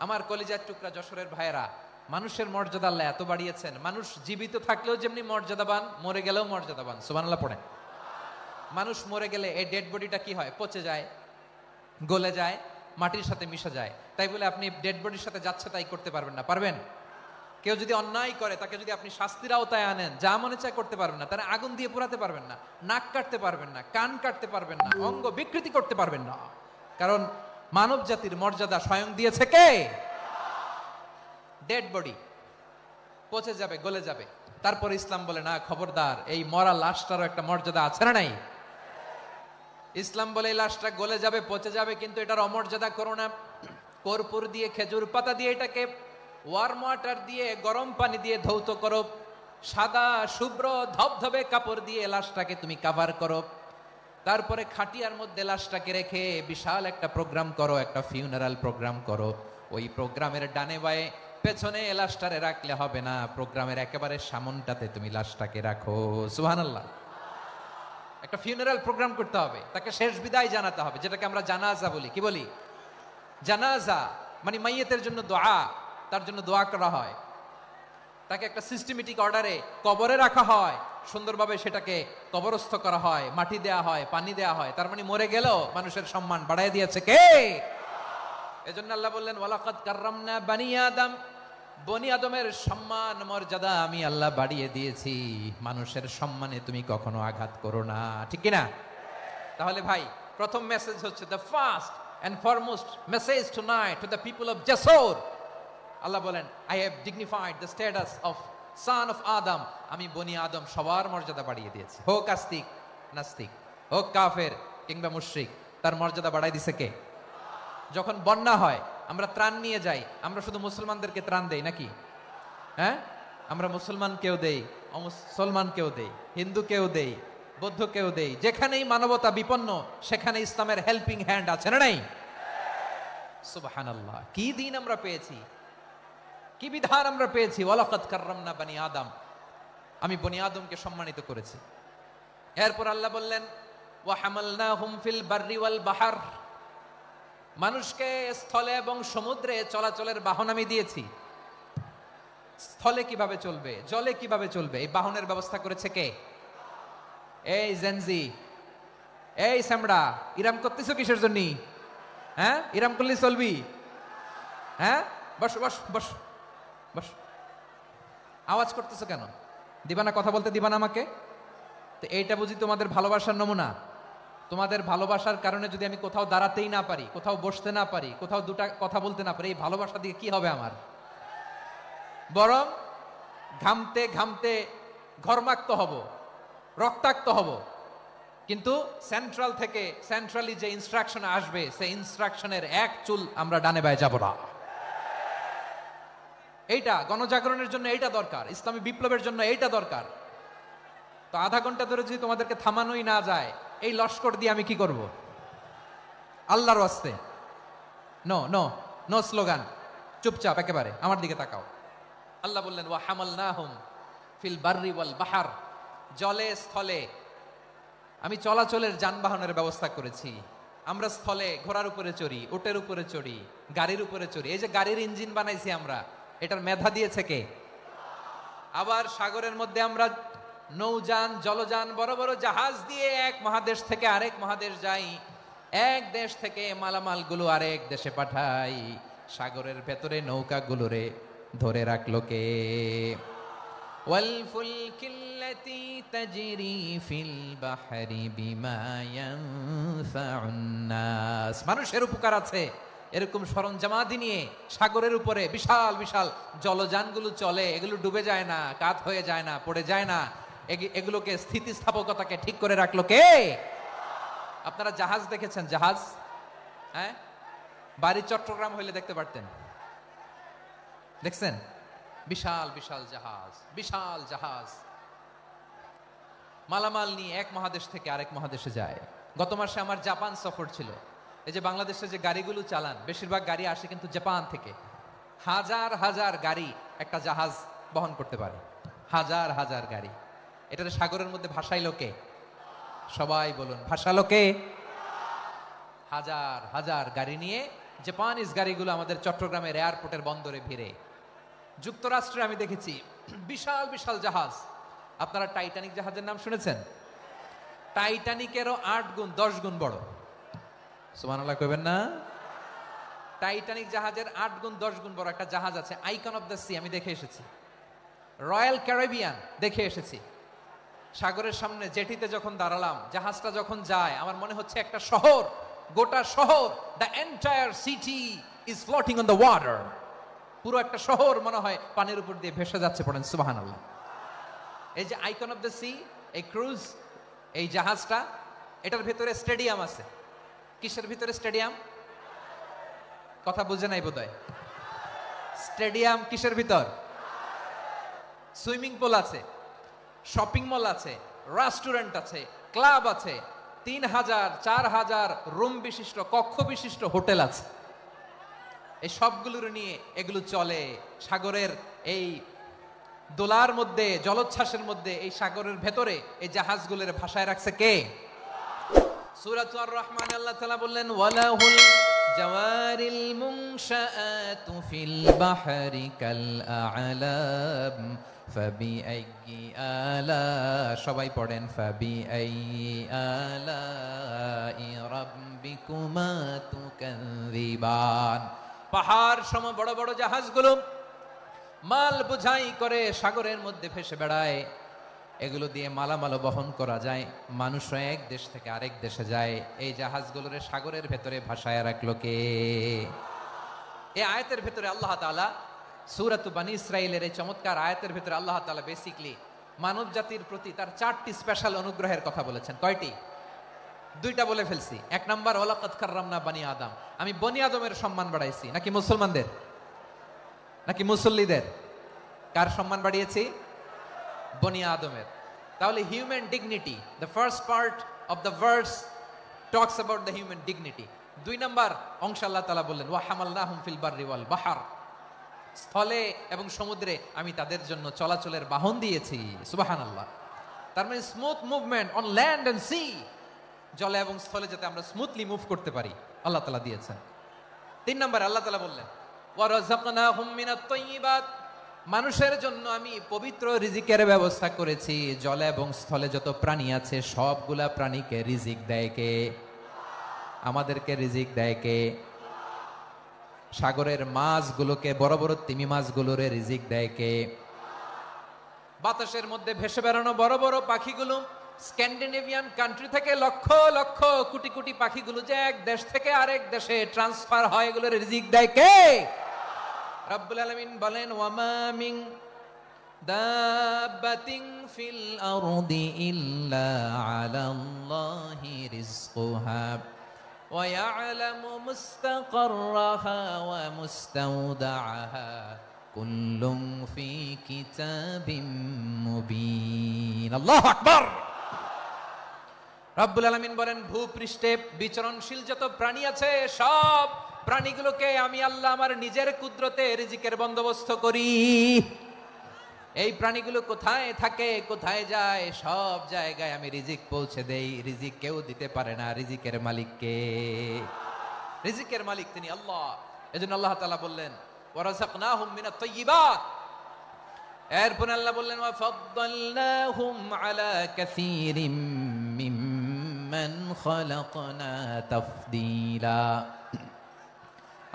আমার কলিজার টুকরা যশোরের ভাইয়েরা, মানুষের মর্যাদা আল্লাহ এত বাড়িয়েছেন, মানুষ জীবিত থাকলেও যেমনি মর্যাদাবান, মরে গেলেও মর্যাদাবান। সুবহানাল্লাহ পড়েন। মানুষ মরে গেলে এই ডেড বডিটা কি হয়? পচে যায়, গলে যায়, মাটির সাথে মিশে যায়। তাই বলে আপনি ডেড বডির সাথে যাচ্ছে তাই করতে পারবেন না। পারবেন? কেউ যদি অন্যায় করে তাকে যদি আপনি শাস্তির আওতায় আনেন, যা মনে চায় করতে পারবেন না। তারা আগুন দিয়ে পোড়াতে পারবেন না, নাক কাটতে পারবেন না, কান কাটতে পারবেন না, অঙ্গ বিকৃতি করতে পারবেন না। কারণ মানব জাতির মর্যাদা স্বয়ং দিয়েছে কে? ডেড বডি পচে যাবে, গলে যাবে। তারপর ইসলাম বলে না, খবরদার, এই মরা লাশটারও একটা মর্যাদা আছে না নাই? ইসলাম বলে এই লাশটা গলে যাবে, পচে যাবে, কিন্তু এটার অমর্যাদা করো না। কর্পূর দিয়ে, খেজুর পাতা দিয়ে, এটাকে ওয়ার্ম ওয়াটার দিয়ে, গরম পানি দিয়ে ধৌত করো। সাদা শুভ্র ধবধবে কাপড় দিয়ে লাশটাকে তুমি কাভার করো। তারপরে খাটিয়ার মধ্যে লাশটাকে রেখে বিশাল একটা প্রোগ্রাম করো, একটা ফিউনারাল প্রোগ্রাম করো। ওই প্রোগ্রামের ডানে বায়ে পেছনে লাশটারে রাখলে হবে না, প্রোগ্রামের একেবারে সামনটাতে তুমি লাশটাকে রাখো। সুবহানাল্লাহ। একটা ফিউনারাল প্রোগ্রাম করতে হবে, তাকে শেষ বিদায় জানাতে হবে, যেটাকে আমরা জানাজা বলি। কি বলি? জানাজা মানে মাইয়েতের জন্য দোয়া, তার জন্য দোয়া করা হয়, তাকে একটা সিস্টেমেটিক অর্ডারে কবরে রাখা হয়, সুন্দরভাবে সেটাকে কবরস্থ করা হয়, মাটি দেয়া হয়, পানি দেয়া হয়। তার মানে মরে গেল মানুষের সম্মান বাড়ায় দিয়েছে কে? এজন্য আল্লাহ বললেন ওয়ালাকাদ কাররামনা বানি আদম, বনি আদমের সম্মান মর্যাদা আমি আল্লাহ বাড়িয়ে দিয়েছি। মানুষের সম্মানে তুমি কখনো আঘাত করো না, ঠিক কি না? তাহলে ভাই, প্রথম মেসেজ হচ্ছে, the first and foremost message tonight to the people of Jessore. আল্লাহ বলেন, I have dignified the status of son of Adam. আমি বনি আদম সবার মর্যাদা বাড়িয়ে দিয়েছি, হোক আস্তিক নাস্তিক, হোক কাফের কিংবা মুশরিক, তার মর্যাদা বাড়াই দিছে কে? যখন বন্যা হয় আমরা ত্রাণ নিয়ে যাই, আমরা শুধু মুসলমানদেরকে ত্রাণ দেই নাকি? হ্যাঁ, আমরা মুসলমান কেউ দেই, অমুসলমান কেউ দেই, হিন্দু কেউ দেই, বৌদ্ধ কেউ দেই। যেখানেই মানবতা বিপন্ন সেখানে ইসলামের হেল্পিং হ্যান্ড আছে না নাই? সুবহানাল্লাহ। কি দিন আমরা পেয়েছি, কি বিধান আমরা পেয়েছি। ওয়ালাকাদ কাররামনা বানি আদম, আমি বনি আদমকে সম্মানিত করেছি। এরপর আল্লাহ বললেন ওয়া হামালনাহুম ফিল বাররি ওয়াল বাহর, মানুষকে স্থলে এবং সমুদ্রে চলাচলের বাহন আমি দিয়েছি। স্থলে কিভাবে চলবে, জলে কিভাবে চলবে, এই বাহনের ব্যবস্থা করেছে কে? এই জেনজি, এই সামড়া, ইরাম করতেছো কিসের জন্য? হ্যাঁ, ইরাম করলে চলবি? হ্যাঁ, বস বস বস বস। আওয়াজ করতেছো কেন? দিবা না, কথা বলতে দিবা না আমাকে? তো এইটা বুঝি তোমাদের ভালোবাসার নমুনা? তোমাদের ভালোবাসার কারণে যদি আমি কোথাও দাঁড়াতেই না পারি, কোথাও বসতে না পারি, কোথাও দুটা কথা বলতে না পারি, এই ভালোবাসা দিয়ে কি হবে আমার? বরং ঘামতে ঘামতে ঘর্মাক্ত হব, রক্তাক্ত হব। কিন্তু সেন্ট্রাল থেকে, সেন্ট্রালি যে ইনস্ট্রাকশন আসবে, সেই ইনস্ট্রাকশনের এক চুল আমরা ডানে বায়ে যাব না। এইটা গণজাগরণের জন্য এইটা দরকার, ইসলামী বিপ্লবের জন্য এইটা দরকার। তো আধা ঘন্টা ধরে যদি তোমাদেরকে থামানোই না যায়, এই লস্কর দিয়ে আমি কি করব? আল্লাহর ওয়াস্তে নো নো নো স্লোগান, চুপচাপ একেবারে আমার দিকে তাকাও। আল্লাহ বললেন ওয়া হামালনাহুম ফিল বাররি ওয়াল বাহর, জলে স্থলে আমি চলাচলের যানবাহনের ব্যবস্থা করেছি। আমরা স্থলে ঘোড়ার উপরে চড়ি, উটের উপরে চড়ি, গাড়ির উপরে চড়ি। এই যে গাড়ির ইঞ্জিন বানাইছি আমরা, এটার মেধা দিয়েছে কে? আবার সাগরের মধ্যে আমরা নৌযান, জলযান, বড় বড় জাহাজ দিয়ে এক মহাদেশ থেকে আরেক মহাদেশ যাই, এক দেশ থেকে মালামাল গুলো আরেক দেশে পাঠাই। সাগরের ভেতরে নৌকাগুলোরে ধরে রাখলো কে? ওয়াল ফুলকিল্লাতি তাজরি ফিল বাহরি বিমা ইয়ানফাউন নাস, মানুষের উপকার আছে এরকম সরঞ্জামাদি নিয়ে সাগরের উপরে বিশাল বিশাল জলযানগুলো চলে। এগুলো ডুবে যায় না, কাত হয়ে যায় না, পড়ে যায় না। এগুলোকে স্থিতিস্থাপকতাকে ঠিক করে রাখলো কে? আপনারা জাহাজ দেখেছেন? জাহাজ, হ্যাঁ, বাড়ি চট্টগ্রাম হইলে দেখতে পারতেন। দেখছেন? বিশাল বিশাল জাহাজ, বিশাল জাহাজ মালামাল নিয়ে এক মহাদেশ থেকে আরেক মহাদেশে যায়। গত মাসে আমার জাপান সফর ছিল। এই যে বাংলাদেশে যে গাড়িগুলো চালান, বেশিরভাগ গাড়ি আসে কিন্তু জাপান থেকে। হাজার হাজার গাড়ি একটা জাহাজ বহন করতে পারে, হাজার হাজার গাড়ি। এটা সাগরের মধ্যে ভাসাইলো কে? সবাই বলুন, ভাসালো কে? হাজার হাজার গাড়ি নিয়ে জাপানিজ গাড়িগুলো আমাদের চট্টগ্রামের এয়ারপোর্টের বন্দরে ভিড়ে। যুক্তরাষ্ট্রে আমি দেখেছি বিশাল বিশাল জাহাজ। আপনারা টাইটানিক জাহাজের নাম শুনেছেন? টাইটানিকেরও 8 গুণ 10 গুণ বড়। সুবহানাল্লাহ কইবেন না? টাইটানিক জাহাজের 8 গুণ 10 গুণ বড় একটা জাহাজ আছে, আইকন অফ দ্য সি, আমি দেখে এসেছি। রয়্যাল ক্যারিবিয়ান দেখে এসেছি। সাগরের সামনে জেটিতে যখন দাঁড়ালাম, জাহাজটা যখন যায়, আমার মনে হচ্ছে একটা শহর, গোটা শহর, the entire city is floating on the water. পুরো একটা শহর মনে হয় পানির উপর দিয়ে ভেসে যাচ্ছে। পড়েন সুবহানাল্লাহ। এই যে আইকন অফ দ্য সি, এই ক্রুজ, এই জাহাজটা, এটার ভিতরে স্টেডিয়াম আছে। কিসের ভিতরে স্টেডিয়াম? কথা বুঝে নাই বোধহয়। স্টেডিয়াম কিসের ভিতর? সুইমিং পুল আছে, শপিং মল আছে, রেস্টুরেন্ট আছে, ক্লাব আছে, 3000 4000 রুম বিশিষ্ট, কক্ষ বিশিষ্ট হোটেল আছে। এই সবগুলোর নিয়ে এগুলো চলে সাগরের এই দোলার মধ্যে, জলোচ্ছ্বাসের মধ্যে, এই সাগরের ভেতরে এই জাহাজগুলোর ভাষায় রাখছে কে? সূরাতুর আর রহমান আল্লাহ তাআলা বললেন, ওয়ালাহুল জাওয়ারিল মুনশাআতু ফিল বাহরি কাল আ'লাম ফাবিআইয়ি আলা, সবাই পড়েন, ফাবিআইয়ি আলাই রাব্বিকুমা তুকাযিবান। পাহাড় সম বড় বড় জাহাজগুলো মাল বোঝাই করে সাগরের মধ্যে ভেসে বেড়ায়। এগুলো দিয়ে মালামাল বহন করা যায়, মানুষরা এক দেশ থেকে আরেক দেশে যায়। এই জাহাজগুলোর সাগরের ভেতরে ভাসায় রাখলো কে? এই আয়াতের ভেতরে আল্লাহ তাআলা সূরাতু বনী ইসরাঈলের এই চমৎকার আয়াতের ভেতরে আল্লাহ তাআলা বেসিক্যালি মানব জাতির প্রতি তার 4টি স্পেশাল অনুগ্রহের কথা বলেছেন। কয়টি? 2টা বলে ফেলছি। 1 নাম্বার, ওয়ালাকাদ কাররামনা বনী আদম, আমি বনী আদমের সম্মান বাড়াইছি। নাকি মুসলমানদের? নাকি মুসল্লিদের? কার সম্মান বাড়িয়েছি? বনী আদমের। তাহলে human dignity, the first part of the verse talks about the human dignity. 2 number অংশ আল্লাহ তাআলা বললেন, ওয়া হামালনাহুম ফিল বাররি ওয়াল বাহর, স্থলে এবং সমুদ্রে আমি তাদের জন্য চলাচলের বাহন দিয়েছি। সুবহানাল্লাহ। তার মানে smooth movement on land and sea, জলে এবং স্থলে যাতে আমরা স্মুথলি মুভ করতে পারি আল্লাহ তাআলা দিয়েছেন। 3 নম্বরে আল্লাহ তাআলা বললেন, ওয়া রাযাকনাহুম মিনাত তাইয়্যিবাত, মানুষের জন্য আমি পবিত্র রিজিকের ব্যবস্থা করেছি। জলে এবং স্থলে যত প্রাণী আছে সবগুলা প্রাণীকে রিজিক দেয় কে? আমাদেরকে রিজিক দেয় কে? সাগরের মাছগুলোকে, বড় বড় তিমি মাছগুলোরে রিজিক দেয় কে? বাতাসের মধ্যে ভেসে বেড়ানো বড় বড় পাখিগুলো, স্ক্যান্ডিনেভিয়ান কান্ট্রি থেকে লক্ষ লক্ষ কোটি কোটি পাখিগুলো যে এক দেশ থেকে আরেক দেশে ট্রান্সফার হয়, এগুলোর রিজিক দেয় কে? রব্বুল আলামিন বলেন, ওয়ামা মিন দাব্বাতিন ফিল আরদি ইল্লা আলাল্লাহি রিজকুহা ওয়া ইয়ালামু মুস্তাকাররাহা ওয়া মুস্তাওদাআহা কুল্লুম ফি কিতাবিম মুবিন। আল্লাহু আকবার। রব্বুল আলামিন বলেন, ভূপৃষ্ঠে বিচরণশীল যত প্রাণী আছে সব প্রাণীগুলোকে আমি আল্লাহ আমার নিজের কুদরতে রিজিকের বন্দোবস্ত করি। এই প্রাণীগুলো কোথায় থাকে, কোথায় যায়, সব জায়গায় আমি রিজিক পৌঁছে দেই। রিজিক কেউ দিতে পারে না, রিজিকের মালিক কে? রিজিকের মালিক তিনি আল্লাহ। এজন্য আল্লাহ তাআলা বললেন, ওয়া রাযাকনাহুম মিনাত তাইয়্যিবাত। এরপর আল্লাহ বললেন, ওয়া ফাদ্দালনাহুম আলা কাসীরিম মিম্মান খালাকনা তাফদীলা।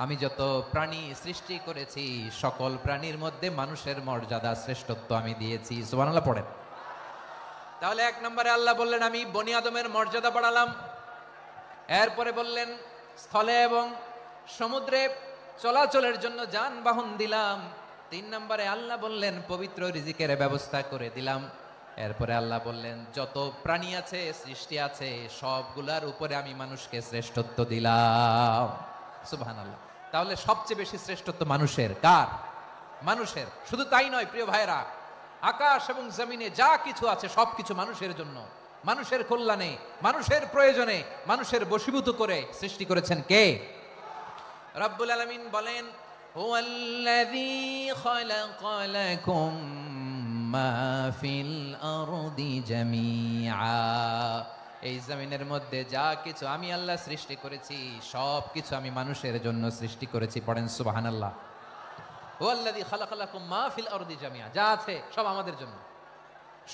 আমি যত প্রাণী সৃষ্টি করেছি সকল প্রাণীর মধ্যে মানুষের মর্যাদা, শ্রেষ্ঠত্ব আমি দিয়েছি। সুবহানাল্লাহ পড়েন। তাহলে 1 নম্বরে আল্লাহ বললেন আমি বনী আদমের মর্যাদা বাড়ালাম। এরপরে বললেন স্থলে এবং সমুদ্রে চলাচলের জন্য যানবাহন দিলাম। 3 নম্বরে আল্লাহ বললেন পবিত্র রিজিকের ব্যবস্থা করে দিলাম। এরপরে আল্লাহ বললেন যত প্রাণী আছে, সৃষ্টি আছে, সবগুলার উপরে আমি মানুষকে শ্রেষ্ঠত্ব দিলাম। সুবহানাল্লাহ। তাহলে সবচেয়ে বেশি শ্রেষ্ঠত্ব মানুষের। কার? মানুষের। শুধু তাই নয় প্রিয় ভাইরা, আকাশ এবং জমিনে যা কিছু আছে সবকিছু মানুষের জন্য, মানুষের কল্যাণে, মানুষের প্রয়োজনে, মানুষের বশীভূত করে সৃষ্টি করেছেন কে? রব্বুল আলামিন বলেন, হুয়াল্লাযী খালাকা লাকুম মা ফিল আরদি জামিআ এই জমিনের মধ্যে যা কিছু আমি আল্লাহ সৃষ্টি করেছি সব কিছু আমি মানুষের জন্য সৃষ্টি করেছি। পড়েন সুবহানাল্লাহ। হুয়াল্লাযী খালাকালাকুম মা ফিল আরদি জামিআ, যা আছে সব আমাদের জন্য,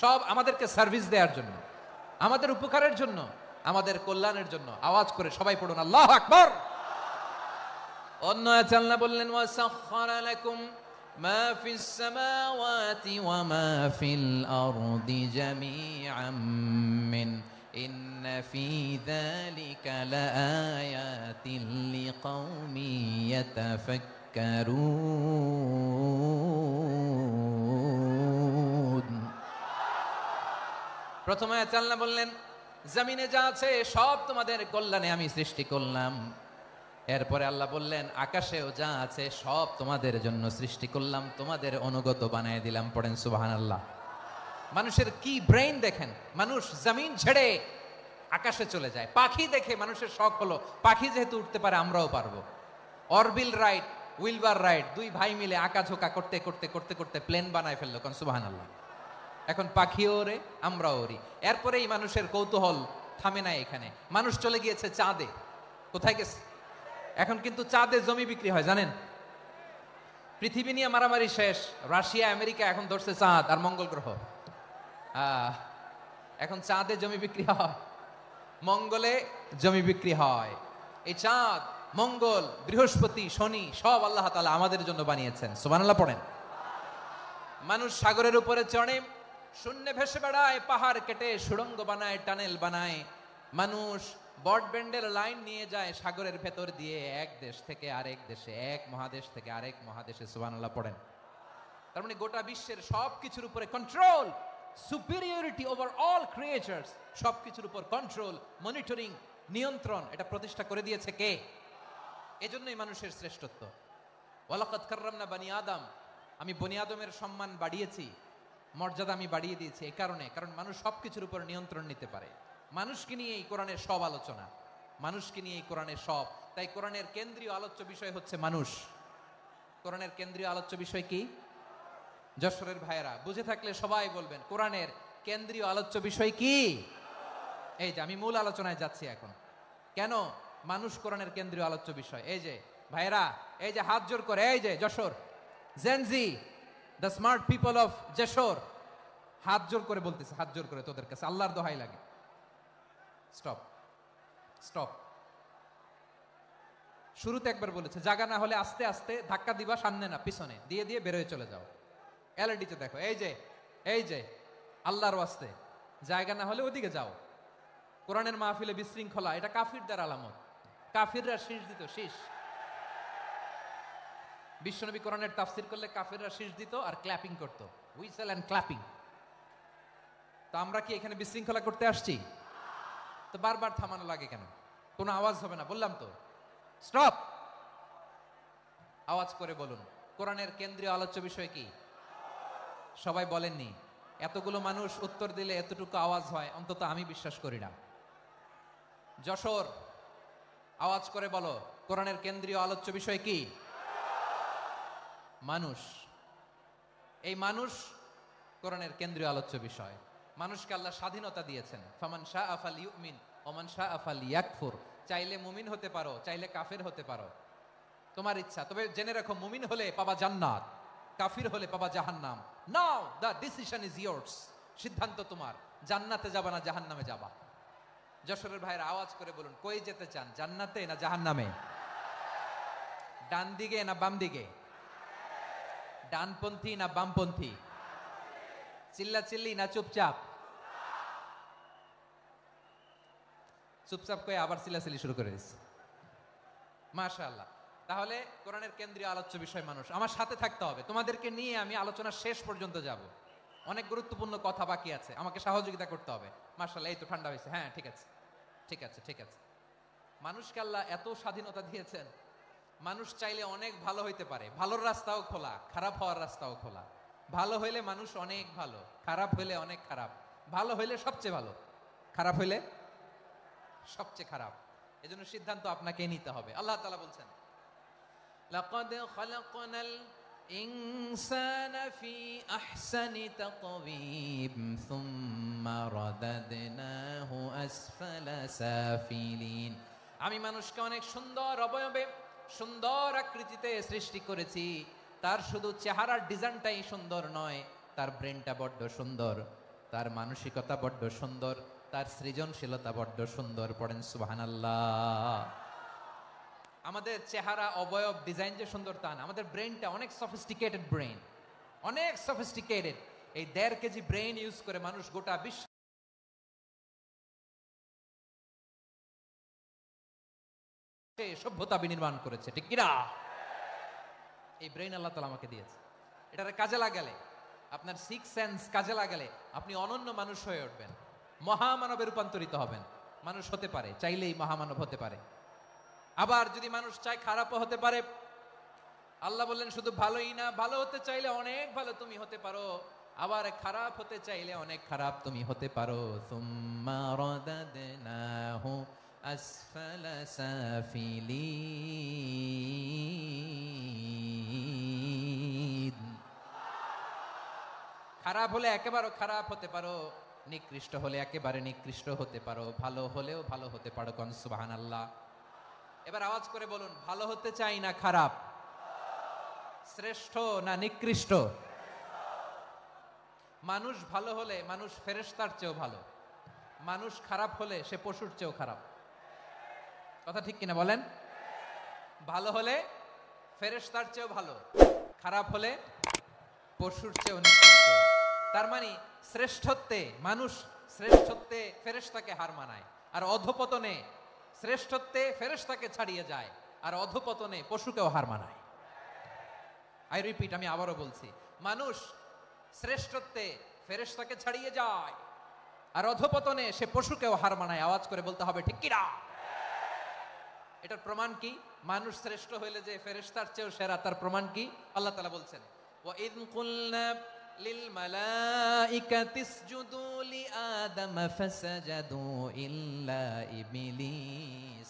সব আমাদেরকে সার্ভিস দেওয়ার জন্য, আমাদের উপকারের জন্য, আমাদের কল্যাণের জন্য। আওয়াজ করে সবাই পড়ুন আল্লাহু আকবার। অন্য আয়াতে আল্লাহ বললেন ওয়াসাখখারা লাকুম মা ফিস সামাওয়াতি ওয়া মা ফিল আরদি জামিআম মিন ইন্না ফি যালিকা লাআয়াতিন লিকাউমিন ইয়াতাফাক্কারুন। প্রথম আয়াতে আল্লাহ বললেন জমিনে যা আছে সব তোমাদের কল্যাণে আমি সৃষ্টি করলাম। এরপরে আল্লাহ বললেন আকাশেও যা আছে সব তোমাদের জন্য সৃষ্টি করলাম, তোমাদের অনুগত বানিয়ে দিলাম। পড়েন সুবহানাল্লাহ। মানুষের কি ব্রেইন দেখেন, মানুষ জমিন ছেড়ে আকাশে চলে যায়। পাখি দেখে মানুষের শখ হলো পাখি যেহেতু উঠতে পারে আমরাও পারবো। অরবিল রাইট, উইলবার রাইট, দুই ভাই মিলে আঁকাঝোঁকা করতে করতে করতে করতে প্লেন বানায় ফেললো। কোন সুবহানাল্লাহ। এখন পাখিও ওরে আমরাও ওরি। এরপরেই মানুষের কৌতূহল থামে না এখানে, মানুষ চলে গিয়েছে চাঁদে। কোথায় গেছে? এখন কিন্তু চাঁদে জমি বিক্রি হয় জানেন। পৃথিবী নিয়ে মারামারি শেষ, রাশিয়া আমেরিকা এখন ধরছে চাঁদ আর মঙ্গল গ্রহ। এখন চাঁদে জমি বিক্রি হয়, মঙ্গলে জমি বিক্রি হয়। এই চাঁদ, মঙ্গল, বৃহস্পতি, শনি সব আল্লাহ তাআলা আমাদের জন্য বানিয়েছেন। সুবহানাল্লাহ পড়েন। মানুষ সাগরের উপরে চড়ে, শূন্যে ভেসে বেড়ায়, পাহাড় কেটে সুড়ঙ্গ বানায়, টানেল বানায়। মানুষ ব্রডব্যান্ডের লাইন নিয়ে যায় সাগরের ভেতর দিয়ে, এক দেশ থেকে আরেক দেশে, এক মহাদেশ থেকে আরেক মহাদেশে। সুবহানাল্লাহ পড়েন। তার মানে গোটা বিশ্বের সবকিছুর উপরে control, superiority over all creatures, সবকিছুর উপর কন্ট্রোল, মনিটরিং, নিয়ন্ত্রণ, এটা প্রতিষ্ঠা করে দিয়েছে কে? এজন্যই মানুষের শ্রেষ্ঠত্ব। ওয়ালাকাদ কাররামনা বানি আদম, আমি বনি আদমের সম্মান বাড়িয়েছি, মর্যাদা আমি বাড়িয়ে দিয়েছি এই কারণে, কারণ মানুষ সবকিছুর উপর নিয়ন্ত্রণ নিতে পারে। মানুষকে নিয়ে এই কোরআনের সব আলোচনা, মানুষকে নিয়ে এই কোরআনের সব। তাই কোরআনের কেন্দ্রীয় আলোচ্য বিষয় হচ্ছে মানুষ। কোরআনের কেন্দ্রীয় আলোচ্য বিষয় কি? যশোরের ভাইয়েরা বুঝে থাকলে সবাই বলবেন কোরআনের কেন্দ্রীয় আলোচ্য বিষয় কি? এই যে আমি মূল আলোচনায় যাচ্ছি এখন। কেন মানুষ কোরআনের কেন্দ্রীয় আলোচ্য বিষয়? এই যে ভাইয়েরা, এই যে হাত জোর করে, এই যে Jessore Gen Z, the smart people of Jessore, হাত জোর করে বলতেছে, হাত জোর করে তোদের কাছে আল্লাহর দোহাই লাগে, স্টপ স্টপ। শুরুতে একবার বলেছে জায়গা না হলে আস্তে আস্তে ধাক্কা দিবা, সামনে না পিছনে, দিয়ে দিয়ে বেরোয় চলে যাও। এলইডিতে দেখো, এই যে আল্লাহর ওয়াস্তে জায়গা না হলে ওদিকে যাও। কোরআনের মাহফিলে বিশৃঙ্খলা, এটা কাফিরদের আলামত। কাফিররা শীষ দিত, শীষ। বিশ্বনবী কোরআনের তাফসির করলে কাফিররা শীষ দিত আর ক্ল্যাপিং করত, হুইসেল এন্ড ক্ল্যাপিং। তো আমরা কি এখানে বিশৃঙ্খলা করতে আসছি? তো বারবার থামানো লাগে কেন? কোনো আওয়াজ হবে না, বললাম তো স্টপ। আওয়াজ করে বলুন কোরআনের কেন্দ্রীয় আলোচ্য বিষয় কি? সবাই বলেননি। এতগুলো মানুষ উত্তর দিলে এতটুকু আওয়াজ হয়, অন্তত আমি বিশ্বাস করি না। যশোর আওয়াজ করে বলো কোরআনের কেন্দ্রীয় আলোচ্য বিষয় কি? মানুষ। এই মানুষ কোরআনের কেন্দ্রীয় আলোচ্য বিষয়। মানুষকে আল্লাহ স্বাধীনতা দিয়েছেন। ফামান শাআ ফালইউমিন ওয়া মান শাআ ফালইয়াকফুর। চাইলে মুমিন হতে পারো, চাইলে কাফের হতে পারো, তোমার ইচ্ছা। তবে জেনে রাখো মুমিন হলে পাবা জান্নাত, কাফির হলে পাবা জাহান্নাম। নাও দ্য ডিসিশন ইজ ইয়ার্স। সিদ্ধান্ত তোমার, জান্নাতে যাবা না জাহান্নামে যাবা। যশোরের ভাইয়ের আওয়াজ করে বলুন কই যেতে চান, জান্নাতে না জাহান্নামে? ডান দিকে না বাম দিকে? ডানপন্থী না বামপন্থী? চিল্লা চিল্লি না চুপচাপ? চুপচাপ কয়ে আবার চিল্লাচিল্লি শুরু করে দিচ্ছে। মাশাআল্লাহ। তাহলে কোরআনের কেন্দ্রীয় আলোচ্য বিষয় মানুষ। আমার সাথে থাকতে হবে, তোমাদেরকে নিয়ে আমি আলোচনা শেষ পর্যন্ত যাব। অনেক গুরুত্বপূর্ণ কথা বাকি আছে, আমাকে সহযোগিতা করতে হবে। মাশাআল্লাহ, এই তো ঠান্ডা হয়েছে। হ্যাঁ ঠিক আছে ঠিক আছে ঠিক আছে। মানুষকে আল্লাহ এত স্বাধীনতা দিয়েছেন, মানুষ চাইলে অনেক ভালো হইতে পারে। ভালোর রাস্তাও খোলা, খারাপ হওয়ার রাস্তাও খোলা। ভালো হইলে মানুষ অনেক ভালো, খারাপ হইলে অনেক খারাপ। ভালো হইলে সবচেয়ে ভালো, খারাপ হইলে সবচেয়ে খারাপ। এজন্য সিদ্ধান্ত আপনাকে নিতে হবে। আল্লাহ তাআলা বলছেন লাকাদ খালাকনাল ইনসান ফি আহসানি তাকওয়িম সুম্মা রাদাদনাহু আসফালা সাফিলিন। আমি মানুষকে অনেক সুন্দর অবয়বে, সুন্দর আকৃতিতে সৃষ্টি করেছি। তার শুধু চেহারার ডিজাইনটাই সুন্দর নয়, তার ব্রেনটা বড্ড সুন্দর, তার মানসিকতা বড্ড সুন্দর, তার সৃজনশীলতা বড্ড সুন্দর। পড়েন সুবহানাল্লাহ। আমাদের চেহারা, অবয়ব, ডিজাইন যে সুন্দর তা না, আমাদের ব্রেনটা অনেক সফিস্টিকেটেড ব্রেন, অনেক সফিস্টিকেটেড। এই 1.5 কেজি ব্রেন ইউজ করে মানুষ গোটা বিশ্ব সভ্যতা বিনির্মাণ করেছে, ঠিক কিনা? এই ব্রেন আল্লাহ তাআলা আমাকে দিয়েছে। এটারে কাজে লাগালে, আপনার সিক্স সেন্স কাজে লাগালে আপনি অনন্য মানুষ হয়ে উঠবেন, মহামানবে রূপান্তরিত হবেন। মানুষ হতে পারে, চাইলেই মহামানব হতে পারে। আবার যদি মানুষ চায় খারাপও হতে পারে। আল্লাহ বললেন শুধু ভালোই না, ভালো হতে চাইলে অনেক ভালো তুমি হতে পারো, আবার খারাপ হতে চাইলে অনেক খারাপ তুমি হতে পারো। সুম্মা রাদাদনাহু আসফালা সাফিলিন। খারাপ হলে একেবারে খারাপ হতে পারো, নিকৃষ্ট হলে একেবারে নিকৃষ্ট হতে পারো, ভালো হলেও ভালো হতে পারো। কোন সুবহানাল্লাহ। এবার আওয়াজ করে বলুন, ভালো হতে চাই না খারাপ, শ্রেষ্ঠ না নিকৃষ্ট? মানুষ ভালো হলে মানুষ ফেরেশতার চেয়েও ভালো, মানুষ খারাপ হলে সে পশুর চেয়েও খারাপ। কথা ঠিক কিনা বলেন? ভালো হলে ফেরেশতার চেয়েও ভালো, খারাপ হলে পশুর চেয়েও নিকৃষ্ট। তার মানে শ্রেষ্ঠত্বে মানুষ, শ্রেষ্ঠত্বে ফেরেশতাকে হার মানায়, আর অধপতনে শ্রেষ্ঠত্বে ফেরেশতাকে ছাড়িয়ে যায়, আর অধপতনে পশুকেও হার মানায়। আই রিপিট, আমি আবারও বলছি, মানুষ শ্রেষ্ঠত্বে ফেরেশতাকে ছাড়িয়ে যায়, আর অধপতনে সে পশুকেও হার মানায়। আওয়াজ করে বলতে হবে ঠিক কিনা? এটার প্রমাণ কি? মানুষ শ্রেষ্ঠ হইলে যে ফেরেশতার চেয়েও সেরা, তার প্রমাণ কি? আল্লাহ তাআলা বলছেন, ওয়া ইয কুলনা লিল মালাইকাতি ইসজুদু লিআদম ফাসাজাদু ইল্লা ইবলিস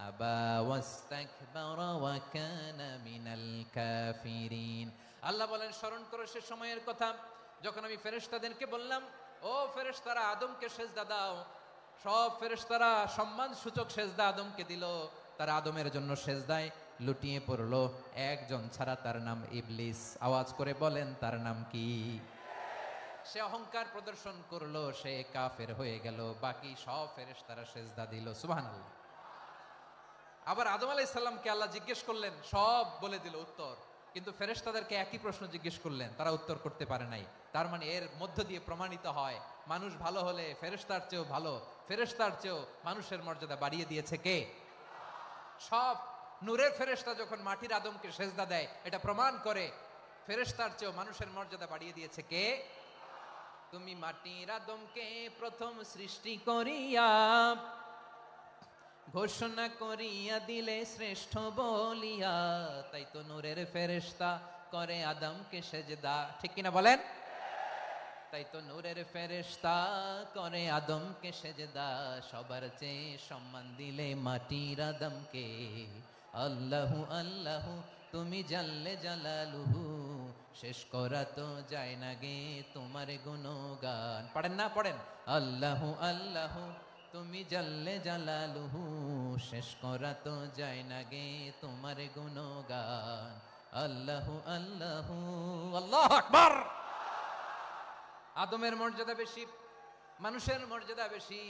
আবা ওয়াস্তাকবারা ওয়া কানা মিনাল কাফিরিন। আল্লাহ বলেন, স্মরণ করো সে সময়ের কথা যখন আমি ফেরেশতাদেরকে বললাম, ও ফেরেশতারা আদমকে সেজদা দাও। সব ফেরেশতারা সম্মান সূচক সেজদা আদমকে দিল, তারা আদমের জন্য সেজদায় লুটিয়ে পড়লো, একজন ছাড়া, তার নাম ইবলিস। আওয়াজ করে বলেন তার নাম কি? সে অহংকার প্রদর্শন করলো, সে কাফের হয়ে গেল, বাকি সব ফেরেশতারা সেজদা দিল। সুবহানাল্লাহ। আবার আদম আলাইহিস সালামকে আল্লাহ জিজ্ঞেস করলেন, সব বলে দিল উত্তর, কিন্তু ফেরেশতাদেরকে একই প্রশ্ন জিজ্ঞেস করলেন, তারা উত্তর করতে পারে নাই। তার মানে এর মধ্য দিয়ে প্রমাণিত হয়, মানুষ ভালো হলে ফেরেশতার চেয়েও ভালো, ফেরেশতার চেয়েও মানুষের মর্যাদা বাড়িয়ে দিয়েছে কে? সব নূরের ফেরেশতা যখন মাটির আদমকে সেজদা দেয়, এটা প্রমাণ করে ফেরেশতার চেয়েও মানুষের মর্যাদা বাড়িয়ে দিয়েছে কে? তুমি মাটির আদমকে প্রথম সৃষ্টি করিয়া ঘোষণা করিয়া দিলে শ্রেষ্ঠ বলিয়া, তাই তো নূরের ফেরেশতা করে আদমকে সেজদা। ঠিক কিনা বলেন? তাই তো নূরের ফেরেশতা করে আদমকে সেজদা, সবার চেয়ে সম্মান দিলে মাটির আদমকে। আল্লাহু আল্লাহু তুমি জাল্লে জালালুহু, শেষ করা তো যায় না গে তোমার গুণগান। পড়েন না, পড়েন। আল্লাহু আল্লাহু তুমি জাল্লে জালালুহু, শেষ করা তো যায় না গে তোমার গুণগান। আল্লাহু আল্লাহু, আল্লাহু আকবার। আদমের মর্যাদা বেশি, মানুষের মর্যাদা বেশি,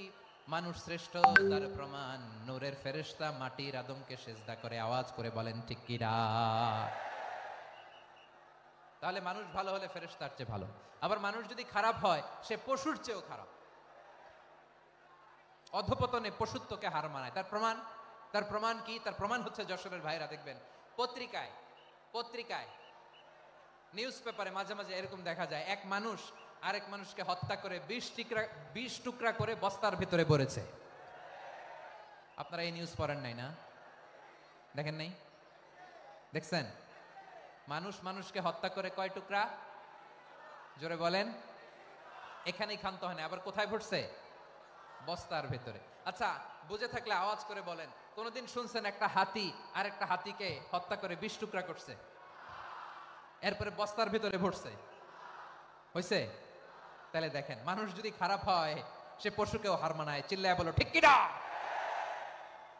মানুষ শ্রেষ্ঠ, তার প্রমাণ নূরের ফেরেশতা মাটির আদমকে সেজদা করে। আওয়াজ করে বলেন ঠিক কিনা? তাহলে মানুষ ভালো হলে ফেরেশতার চেয়ে ভালো, আবার মানুষ যদি খারাপ হয় সে পশুর চেয়েও খারাপ, অধপতনে পশুত্বকে হার মানায়। তার প্রমাণ, তার প্রমাণ কি? তার প্রমাণ হচ্ছে যশোরের ভাইরা দেখবেন পত্রিকায়, পত্রিকায় নিউজ পেপারে মাঝে মাঝে এরকম দেখা যায়, এক মানুষ আরেক মানুষকে হত্যা করে 20 টুকরা করে বস্তার ভিতরে ভরেছে। আপনারা এই নিউজ পড়েন নাই না? দেখেন নাই? দেখছেন? মানুষ মানুষকে হত্যা করে কয় টুকরা? জোরে বলেন। এখানেই ক্ষান্ত হয় না, আবার কোথায় ভরছে? বস্তার ভেতরে। আচ্ছা, বুঝে থাকলে আওয়াজ করে বলেন, কোনদিন শুনছেন একটা হাতি আর একটা হাতিকে হত্যা করে 20 টুকরা করছে? এরপরে বস্তার ভিতরে ভরছে, হয়েছে? তাহলে দেখেন, মানুষ যদি খারাপ হয় সে পশুকেও হার মানায়। চিল্লায় বলো ঠিক কিনা?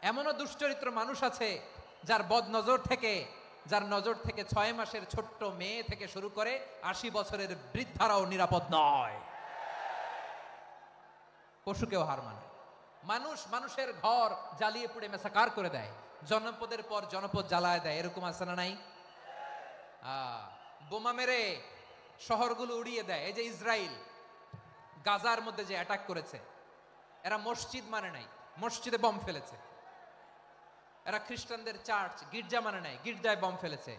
এমনও দুশ্চরিত্র মানুষ আছে যার যার নজর থেকে 6 মাসের ছোট্ট মেয়ে থেকে শুরু করে 80 বছরের বৃদ্ধারাও নিরাপদ নয়, পশুকেও হার মানায়। মানুষের ঘর জ্বালিয়ে পুড়ে মেসাকার করে দেয়, জনপদের পর জনপদ জ্বালায় দেয়, এরকম আছে না নাই? বোমা মেরে শহরগুলো উড়িয়ে দেয়। এই যে ইসরায়েল গাজার মধ্যে যে অ্যাটাক করেছে, এরা মসজিদ মানে নাই, মসজিদে বম ফেলেছে। এরা খ্রিস্টানদের চার্চ গির্জা মানে নাই, গির্জায় বম ফেলেছে।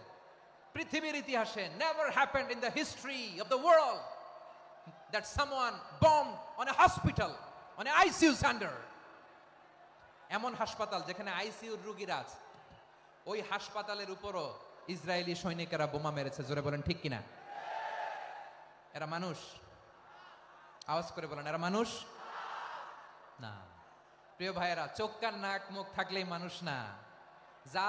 পৃথিবীর ইতিহাসে never happened in the history of the world that someone bombed on a hospital, on a ICU center. এমন হাসপাতাল যেখানে আইসিইউর রোগীরা আছে, ওই হাসপাতালের উপরও ইসরায়েলি সৈনিকেরা বোমা মেরেছে। জোরে বলেন ঠিক কিনা? এরা মানুষ? আওয়াজ করে বলেন, এরা মানুষ না। প্রিয় ভাইয়েরা, চোখ কান নাক মুখ থাকলেই মানুষ না। যা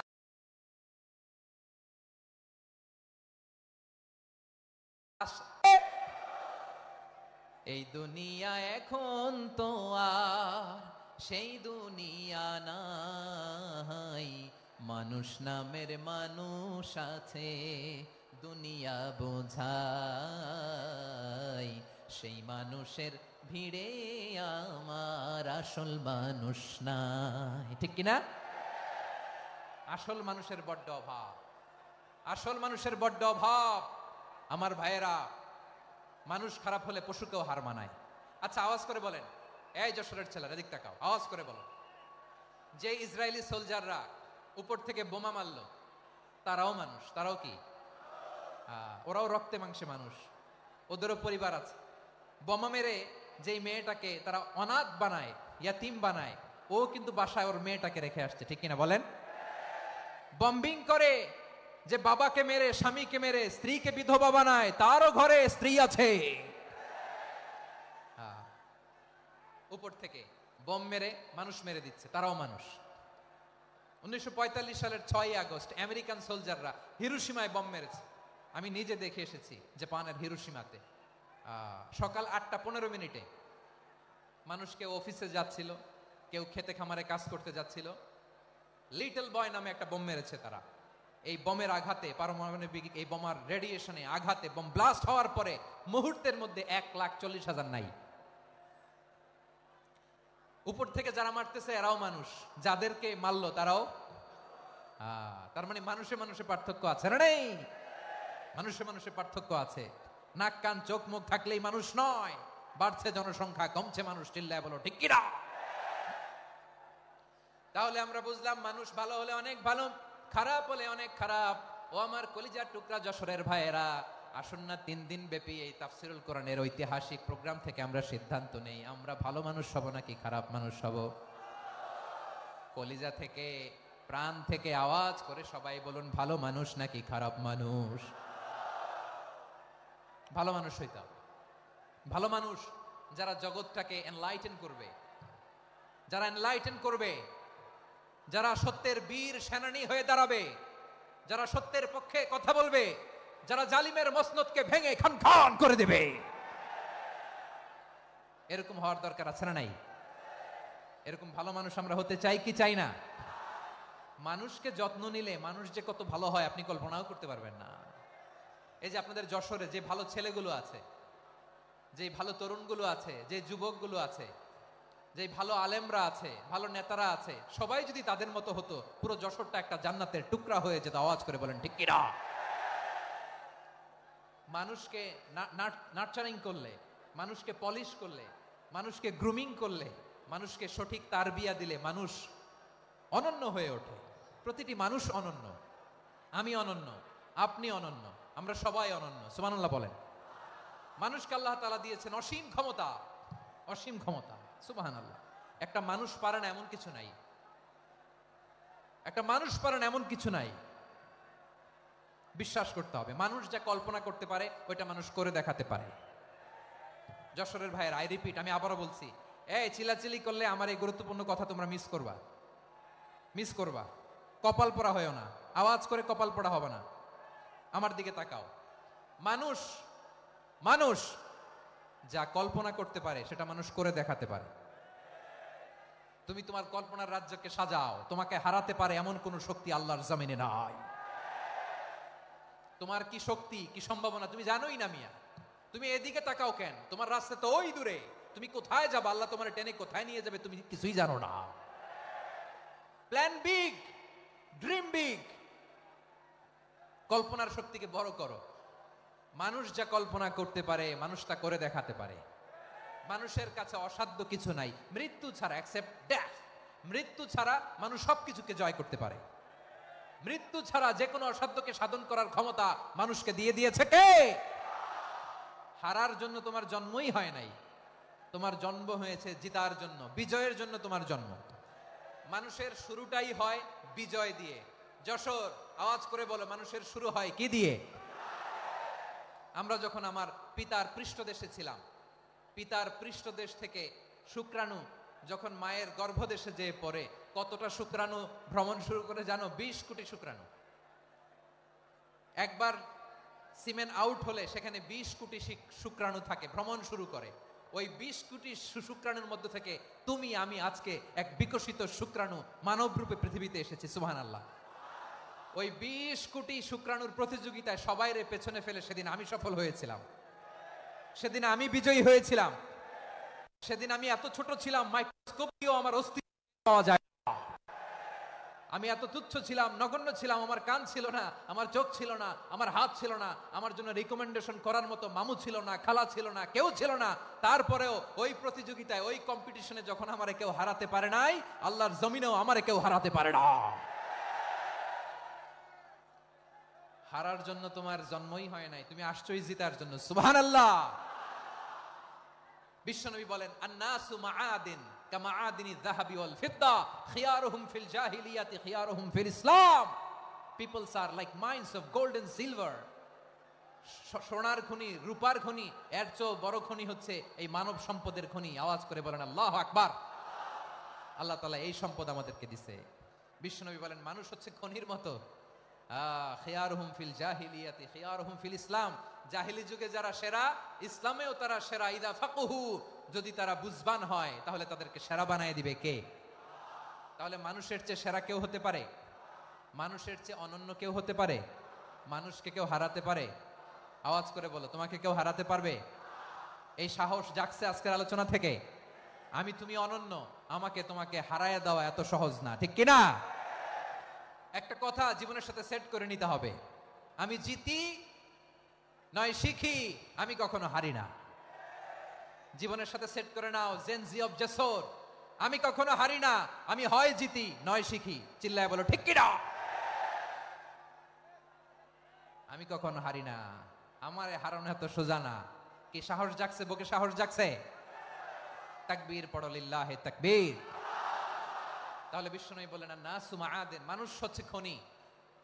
এই দুনিয়া এখন তো আর সেই দুনিয়া নাই, মানুষ নামের মানুষ আছে দুনিয়া বোঝাই, সেই মানুষের ভিড়ে আমার আসল মানুষ নাই। ঠিক কিনা? আসল মানুষের বড্ড অভাব, আসল মানুষের বড্ড অভাব। আমার ভাইয়েরা, মানুষ খারাপ হলে পশুকেও হার মানায়। আচ্ছা, আওয়াজ করে বলেন, এই যশোরের ছেলেরা এদিক তাকাও, আওয়াজ করে বলো, যে ইসরায়েলি সোলজাররা উপর থেকে বোমা মারলো তারাও মানুষ? তারাও কি? ওরাও রক্তে মাংসে মানুষ, ওদেরও পরিবার আছে। বোমা মেরে যেই মেয়েটাকে তারা অনাথ বানায়, ইয়াতিম বানায়, ও কিন্তু বাসায় ওর মেয়েটাকে রেখে আসছে। ঠিক কিনা বলেন? বম্বিং করে যে বাবাকে মেরে, স্বামীকে মেরে স্ত্রীকে বিধবা বানায়, তারও ঘরে স্ত্রী আছে। উপর থেকে বোম মেরে মানুষ মেরে দিচ্ছে, তারাও মানুষ। 1945 সালের 6 আগস্ট আমেরিকান সোলজাররা হিরোশিমায় বোম মেরেছে। আমি নিজে দেখে এসেছি জাপানের হিরোশিমাতে। সকাল 8:15 মানুষ কেউ অফিসে যাচ্ছিল, কেউ খেতে খামারে কাজ করতে যাচ্ছিল, লিটল বয় নামে একটা বোম মেরেছে তারা। এই বোমের আঘাতে, পারমাণবিক এই বোমার রেডিয়েশনে আঘাতে, বোম ব্লাস্ট হওয়ার পরে মুহূর্তের মধ্যে 1,40,000 নাই। উপর থেকে যারা মারতেছে এরাও মানুষ, যাদেরকে মারলো তারাও। তার মানে মানুষে মানুষে পার্থক্য আছে না? নেই? মানুষে মানুষে পার্থক্য আছে। নাক কান চোখ মুখ থাকলেই মানুষ নয়। বাড়ছে জনসংখ্যা, কমছে মানুষ। চিল্লায় বলো ঠিক কিনা? তাহলে আমরা বুঝলাম, মানুষ ভালো হলে অনেক ভালো, খারাপ হলে অনেক খারাপ। ও আমার কলিজার টুকরা যশোরের ভাইয়েরা, আসুন না 3 দিন ব্যাপী এই তাফসিরুল কোরআনের ঐতিহাসিক প্রোগ্রাম থেকে আমরা সিদ্ধান্ত নেই, আমরা ভালো মানুষ হব নাকি খারাপ মানুষ হব? কলিজা থেকে, প্রাণ থেকে আওয়াজ করে সবাই বলুন, ভালো মানুষ নাকি খারাপ মানুষ? ভালো মানুষ হইতাম। ভালো মানুষ যারা জগৎটাকে এনলাইটেন করবে, যারা এনলাইটেন করবে, যারা সত্যের বীর সেনানী হয়ে দাঁড়াবে, যারা সত্যের পক্ষে কথা বলবে, যারা জালিমের মসনদকে ভেঙে খান খান করে দেবে। এরকম হওয়ার দরকার আছে না নাই? এরকম ভালো মানুষ আমরা হতে চাই কি চাই না? মানুষকে যত্ন নিলে মানুষ যে কত ভালো হয় আপনি কল্পনাও করতে পারবেন না। এই যে আপনাদের যশোরে যে ভালো ছেলেগুলো আছে, যে ভালো তরুণগুলো আছে, যে যুবকগুলো আছে, যে ভালো আলেমরা আছে, ভালো নেতারা আছে, সবাই যদি তাদের মতো হতো, পুরো যশোরটা একটা জান্নাতের টুকরা হয়ে যেত। আওয়াজ করে বলেন ঠিক কিনা? মানুষকে নার্চারিং করলে, মানুষকে পলিশ করলে, মানুষকে গ্রুমিং করলে, মানুষকে সঠিক তারবিয়া দিলে মানুষ অনন্য হয়ে ওঠে। প্রতিটি মানুষ অনন্য। আমি অনন্য, আপনি অনন্য, আমরা সবাই অনন্য। সুবহানাল্লাহ বলেন। মানুষকে আল্লাহ তাআলা দিয়েছেন অসীম ক্ষমতা, অসীম ক্ষমতা। সুবহানাল্লাহ। একটা মানুষ পারে না এমন কিছু নাই, একটা মানুষ পারে না এমন কিছু নাই। বিশ্বাস করতে হবে, মানুষ যা কল্পনা করতে পারে ওইটা মানুষ করে দেখাতে পারে। যশোরের ভাইয়ের, আই রিপিট, আমি আবারও বলছি, এই চিলাচিলি করলে আমার এই গুরুত্বপূর্ণ কথা তোমরা মিস করবা, মিস করবা। কপাল পোড়া হয়েও না, আওয়াজ করে কপাল পোড়া হবে না। আমার দিকে তাকাও। মানুষ মানুষ যা কল্পনা করতে পারে সেটা মানুষ করে দেখাতে পারে। তুমি তোমার কল্পনার রাজ্যকে সাজাও, তোমাকে হারাতে পারে এমন কোন শক্তি আল্লাহর জমিনে নাই। তোমার কি শক্তি, কি সম্ভাবনা তুমি জানোই না মিয়া। তুমি এদিকে তাকাও কেন? তোমার রাস্তা তো ওই দূরে। তুমি কোথায় যাবে, আল্লাহ তোমার টেনে কোথায় নিয়ে যাবে তুমি কিছুই জানো না। প্ল্যান বিগ, ড্রিম বিগ, কল্পনার শক্তিকে বড় করো। মানুষ যা কল্পনা করতে পারে মানুষ তা করে দেখাতে পারে। মানুষের কাছে অসাধ্য কিছু নাই, মৃত্যু ছাড়া, এক্সেপ্ট ডেথ। মৃত্যু ছাড়া মানুষ সবকিছুকে জয় করতে পারে। মৃত্যু ছাড়া যে কোনো অসাধ্যকে সাধন করার ক্ষমতা মানুষকে দিয়ে দিয়েছে কে? হারার জন্য তোমার জন্মই হয় নাই, তোমার জন্ম হয়েছে জিতার জন্য, বিজয়ের জন্য তোমার জন্ম। মানুষের শুরুটাই হয় বিজয় দিয়ে। যশোর, আওয়াজ করে বলো, মানুষের শুরু হয় কি দিয়ে? আমরা যখন আমার পিতার পৃষ্ঠদেশে ছিলাম, পিতার পৃষ্ঠদেশ থেকে শুক্রাণু যখন মায়ের গর্ভদেশে যেয়ে পড়ে, কতটা শুক্রাণু ভ্রমণ শুরু করে জানো? 20 কোটি শুক্রাণু। একবার সিমেন আউট হলে সেখানে 20 কোটি শুক্রাণু থাকে, ভ্রমণ শুরু করে। ওই 20 কোটি শুক্রাণুর মধ্য থেকে তুমি আমি আজকে এক বিকশিত শুক্রাণু মানব রূপে পৃথিবীতে এসেছি। সুবহানাল্লাহ। ওই 20 কোটি শুক্রাণুর প্রতিযোগিতায় সবাইরে পেছনে ফেলে সেদিন আমি সফল হয়েছিলাম, সেদিন আমি বিজয়ী হয়েছিলাম। সেদিন আমি এত ছোট ছিলাম, মাইক্রোস্কোপ দিয়েও আমার অস্তিত্ব পাওয়া যায় না। আমি এত তুচ্ছ ছিলাম, নগণ্য ছিলাম। আমার কান ছিল না, আমার চোখ ছিল না, আমার হাত ছিল না, আমার জন্য রিকমেন্ডেশন করার মতো মামু ছিল না, খালা ছিল না, কেউ ছিল না। তারপরেও ওই প্রতিযোগিতায়, ওই কম্পিটিশনে যখন আমারে কেউ হারাতে পারে নাই, আল্লাহর জমিনেও আমারে কেউ হারাতে পারে না। হারার জন্য তোমার জন্মই হয় নাই, তুমি আসছোই জিতার জন্য। সুবহানাল্লাহ। বিশ্বনবী বলেন, আন্নাসু মাআদিন কামাআদিনিয যাহাবি ওয়াল ফিদ্দা খিয়ারুহুম ফিল জাহিলিয়াতি খিয়ারুহুম ফিল ইসলাম। Peoples are like mines of gold and silver. সোনার খনি, রূপার খনি, এর চেয়ে বড় খনি হচ্ছে এই মানব সম্পদের খনি। আওয়াজ করে বলেন আল্লাহু আকবার। আল্লাহ তাআলা এই সম্পদ আমাদেরকে দিয়েছে। বিশ্বনবী বলেন, মানুষ হচ্ছে খনির মতো। খিয়ারুহুম ফিল জাহিলিয়াতি খিয়ারুহুম ফিল ইসলাম। জাহিলি যুগে যারা সেরা, ইসলামেও তারা সেরা। ইদা ফাকুহু, যদি তারা বুঝবান হয় তাহলে তাদেরকে সেরা বানায় দিবে কে? তাহলে মানুষের চেয়ে সেরা কেউ হতে পারে? মানুষের চেয়ে অনন্য কেউ হতে পারে? মানুষকে কেউ হারাতে পারে? আওয়াজ করে বলো, তোমাকে কেউ হারাতে পারবে? এই সাহস জাগছে আজকের আলোচনা থেকে। আমি তুমি অনন্য, আমাকে তোমাকে হারায় দেওয়া এত সহজ না, ঠিক কিনা? একটা কথা জীবনের সাথে সেট করে নিতে হবে, আমি জিতি নয় শিখি, আমি কখনো হারি না। জীবনের সাথে সেট করে নাও, জেনজি অফ যশোর, আমি কখনো হারি না, আমি হয় জিতি নয় শিখি। চিল্লায় বলো ঠিক কিনা? আমি কখনো হারি না, আমার হারানো এত সোজা না। কি সাহস জাগছে? বুকে সাহস জাগছে? তাকবীর পড়ো, লিল্লাহে তাকবীর। তাহলে বিশ্বনবী বলেন, নাসু মাআদিন, মানুষ হচ্ছে খনি।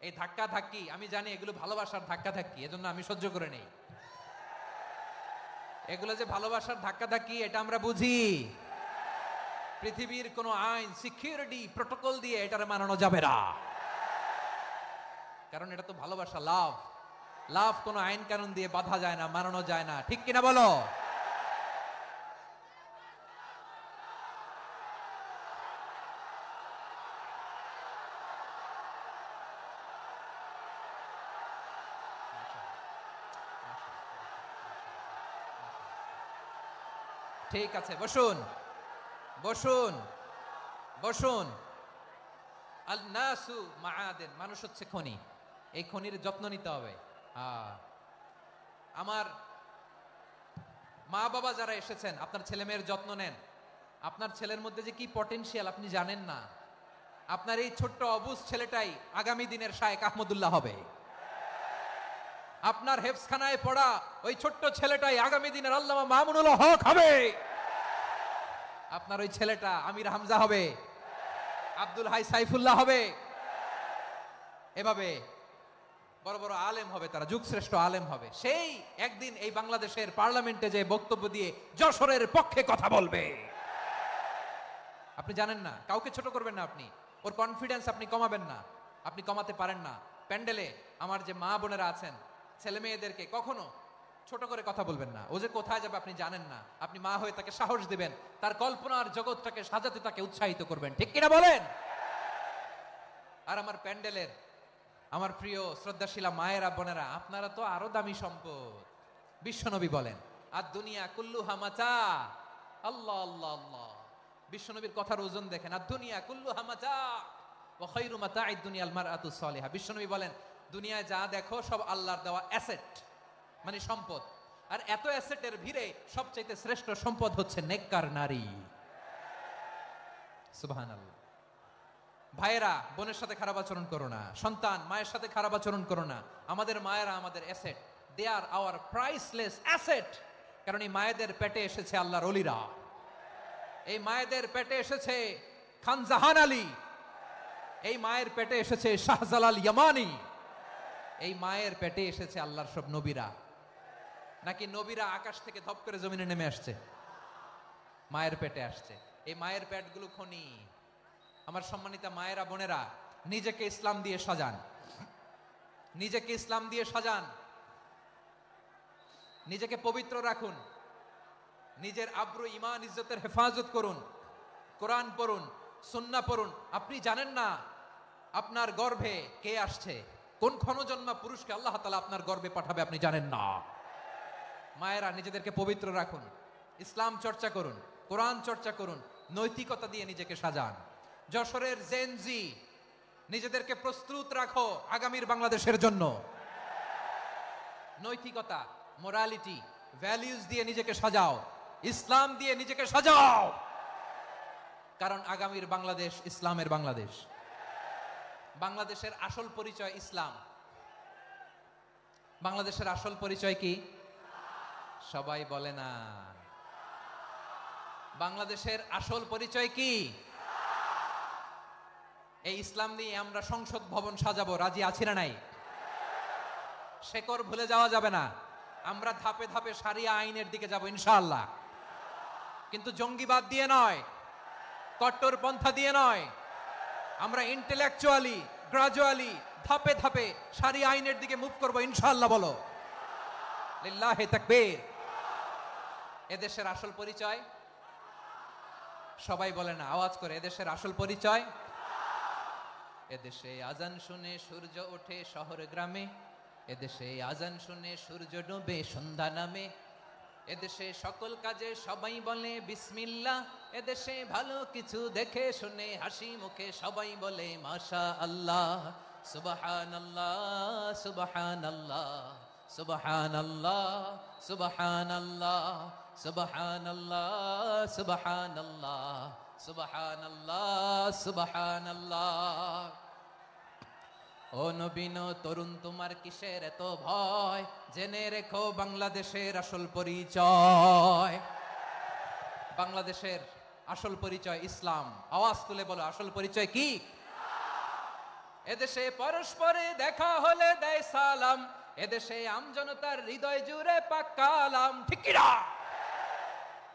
এই ধাক্কা ধাক্কি, আমি জানি এগুলো ভালোবাসার ধাক্কা ধাক্কি, এজন্য আমি সহ্য করে নেই। এগুলো যে ভালোবাসার ধাক্কা ধাক্কি এটা আমরা বুঝি। পৃথিবীর কোন আইন, সিকিউরিটি প্রটোকল দিয়ে এটারে মানানো যাবে না, কারণ এটা তো ভালোবাসা, লাভ। লাভ কোন আইন কানুন দিয়ে বাধা যায় না, মানানো যায় না, ঠিক কিনা বলো? ঠিক আছে, বসুন বসুন বসুন। আল নাসু মাআদিন, মানুষ হচ্ছে খনি। এই খনির যত্ন নিতে হবে। আমার মা বাবা যারা এসেছেন, আপনার ছেলে মেয়ের যত্ন নেন। আপনার ছেলের মধ্যে যে কি পটেনশিয়াল আপনি জানেন না। আপনার এই ছোট্ট অবুজ ছেলেটাই আগামী দিনের শায়েখ আহমদুল্লাহ হবে। আপনার হেফজখানায় পড়া ওই ছোট্ট ছেলেটাই আগামী দিনের আল্লামা মামুনুল হক হবে। আপনার ওই ছেলেটা আমির হামজা হবে, আব্দুল হাই সাইফুল্লাহ হবে। এভাবে বড় বড় আলেম হবে, তারা যুগশ্রেষ্ঠ আলেম হবে। সেই একদিন এই বাংলাদেশের পার্লামেন্টে যে বক্তব্য দিয়ে যশোরের পক্ষে কথা বলবে। আপনি জানেন না, কাউকে ছোট করবেন না আপনি, ওর কনফিডেন্স আপনি কমাবেন না, আপনি কমাতে পারেন না। প্যান্ডেলে আমার যে মা বোনেরা আছেন, ছেলে মেয়েদেরকে কখনো ছোট করে কথা বলবেন না। ও যে কোথায় যাবে আপনি জানেন না, আপনি মা হয়ে তাকে সাহস দিবেন, তার কল্পনার জগৎটাকে সাজাতে তাকে উৎসাহিত করবেন, ঠিক কিনা বলেন? আর আমার প্যান্ডেলের আমার প্রিয় শ্রদ্ধাশীলা মায়েরা বোনেরা, আপনারা তো আরো দামি সম্পদ। বিশ্বনবী বলেন আর দুনিয়া কুল্লুহা মাতা। আল্লাহ আল্লাহ আল্লাহ, বিশ্বনবীর কথার ওজন দেখেন। আর দুনিয়া কুল্লুহা মাতা ওয়া খায়রু মাতা'আদ দুনিয়াল মারআতু সালিহা। বিশ্বনবী বলেন দুনিয়ায় যা দেখো সব আল্লাহর দেওয়া অ্যাসেট, মানে সম্পদ। আর এত অ্যাসেটের ভিড়ে সবচাইতে শ্রেষ্ঠ সম্পদ হচ্ছে নেককার নারী। সুবহানাল্লাহ। ভাইয়েরা বোনের সাথে খারাপ আচরণ করো না, সন্তান মায়ের সাথে খারাপ আচরণ করো না। আমাদের মায়েরা আমাদের asset, they are our priceless asset. কারণ এই মায়েদের পেটে এসেছে আল্লাহর ওলিরা, এই মায়েদের পেটে এসেছে খান জাহান আলী, এই মায়ের পেটে এসেছে শাহজালাল ইয়ামানি, এই মায়ের পেটে এসেছে আল্লাহর সব নবীরা। নাকি নবীরা আকাশ থেকে ধপ করে জমিনে নেমে আসছে? মায়ের পেটে আসছে। এই মায়ের পেটগুলো খনি। আমার সম্মানিতা মায়েরা বোনেরা, নিজেকে ইসলাম দিয়ে সাজান, নিজেকে ইসলাম দিয়ে সাজান, নিজেকে পবিত্র রাখুন, নিজের আব্রু ঈমান ইজ্জতের হেফাজত করুন, কোরআন পড়ুন, সুন্নাহ পড়ুন। আপনি জানেন না আপনার গর্ভে কে আসছে, কোন ক্ষণজন্মা পুরুষকে আল্লাহ তাআলা আপনার গর্ভে পাঠাবে, আপনি জানেন না। মায়েরা নিজেদেরকে পবিত্র রাখুন, ইসলাম চর্চা করুন, কোরআন চর্চা করুন, নৈতিকতা দিয়ে নিজেকে সাজান। যশোরের জেনজি, নিজেদেরকে প্রস্তুত রাখো আগামীর বাংলাদেশের জন্য। নৈতিকতা, মোরালিটি, ভ্যালিউজ দিয়ে নিজেকে সাজাও, ইসলাম দিয়ে নিজেকে সাজাও। কারণ আগামীর বাংলাদেশ ইসলামের বাংলাদেশ। বাংলাদেশের আসল পরিচয় ইসলাম। বাংলাদেশের আসল পরিচয় কি? সবাই বলে না। বাংলাদেশের আসল পরিচয় কি? এই ইসলাম নিয়ে আমরা সংসদ ভবন সাজাবো, রাজি আছি না নাই? শেকড় ভুলে যাওয়া যাবে না। আমরা ধাপে ধাপে শারিয়া আইনের দিকে যাব ইনশাআল্লাহ, কিন্তু জঙ্গিবাদ দিয়ে নয়, কট্টরপন্থা দিয়ে নয়। আমরা ইন্টেলেকচুয়ালি গ্রাজুয়ালি ধাপে ধাপে শারিয়া আইনের দিকে মুভ করব ইনশাআল্লাহ। বলো লিল্লাহি তাকবীর। এদেশের আসল পরিচয় সবাই বলে না, আওয়াজ করে, এদেশের আসল পরিচয়। এদেশে আজান শুনে সূর্য ওঠে শহর গ্রামে, এদেশে আজান শুনে সূর্য ডুবে সন্ধ্যা নামে, এদেশে সকল কাজে সবাই বলে বিসমিল্লাহ, এদেশে ভালো কিছু দেখে শুনে হাসি মুখে সবাই বলে মাশা আল্লাহ। সুবহানাল্লাহ সুবহানাল্লাহ সুবহানাল্লাহ সুবহানাল্লাহ সুবহানাল্লাহ সুবহানাল্লাহ সুবহানাল্লাহ সুবহানাল্লাহ। ও নবীন তরুণ, তোমার কিসের এত ভয়? জেনে রেখো বাংলাদেশের আসল পরিচয়। বাংলাদেশের আসল পরিচয় ইসলাম। আওয়াজ তুলে বলো, আসল পরিচয় কি? এদেশে পরস্পরে দেখা হলে দেয় সালাম, এদেশে আমজনতার হৃদয় জুড়ে পাক্কালাম, ঠিক কি না?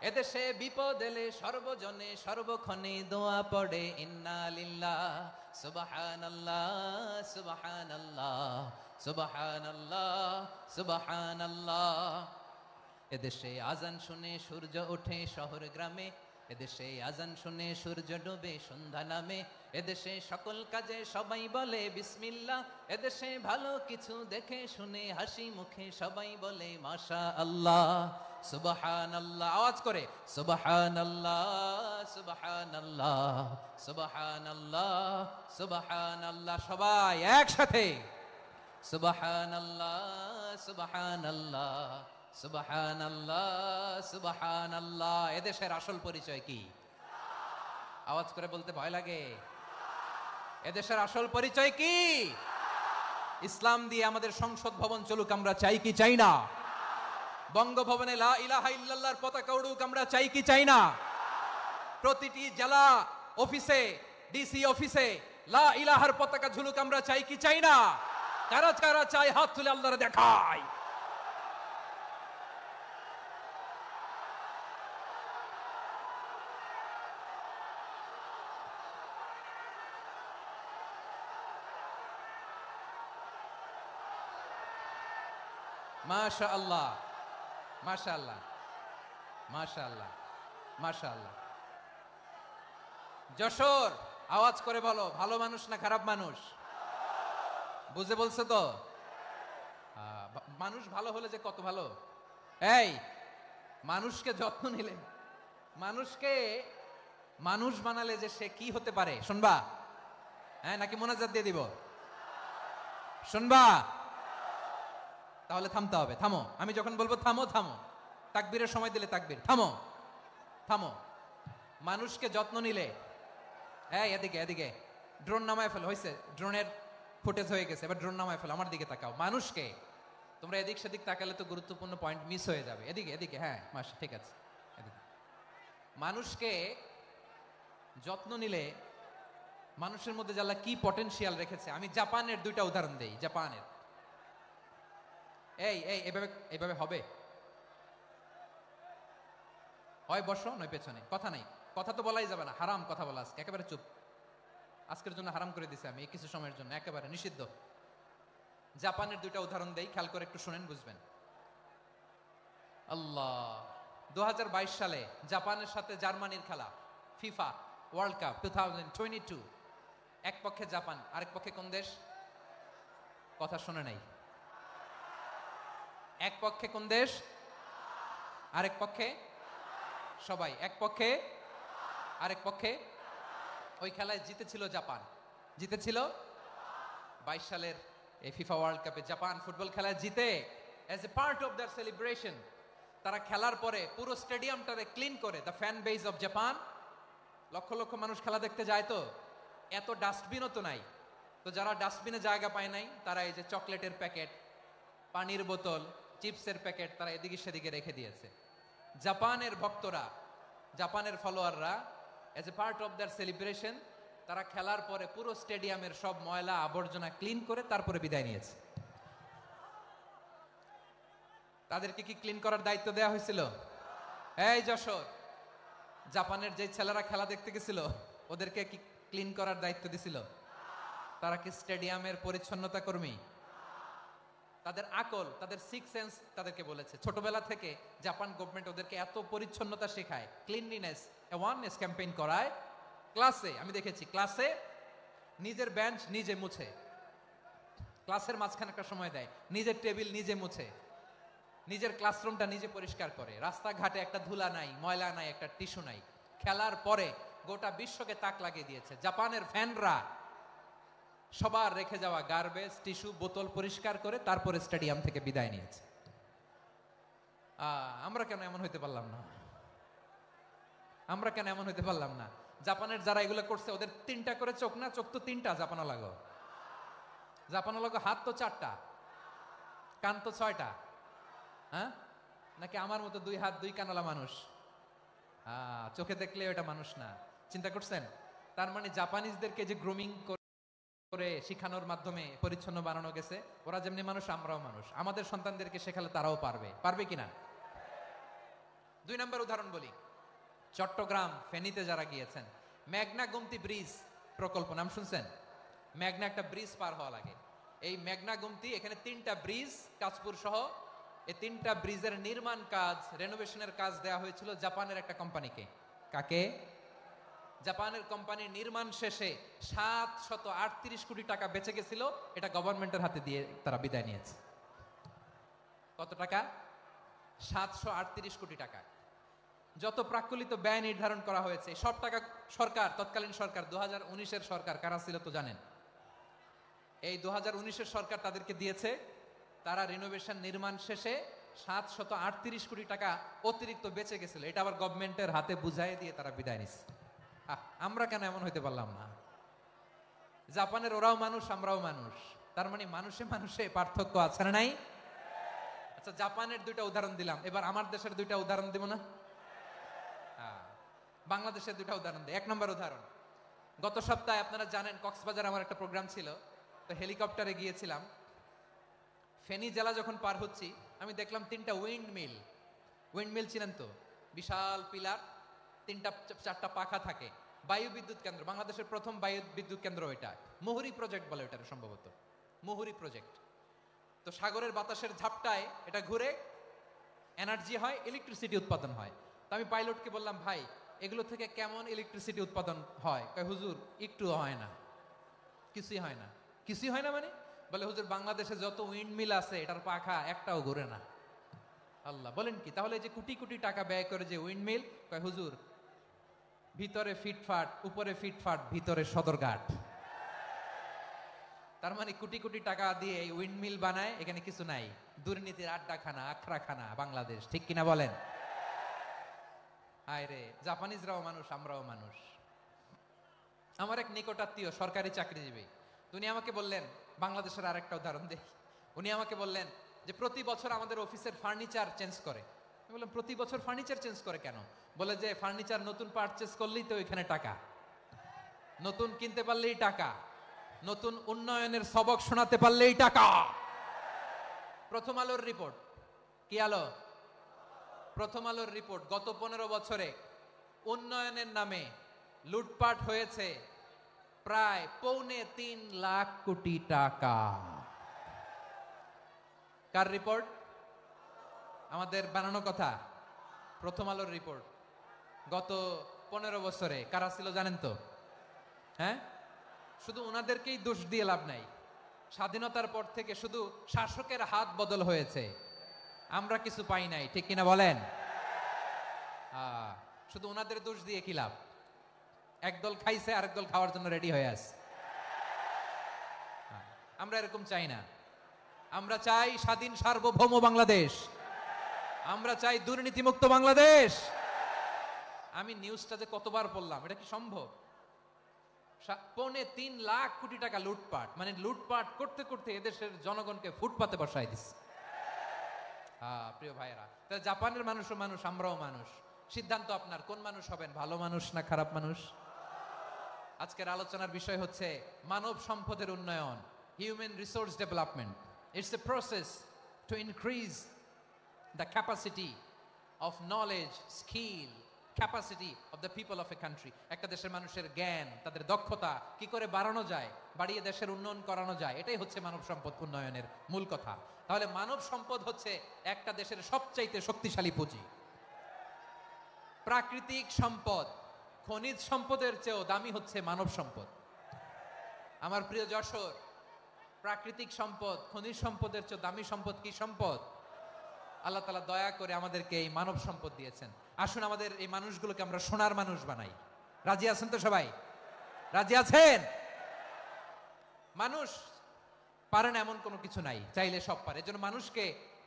এদেশে বিপদ এলে সর্বজনে সর্বক্ষণে দোয়া পড়ে ইন্না লিল্লাহ সুবহানাল্লাহ সুবহানাল্লাহ সুবহানাল্লাহ সুবহানাল্লাহ। এদেশে আজান শুনে সূর্য ওঠে শহর গ্রামে, এদেশে আজান শুনে সূর্য ডুবে সন্ধ্যা নামে, এদেশে সকল কাজে সবাই বলে বিসমিল্লাহ, এদেশে ভালো কিছু দেখে শুনে হাসি মুখে সবাই বলে মাশা আল্লাহ সুবহানাল্লাহ। আওয়াজ করে সুবহানাল্লাহ সুবহানাল্লাহ সুবহানাল্লাহ সুবহানাল্লাহ। সবাই একসাথে সুবহানাল্লাহ সুবহানাল্লাহ সুবহানাল্লাহ সুবহানাল্লাহ। এদেশের আসল পরিচয় কি? আওয়াজ করে বলতে ভয় লাগে। এদেশের আসল পরিচয় কি? ইসলাম দিয়ে আমাদের সংসদ ভবন চলুক, আমরা চাই কি চাই না? বঙ্গভবনে লা ইলাহা ইল্লাল্লাহর পতাকা উড়ুক, আমরা চাই কি চাই না? প্রতিটি জেলা অফিসে, ডিসি অফিসে লা ইলাহার পতাকা ঝুলুক, আমরা চাই কি চাই না? কারা কারা চাই হাত তুলে আল্লাহরে দেখায়। মাশাআল্লাহ, মাশাআল্লাহ, মাশাআল্লাহ, মাশাআল্লাহ। যশোর, আওয়াজ করে বলো, ভালো মানুষ না খারাপ মানুষ? বুঝে বলছে তো? মানুষ ভালো হলে যে কত ভালো। এই মানুষকে যত্ন নিলে, মানুষকে মানুষ বানালে যে সে কি হতে পারে শুনবা? হ্যাঁ, নাকি মোনাজাত দিয়ে দিব? শুনবা? তাহলে থামতে হবে। থামো, আমি যখন বলবো থামো থামো, তাকবীরের সময় দিলে তাকবীর। থামো থামো। মানুষকে যত্ন নিলে, হ্যাঁ এদিকে এদিকে, ড্রোন নামায় ফেলো। হয়েছে, ড্রোনের ফুটেজ হয়ে গেছে, এবার ড্রোন নামায় ফেলো। আমার দিকে তাকাও। মানুষকে, তোমরা এদিক সেদিক তাকালে তো গুরুত্বপূর্ণ পয়েন্ট মিস হয়ে যাবে। এদিকে এদিকে, হ্যাঁ মাস ঠিক আছে। এদিকে মানুষকে যত্ন নিলে মানুষের মধ্যে আল্লাহ কি পটেনশিয়াল রেখেছে। আমি জাপানের দুইটা উদাহরণ দেই। জাপানের, এই এই এভাবে এভাবে হবে, হয় বসো নয় পেছনে, কথা নাই। কথা তো বলাই যাবে না, হারাম কথা বলা। আজকে একেবারে চুপ। আজকের জন্য হারাম করে দিছে আমি, এই কিছু সময়ের জন্য একেবারে নিষিদ্ধ। জাপানের দুইটা উদাহরণ দেই, খেয়াল করে একটু শুনেন, বুঝবেন। আল্লাহ, 2022 সালে জাপানের সাথে জার্মানির খেলা, ফিফা ওয়ার্ল্ড কাপ 2022। এক পক্ষে জাপান, আরেক পক্ষে কোন দেশ? কথা শুনে নাই। এক পক্ষে কোন দেশ, আরেক পক্ষে? সবাই এক পক্ষে, আরেক পক্ষে। ওই খেলায় জিতেছিল জাপান, জিতেছিল 22 সালের এই ফিফা ওয়ার্ল্ড কাপে। জাপান ফুটবল খেলায় জিতে, as a part of their celebration তারা খেলার পরে পুরো স্টেডিয়ামটারে ক্লিন করে। The fan base of Japan, lakh lakh মানুষ খেলা দেখতে যায়, তো এত ডাস্টবিনও তো নাই। তো যারা ডাস্টবিনে জায়গা পায় নাই, তারা এই যে চকলেটের প্যাকেট, পানির বোতল, চিপসের প্যাকেট তারা এদিকে সেদিকে রেখে দিয়েছে। জাপানের ভক্তরা, জাপানের ফলোয়াররা, as a part of their celebration তারা খেলার পরে পুরো স্টেডিয়ামের সব ময়লা আবর্জনা ক্লিন করে তারপরে বিদায় নিয়েছে। তাদেরকে কি ক্লিন করার দায়িত্ব দেওয়া হয়েছিল? এই যশোর, জাপানের যে ছেলেরা খেলা দেখতে গেছিল ওদেরকে কি ক্লিন করার দায়িত্ব দিছিল? তারা কি স্টেডিয়ামের পরিচ্ছন্নতা কর্মী? তাদের আকল, তাদের সিক্স সেন্স তাদেরকে বলেছে। ছোটবেলা থেকে জাপান গভর্নমেন্ট ওদেরকে এত পরিচ্ছন্নতা শেখায়, ক্লিনলিনেস অ্যাওয়ারনেস ক্যাম্পেইন করায়। ক্লাসে আমি দেখেছি, ক্লাসে নিজের বেঞ্চ নিজে মুছে, ক্লাসের মাঝখানে একটা সময় দেয়, নিজের টেবিল নিজে মুছে, নিজের ক্লাসরুমটা নিজে পরিষ্কার করে। রাস্তাঘাটে একটা ধুলা নাই, ময়লা নাই, একটা টিস্যু নাই। খেলার পরে গোটা বিশ্বকে তাক লাগিয়ে দিয়েছে। জাপানের ফ্যানরা সবার রেখে যাওয়া গার্বেজ, টিস্যু, বোতল পরিষ্কার করে তারপরে স্টেডিয়াম থেকে বিদায় নিয়েছে। আমরা কেন এমন হইতে পারলাম না? আমরা কেন এমন হইতে পারলাম না? জাপানের যারা এগুলো করছে ওদের 3টা করে চোখ না? চোখ তো 3টা। জাপানো লাগো, জাপানো লাগো। হাত তো 4টা, কান তো 6টা। হ্যাঁ, নাকি আমার মতো 2 হাত 2 কানওয়ালা মানুষ? চোখে দেখলে ওটা মানুষ না। চিন্তা করছেন? তার মানে জাপানিজদেরকে যে গ্রুমিং করে শিখানোর মাধ্যমে পরিচ্ছন্ন বানানো গেছে। ওরা যেমনি মানুষ, আমরাও মানুষ। আমাদের সন্তানদেরকে শেখালে তারাও পারবে। পারবে কিনা? 2 নম্বর উদাহরণ বলি। চট্টগ্রাম ফেনীতে যারা গিয়েছেন, মেঘনা গুমতি ব্রিজ প্রকল্প নাম শুনছেন? মেঘনা একটা ব্রিজ পার হওয়া লাগে। এই মেঘনা গুমতি, এখানে 3টা ব্রিজ, কাঁচপুর সহ এই 3টা ব্রিজের নির্মাণ কাজ, রেনোভেশনের কাজ দেওয়া হয়েছিল জাপানের একটা কোম্পানিকে। কাকে? জাপানের কোম্পানির নির্মাণ শেষে 738 কোটি টাকা বেঁচে গেছিল। এটা গভর্নমেন্টের হাতে দিয়ে তারা বিদায় নিয়েছে। কত টাকা? 738 কোটি টাকা। যত প্রাক্কলিত ব্যয় নির্ধারণ করা হয়েছে সব টাকা সরকার, তৎকালীন সরকার 2019-এর সরকার, কারা ছিল তো জানেন? এই 2019-এর সরকার তাদেরকে দিয়েছে। তারা রিনোভেশন নির্মাণ শেষে 738 কোটি টাকা অতিরিক্ত বেঁচে গেছিল। এটা আবার গভর্নমেন্টের হাতে বুঝাই দিয়ে তারা বিদায় নিচ্ছে। আমরা কেন এমন হইতে পারলাম না? জাপানের ওরাও মানুষ, আমরাও মানুষ। তার মানে মানুষে মানুষে পার্থক্য আছে না নাই? আচ্ছা, জাপানের 2টা উদাহরণ দিলাম, এবার আমার দেশের 2টা উদাহরণ দিব না? বাংলাদেশের 2টা উদাহরণ দিই। 1 নম্বর উদাহরণ, গত সপ্তাহে আপনারা জানেন কক্সবাজার আমার একটা প্রোগ্রাম ছিল, তো হেলিকপ্টারে গিয়েছিলাম। ফেনী জেলা যখন পার হচ্ছি আমি দেখলাম 3টা উইন্ডমিল। উইন্ডমিল চিনেন তো? বিশাল পিলার, 3টা 4টা পাখা থাকে। বায়ু বিদ্যুৎ কেন্দ্র, বাংলাদেশের প্রথম বায়ু বিদ্যুৎ কেন্দ্র এটা। মুহুরী প্রজেক্ট বলে ওটা সম্ভবত, মুহুরী প্রজেক্ট। তো সাগরের বাতাসের ঝাপটায় এটা ঘুরে এনার্জি হয়, ইলেকট্রিসিটি উৎপাদন হয়। তো আমি পাইলটকে বললাম, ভাই এগুলো থেকে কেমন ইলেকট্রিসিটি উৎপাদন হয়? কয় হুজুর একটু হয় না, কিছুই হয় না। কিছুই হয় না মানে? বলে হুজুর বাংলাদেশে যত উইন্ড মিল আছে এটার পাখা একটাও ঘুরে না। আল্লাহ, বলেন কি? তাহলে যে কোটি কোটি টাকা ব্যয় করে যে উইন্ড মিল, কয় হুজুর ভিতরে ফিটফাট, উপরে ফিটফাট, ভিতরে সদরঘাট। তার মানে কোটি কোটি টাকা দিয়ে এই উইন্ড মিল বানায়, এখানে কিছু নাই। দুর্নীতির আড্ডাখানা, আখড়াখানা বাংলাদেশ, ঠিক কিনা বলেন? হায় রে, জাপানিজরাও মানুষ, আমরাও মানুষ। আমার এক নিকটাত্মীয় সরকারি চাকরিজীবী, উনি আমাকে বললেন, বাংলাদেশের আরেকটা উদাহরণ দেখি। উনি আমাকে বললেন যে প্রতি বছর আমাদের অফিসের ফার্নিচার চেঞ্জ করে। আমি বললাম প্রতি বছর ফার্নিচার চেঞ্জ করে কেন? বলে যে ফার্নিচার নতুন পারচেজ করলেই তো ওইখানে টাকা, নতুন কিনতে পারলেই টাকা, নতুন উন্নয়নের সবক শোনাতে পারলেই টাকা। প্রথম আলোর রিপোর্ট, কি আলো? প্রথম আলোর রিপোর্ট, গত 15 বছরে উন্নয়নের নামে লুটপাট হয়েছে প্রায় 3.25 লাখ কোটি টাকা। কার রিপোর্ট? আমাদের বানানো কথা। প্রথম আলোর রিপোর্ট। গত 15 বছরে কারা ছিল জানেন তো? হ্যাঁ, শুধু ওনাদেরকেই দোষ দিয়ে লাভ নাই। স্বাধীনতার পর থেকে শুধু শাসকের হাত বদল হয়েছে, আমরা কিছু পাই নাই, ঠিক কিনা বলেন? শুধু ওনাদের দোষ দিয়ে কি লাভ? একদল খাইছে, আরেক দল খাওয়ার জন্য রেডি হয়ে আছে। আমরা এরকম চাই না। আমরা চাই স্বাধীন সার্বভৌম বাংলাদেশ। আমরা চাই দুর্নীতিমুক্ত বাংলাদেশ। আমি নিউজটা যে কতবার পড়লাম, এটা কি সম্ভব? 3.25 লাখ কোটি টাকা লুটপাট, মানে লুটপাট করতে করতে এদেশের জনগণকে ফুটপাতে বসায় দিচ্ছে। প্রিয় ভাইয়েরা, জাপানের মানুষও মানুষ, আমরাও মানুষ। সিদ্ধান্ত আপনার, কোন মানুষ হবেন, ভালো মানুষ না খারাপ মানুষ? আজকের আলোচনার বিষয় হচ্ছে মানব সম্পদের উন্নয়ন, human resource development. It's a process to increase the capacity of knowledge, skill, capacity of the people of a country. একটা দেশের মানুষের জ্ঞান, তাদের দক্ষতা কি করে বাড়ানো যায়, বাড়িয়ে দেশের উন্নয়ন করানো যায়, এটাই হচ্ছে মানব সম্পদ উন্নয়নের মূল কথা। তাহলে মানব সম্পদ হচ্ছে একটা দেশের সবচাইতে শক্তিশালী পুঁজি। প্রাকৃতিক সম্পদ, খনিজ সম্পদের চেয়েও দামি হচ্ছে মানব সম্পদ। আমার প্রিয় যশোর, প্রাকৃতিক সম্পদ, খনিজ সম্পদের চেয়ে দামি সম্পদ কি সম্পদ? আল্লাহ তাআলা দয়া করে আমাদেরকে এই মানব সম্পদ দিয়েছেন। আসুন আমাদের এই মানুষগুলোকে আমরা সোনার মানুষ বানাই। রাজি আছেন তো সবাই? রাজি আছেন? মানুষ পারে না এমন কোনো কিছু নাই, চাইলে সব পারে। এজন্য মানুষকে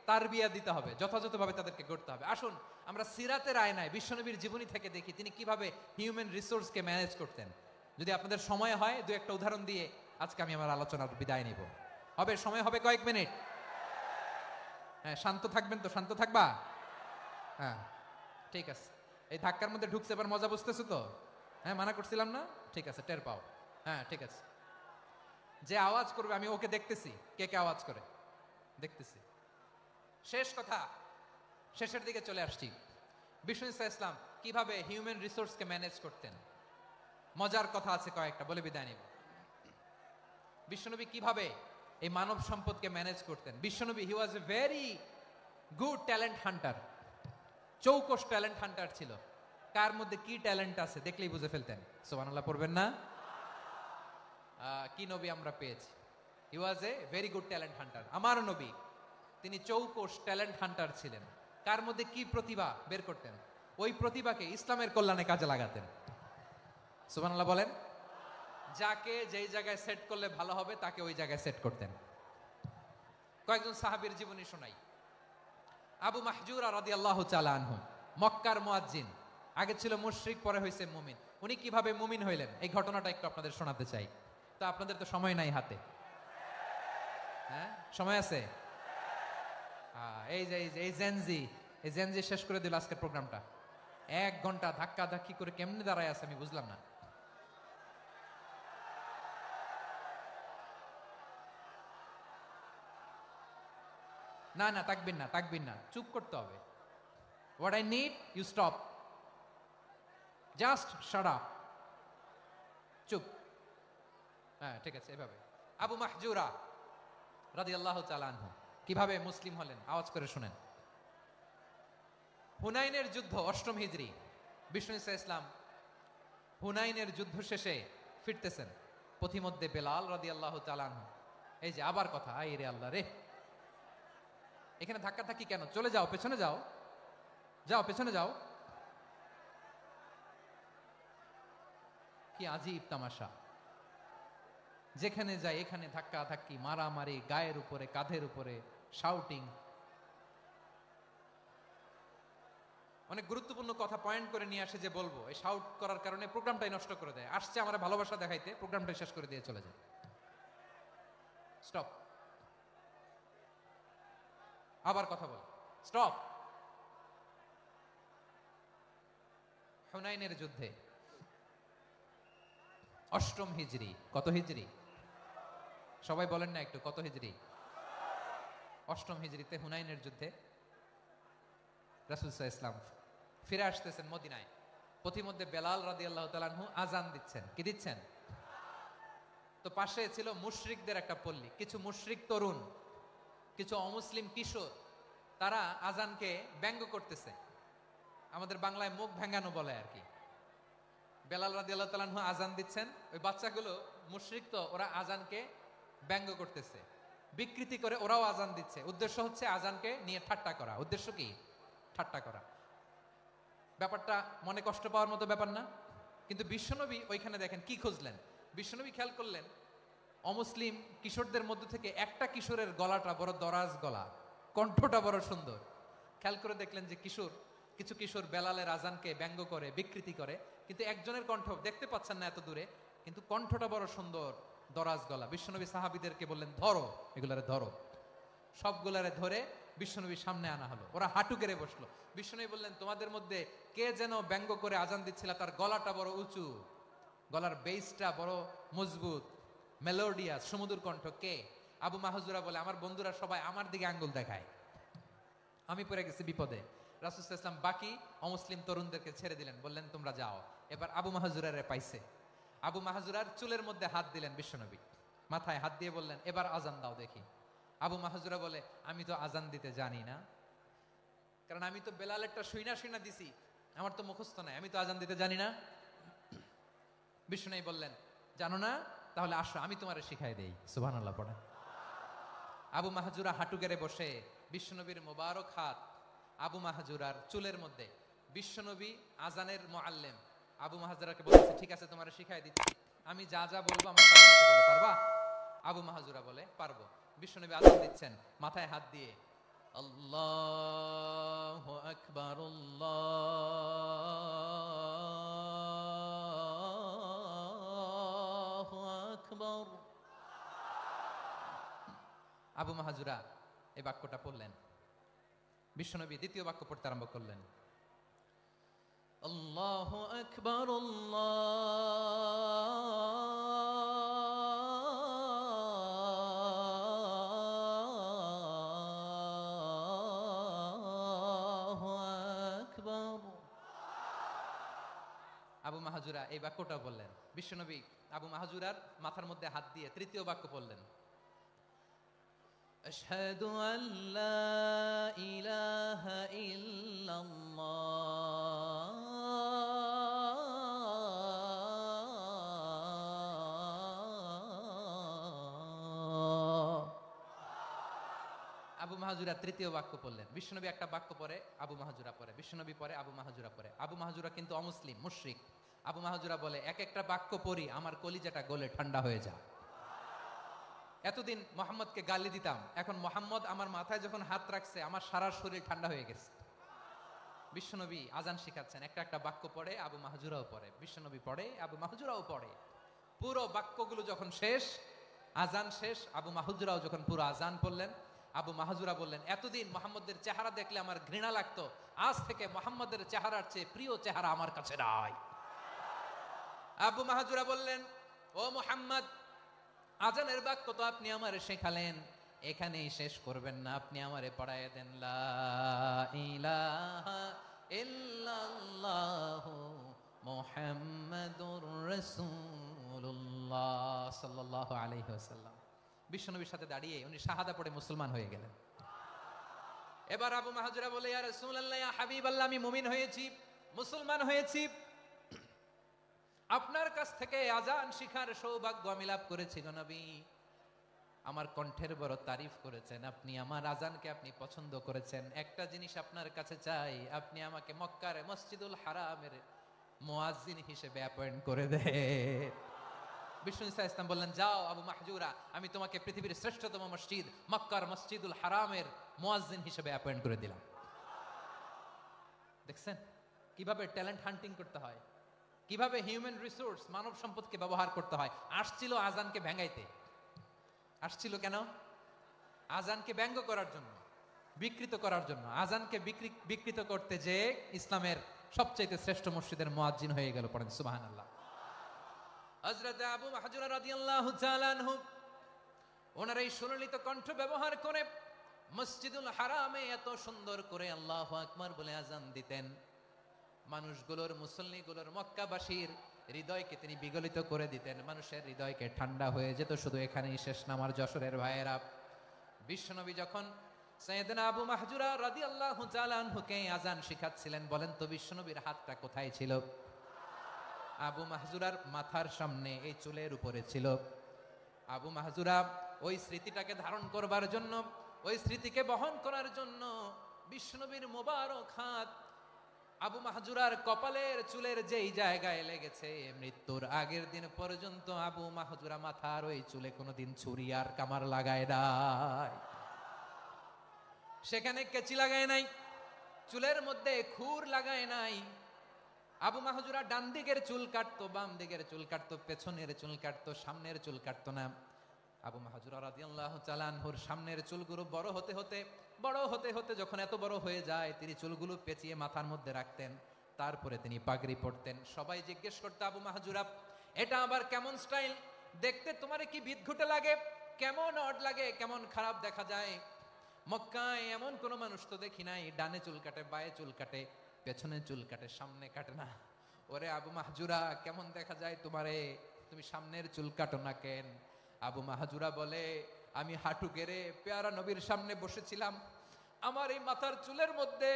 তারবিয়া দিতে হবে, যথাযথভাবে তাদেরকে গড়তে হবে। আসুন আমরা সিরাতের আয়নায় বিশ্বনবীর জীবনী থেকে দেখি তিনি কিভাবে হিউম্যান রিসোর্সকে ম্যানেজ করতেন। যদি আপনাদের সময় হয়, দু একটা উদাহরণ দিয়ে আজকে আমি আমার আলোচনার বিদায় নিব। হবে? সময় হবে কয়েক মিনিট? হ্যাঁ, শান্ত থাকবেন তো? শান্ত থাকবা? হ্যাঁ, ঠিক আছে। এই ধাক্কার মধ্যে ঢুকছে, এবার মজা বুঝতেছো তো? হ্যাঁ, মানা করছিলাম না? ঠিক আছে, টের পাও। হ্যাঁ, ঠিক আছে। যে আওয়াজ করবে আমি ওকে দেখতেছি, কে কে আওয়াজ করে দেখতেছি। শেষ কথা, শেষের দিকে চলে আসছি। বিষ্ণু ইসলাম কিভাবে হিউম্যান রিসোর্সকে ম্যানেজ করতেন, মজার কথা আছে কয়েকটা, বলে বিদায় নিব। বিশ্বনবী কিভাবে এই মানব সম্পদকে ম্যানেজ করতেন। বিশ্বনবী, he was a very good talent hunter, চৌকস ট্যালেন্ট হান্টার ছিল। কার মধ্যে কি ট্যালেন্ট আছে দেখলেই বুঝে ফেলতেন। সুবহানাল্লাহ পড়বেন না? কি নবী আমরা পেয়েছি! He was a very good talent hunter. আমার নবী, তিনি চৌকস ট্যালেন্ট হান্টার ছিলেন। কার মধ্যে কি প্রতিভা বের করতেন, ওই প্রতিভাকে ইসলামের কল্যাণে কাজে লাগাতেন। সুবহানাল্লাহ বলেন। যাকে যেই জায়গায় সেট করলে ভালো হবে তাকে ওই জায়গায় সেট করতেন। কয়েকজন সাহাবীর জীবনী শোনাই। আবু মাহজুরা রাদিয়াল্লাহু তাআলা আনহু, মক্কার মুয়াজ্জিন, আগে ছিল মুশরিক, পরে হয়েছে মুমিন। উনি কিভাবে মুমিন হইলেন এই ঘটনাটা একটু আপনাদের শোনাতে চাই। তো আপনাদের তো সময় নাই হাতে। হ্যাঁ, সময় আছে? এই জেনজি শেষ করে দিল আজকের প্রোগ্রামটা। 1 ঘন্টা ধাক্কা ধাক্কি করে কেমনে দাঁড়ায় আছে আমি বুঝলাম না। না না, তাকবির না, চুপ করতে হবে। What I need, you stop, just shut up, চুপ। হ্যাঁ, ঠিক আছে, এভাবে। আবু মাহজুরা রাদিয়াল্লাহু তাআলা আনহু কিভাবে মুসলিম হলেন আওয়াজ করে শুনেন। হুনাইনের যুদ্ধ 8ম হিজরি, বিষ্ণু ঈসা ইসলাম হুনাইনের যুদ্ধ শেষে ফিরতেছেন, পথিমধ্যে বেলাল রাদিয়াল্লাহু তাআলা আনহু, এই যে আবার কথা, আই রে আল্লাহ রে, এখানে ধাক্কা ধাক্কি কেন? চলে যাও, পেছনে যাও, যাও পেছনে যাও। কি আজীব তামাশা, যেখানে যায় এখানে ধাক্কা ধাক্কি, মারামারি, গায়ের উপরে কাঁধের উপরে শাউটিং। অনেক গুরুত্বপূর্ণ কথা পয়েন্ট করে নিয়ে আসে যে বলবো, এই শাউট করার কারণে প্রোগ্রামটাই নষ্ট করে দেয়। আসছে আমার ভালোবাসা দেখাইতে, প্রোগ্রামটাই শেষ করে দিয়ে চলে যায়। স্টপ, আবার কথা বল, স্টপ। হুনাইনের যুদ্ধে 8ম হিজরি, কত হিজরি সবাই বলেন না একটু, কত হিজরি? 8ম হিজরিতে হুনাইনের যুদ্ধে রাসূল সাল্লাল্লাহু আলাইহি ওয়াসাল্লাম ফিরে আসতেছেন মদিনায়। পথিমধ্যে বেলাল রাদিয়াল্লাহু তাআলা আনহু আজান দিচ্ছেন। কি দিচ্ছেন? তো পাশে ছিল মুশরিকদের একটা পল্লী, কিছু মুশরিক তরুণ, কিছু অমুসলিম কিশোর, তারা আজানকে ব্যঙ্গ করতেছে, আমাদের বাংলায় মুখ ভেঙ্গানো বলে আর কি। বেলাল রাদিয়াল্লাহু তাআলা আনহু আজান দিচ্ছেন, ওই বাচ্চাগুলো মুশরিক, তো ওরা আজানকে ব্যঙ্গ করতেছে, বিকৃতি করে ওরাও আজান দিচ্ছে। উদ্দেশ্য হচ্ছে আজানকে নিয়ে ঠাট্টা করা। উদ্দেশ্য কি? ঠাট্টা করা। ব্যাপারটা মনে কষ্ট পাওয়ার মতো ব্যাপার না? কিন্তু বিশ্বনবী ওইখানে দেখেন কি খুঁজলেন। বিশ্বনবী খেয়াল করলেন অমুসলিম কিশোরদের মধ্যে থেকে একটা কিশোরের গলাটা বড় দরাজ গলা, কণ্ঠটা বড় সুন্দর। খেয়াল করে দেখলেন যে কিছু কিশোর বেলালের আজানকে ব্যঙ্গ করে, বিকৃতি করে, কিন্তু একজনের কণ্ঠ দেখতে পাচ্ছেন না এত দূরে, কিন্তু কণ্ঠটা বড় সুন্দর, দরাজ গলা। বিশ্বনবী সাহাবীদেরকে বললেন, ধরো এগুলারে, ধরো। সবগুলারে ধরে বিশ্বনবীর সামনে আনা হলো, ওরা হাঁটু গেড়ে বসলো। বিশ্বনবী বললেন, তোমাদের মধ্যে কে যেন ব্যঙ্গ করে আজান দিচ্ছিল, তার গলাটা বড় উঁচু, গলার বেসটা বড় মজবুত, মেলোডিয়াস, সুমধুর কণ্ঠ, কে? আবু মাহজুরা বলে, আমার বন্ধুরা সবাই আমার দিকে আঙ্গুল দেখায়, আমি পড়ে গেছি বিপদে। রাসূল সাল্লাল্লাহু আলাইহি ওয়াসাল্লাম বাকি অমুসলিম তরুণদেরকে ছেড়ে দিলেন, বললেন তোমরা যাও। এবার আবু মাহজুরারে পাইছে, আবু মাহজুরার চুলের মধ্যে হাত দিলেন বিশ্বনবী, মাথায় হাত দিয়ে বললেন, এবার আজান দাও দেখি। আবু মাহজুরা বলে, আমি তো আজান দিতে জানি না, কারণ আমি তো বেলালেরটা শুইনা দিছি, আমার তো মুখস্থ নাই, আমি তো আজান দিতে জানি না। বিশ্বনবী বললেন, জানো না? তাহলে আসো আমি তোমারে শিখাই দেই। সুবহানাল্লাহ পড়ে। আবু মাহজুরা হাঁটু গেড়ে বসে, বিশ্বনবীর মোবারক হাত আবু মাহজুরার চুলের মধ্যে। বিশ্বনবী আজানের মুআল্লিম, আবু মাহজুরাকে বলেছে, ঠিক আছে তোমারে শিখাই দিচ্ছি, আমি যা যা বলবো আমার সাথে সাথে বলো, পারবা? আবু মাহজুরা বলে, পারবো। বিশ্বনবী আজান দিচ্ছেন, মাথায় হাত দিয়ে, আল্লাহু আকবার, আল্লাহু আকবার। আবু মাহজুরা এই বাক্যটা পড়লেন, বিশ্বনবী দ্বিতীয় বাক্য পড়তে আরম্ভ করলেন, আল্লাহু আকবার, আল্লাহু আকবার। আবু মাহজুরা এই বাক্যটা বললেন। বিশ্বনবী আবু মাহজুরার মাথার মধ্যে হাত দিয়ে তৃতীয় বাক্য বললেন, আশহাদু আল্লা ইলাহা ইল্লাল্লাহ। আবু মাহজুরা তৃতীয় বাক্য পড়লেন। বিশ্বনবী একটা বাক্য পরে আবু মাহজুরা পরে, বিশ্বনবী পরে আবু মাহজুরা পরে। আবু মাহজুরা কিন্তু অমুসলিম, মুশরিক। আবু মাহজুরা বলে, এক একটা বাক্য পড়ি আমার কলিজাটা গলে ঠান্ডা হয়ে যায়। এতদিন মোহাম্মদকে গালি দিতাম, এখন মোহাম্মদ আমার মাথায় যখন হাত রাখছে আমার সারা শরীর ঠান্ডা হয়ে গেছে। বিশ্বনবী আজান শিখাচ্ছেন, একটা একটা বাক্য পড়ে আবু মাহজুরাও পড়ে, বিশ্বনবী পড়ে, আবু মাহজুরাও পড়ে। পুরো বাক্যগুলো যখন শেষ, আজান শেষ, আবু মাহজুরাও যখন পুরো আজান পড়লেন, আবু মাহজুরা বললেন, এতদিন মোহাম্মদের চেহারা দেখলে আমার ঘৃণা লাগতো, আজ থেকে মোহাম্মদের চেহারার চেয়ে প্রিয় চেহারা আমার কাছে নাই। আবু মাহজুরা বললেন, ও মুহাম্মদ, আজানের বাক্য তো আপনি আমারে শেখালেন, এখানেই শেষ করবেন না, আপনি আমারে পড়ায় দেন, লা ইলাহা ইল্লাল্লাহু মুহাম্মাদুর রাসূলুল্লাহ সাল্লাল্লাহু আলাইহি ওয়াসাল্লাম। বিশ্বনবীর সাথে দাঁড়িয়ে উনি শাহাদা পড়ে মুসলমান হয়ে গেলেন। এবার আবু মাহজুরা বলে, ইয়া রাসূলুল্লাহ, ইয়া হাবিবাল্লাহ, আমি মুমিন হয়েছি, মুসলমান হয়েছি, আপনার কাছ থেকে আজান শিখার সৌভাগ্য আমি লাভ করেছি গো নবী। আমার কণ্ঠের বড় তারিফ করেছেন আপনি, আমার আজানকে আপনি পছন্দ করেছেন। একটা জিনিস আপনার কাছে চাই, আপনি আমাকে মক্কার মসজিদুল হারামের মুয়াজ্জিন হিসেবে অ্যাপয়েন্ট করে দেন। বিষ্ণু ইসা ইসলাম বললেন, যাও আবু মাহজুরা, আমি তোমাকে পৃথিবীর শ্রেষ্ঠতম মসজিদ মক্কার মসজিদুল হারামের মুয়াজ্জিন হিসেবে অ্যাপয়েন্ট করে দিলাম। দেখছেন কিভাবে ট্যালেন্ট হান্টিং করতে হয়, কিভাবে হিউম্যান রিসোর্স মানব সম্পদকে ব্যবহার করতে হয়। আসছিল আজানকে ভেঙাইতে, আসছিল কেন? আজানকে ব্যঙ্গ করার জন্য, বিকৃত করার জন্য। আজানকে বিকৃত করতে যে ইসলামের সবচেয়ে শ্রেষ্ঠ মসজিদের মুয়াজ্জিন হয়ে গেল। পড়েন সুবহানাল্লাহ। হযরত আবু মাহজুরা রাদিয়াল্লাহু তাআলা আনহু ওনার এই সুললিত কণ্ঠ ব্যবহার করে মসজিদুল হারামে এত সুন্দর করে আল্লাহু আকবার বলে আজান দিতেন, মানুষগুলোর, মুসল্লিগুলোর, মক্কাবাসীর হৃদয়কে তিনি বিগলিত করে দিতেন। মানুষের হৃদয়কে ঠান্ডা হয়ে যেত। শুধু এখানেই শেষ না আমার যশোরের ভাইয়েরা। বিশ্বনবী যখন সাইয়েদনা আবু মাহজুরা রাদিয়াল্লাহু তাআলা আনহুকে আজান শিখাচ্ছিলেন, বলেন তো বিশ্বনবীর হাতটা কোথায় ছিল? আবু মাহজুরার মাথার সামনে, এই চুলের উপরে ছিল। আবু মাহজুরা ওই স্মৃতিটাকে ধারণ করবার জন্য, ওই স্মৃতিকে বহন করার জন্য বিশ্বনবীর মোবারক হাত আবু মাহজুরার কপালের চুলের যেই জায়গায় লেগেছে, মৃত্যুর আগের দিন পর্যন্ত আবু মাহজুরা মাথার ওই চুলে কোনোদিন ছুরি আর কামার লাগায় নাই, সেখানে কেচি লাগায় নাই, চুলের মধ্যে খুর লাগায় নাই। আবু মাহজুরা ডান দিকের চুল কাটতো, বাম দিকের চুল কাটতো, পেছনের চুল কাটতো, সামনের চুল কাটতো না। আবু মাহজুরা রাদিয়াল্লাহু তাআলা আনহুর সামনের চুলগুলো বড় হতে হতে যখন এত বড় হয়ে যায়, তিনি চুলগুলো পেঁচিয়ে মাথার মধ্যে রাখতেন। তারপরে তিনি পাগড়ি পরতেন। সবাই জিজ্ঞেস করতো, আবু মাহজুরা, এটা আবার কেমন স্টাইল? দেখতে তোমার কি বিদঘুটে লাগে? কেমন অড লাগে? কেমন খারাপ দেখা যায়? মক্কায় এমন কোন মানুষ তো দেখি নাই, ডানে চুল কাটে, বায়ে চুল কাটে, পেছনে চুল কাটে, সামনে কাটে না। ওরে আবু মাহজুরা, কেমন দেখা যায় তোমারে? তুমি সামনের চুল কাটো না কেন? আবু মাহজুরা বলে, আমি হাঁটু গেড়ে পেয়ারা নবীর সামনে বসেছিলাম, আমার এই মাথার চুলের মধ্যে